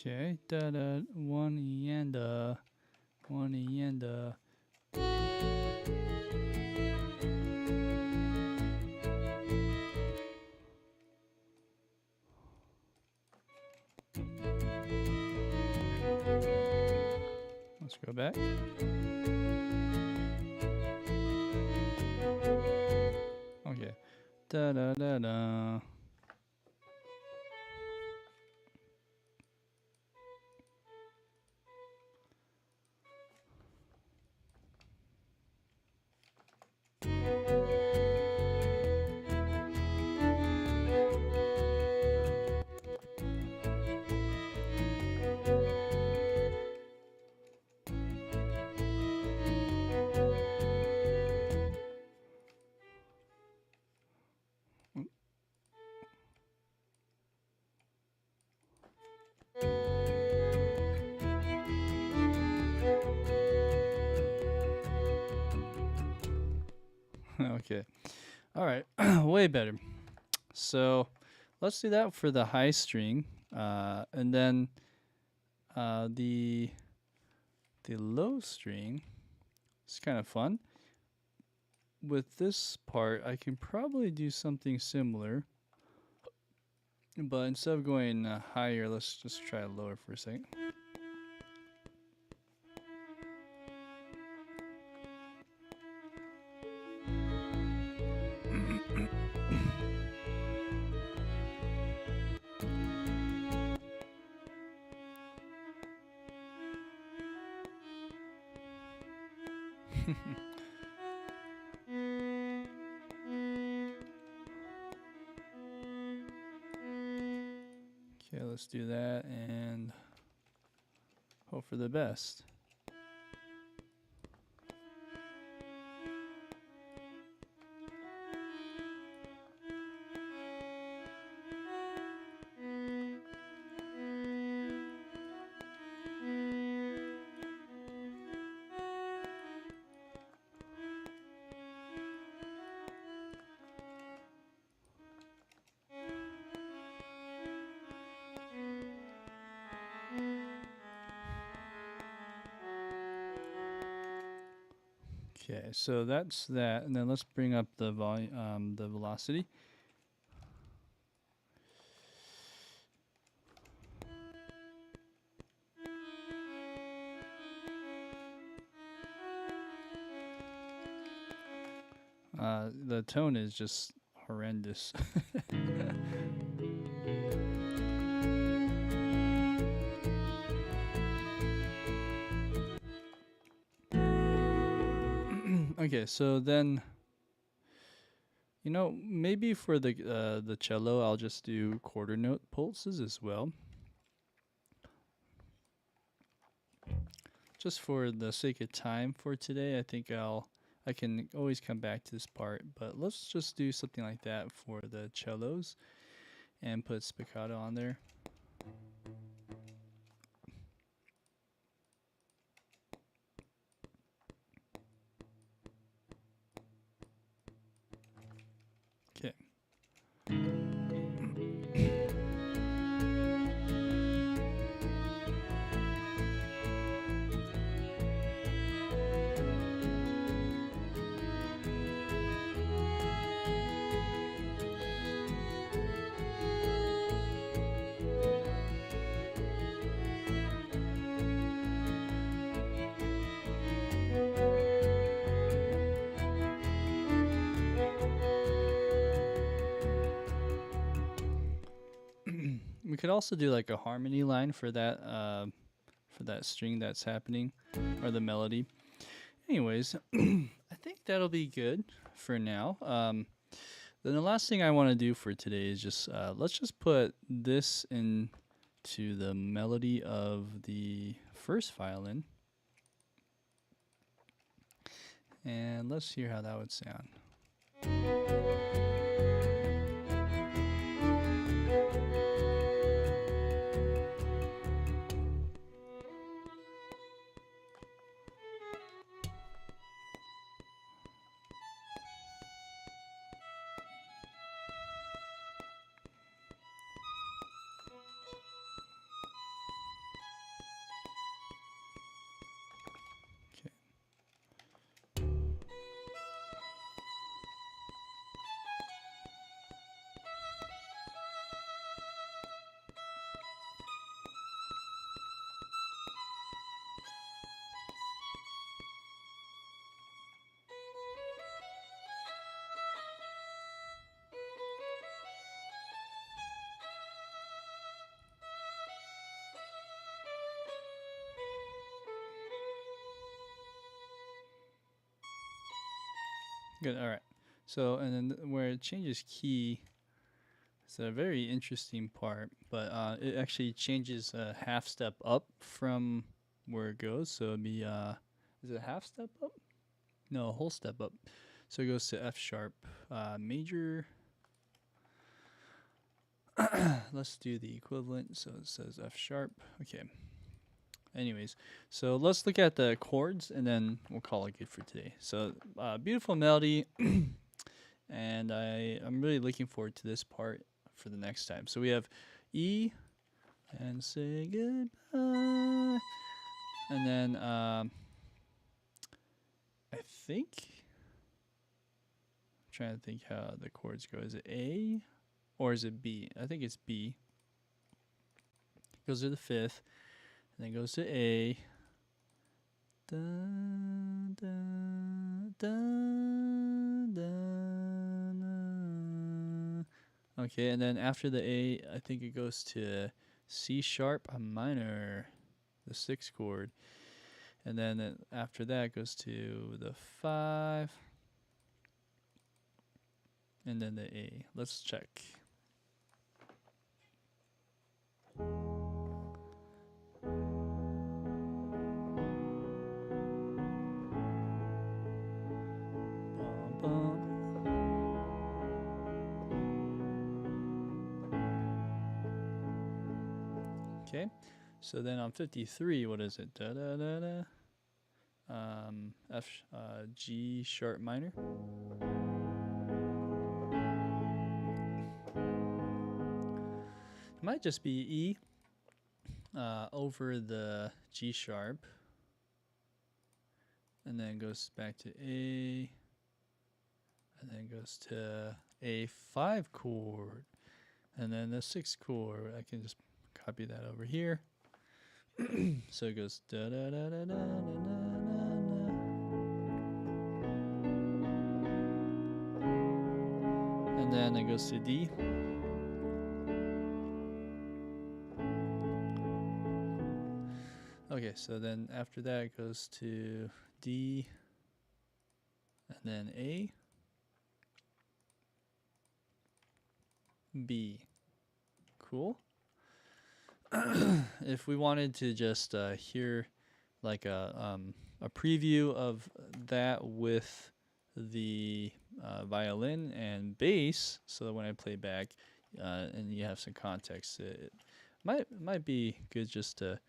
Okay, da da, one and one and let's go back. Okay, da da da da. Okay. All right. Way better. So let's do that for the high string. And then the low string is kind of fun. With this part, I can probably do something similar. But instead of going higher, let's just try lower for a second. Okay, let's do that and hope for the best. Okay, so that's that, and then let's bring up the volume, the velocity. The tone is just horrendous. Okay, so then, maybe for the cello, I'll just do quarter note pulses as well. Just for the sake of time for today, I think I can always come back to this part, but let's just do something like that for the cellos and put spiccato on there. Okay. We could also do like a harmony line for that string that's happening, or the melody. Anyways, I think that'll be good for now. Then the last thing I want to do for today is just let's just put this into the melody of the first violin, and let's hear how that would sound. Good. All right. So, and then where it changes key, it's a very interesting part, but it actually changes a half step up from where it goes. So it'd be, is it a half step up? No, a whole step up. So it goes to F sharp major. Let's do the equivalent. So it says F sharp. Okay. Anyways, so let's look at the chords and then we'll call it good for today. So beautiful melody, and I'm really looking forward to this part for the next time. So we have E and say goodbye, and then I think I'm trying to think how the chords go. Is it A or is it B? I think it's B. Goes to the fifth. And then goes to A. Da, da, da, da, da. Okay, and then after the A, I think it goes to C sharp minor, the sixth chord. And then after that, it goes to the 5. And then the A. Let's check. Okay, so then on 53, what is it? Da da da da. G sharp minor. It might just be E over the G sharp, and then goes back to A, and then goes to a 5 chord, and then the 6 chord. I can just copy that over here. So it goes da da da da da da da. And then it goes to D. Okay, so then after that it goes to D, and then A, B. Cool. If we wanted to just hear like a preview of that with the violin and bass, so that when I play back and you have some context, it might be good just to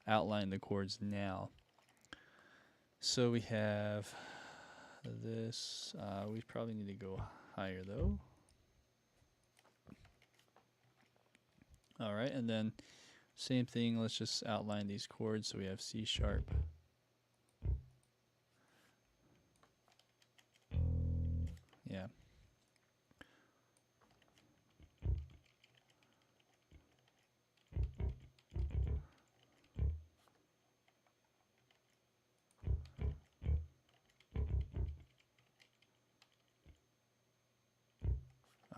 outline the chords now. So we have this. We probably need to go higher though. All right, and then same thing. Let's just outline these chords. So we have C sharp. Yeah.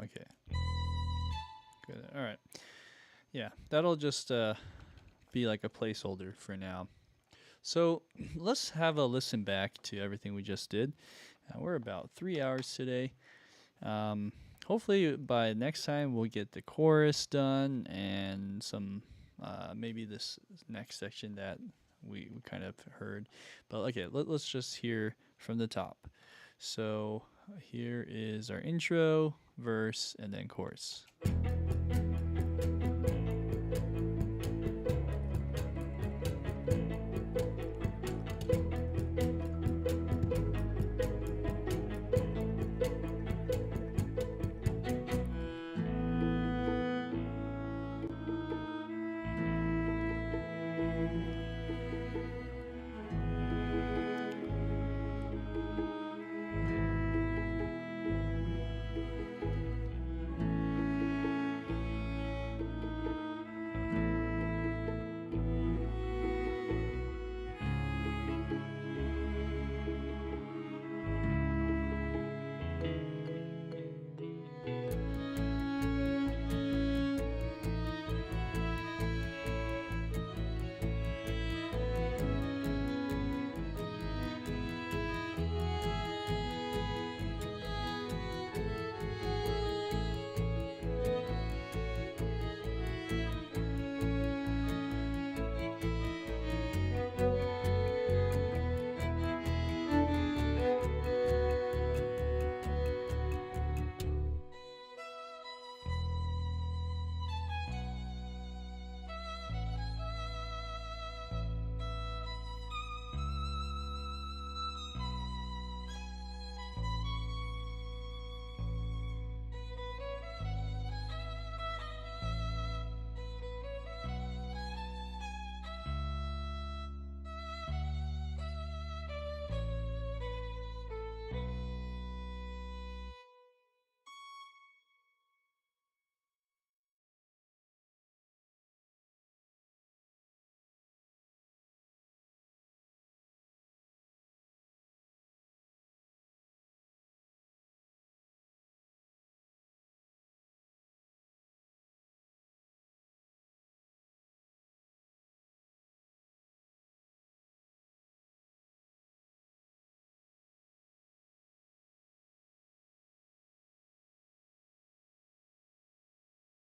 Okay. Good. All right. Yeah, that'll just be like a placeholder for now. So let's have a listen back to everything we just did. We're about 3 hours today. Hopefully by next time we'll get the chorus done and some maybe this next section that we kind of heard. But okay, let's just hear from the top. So here is our intro, verse, and then chorus.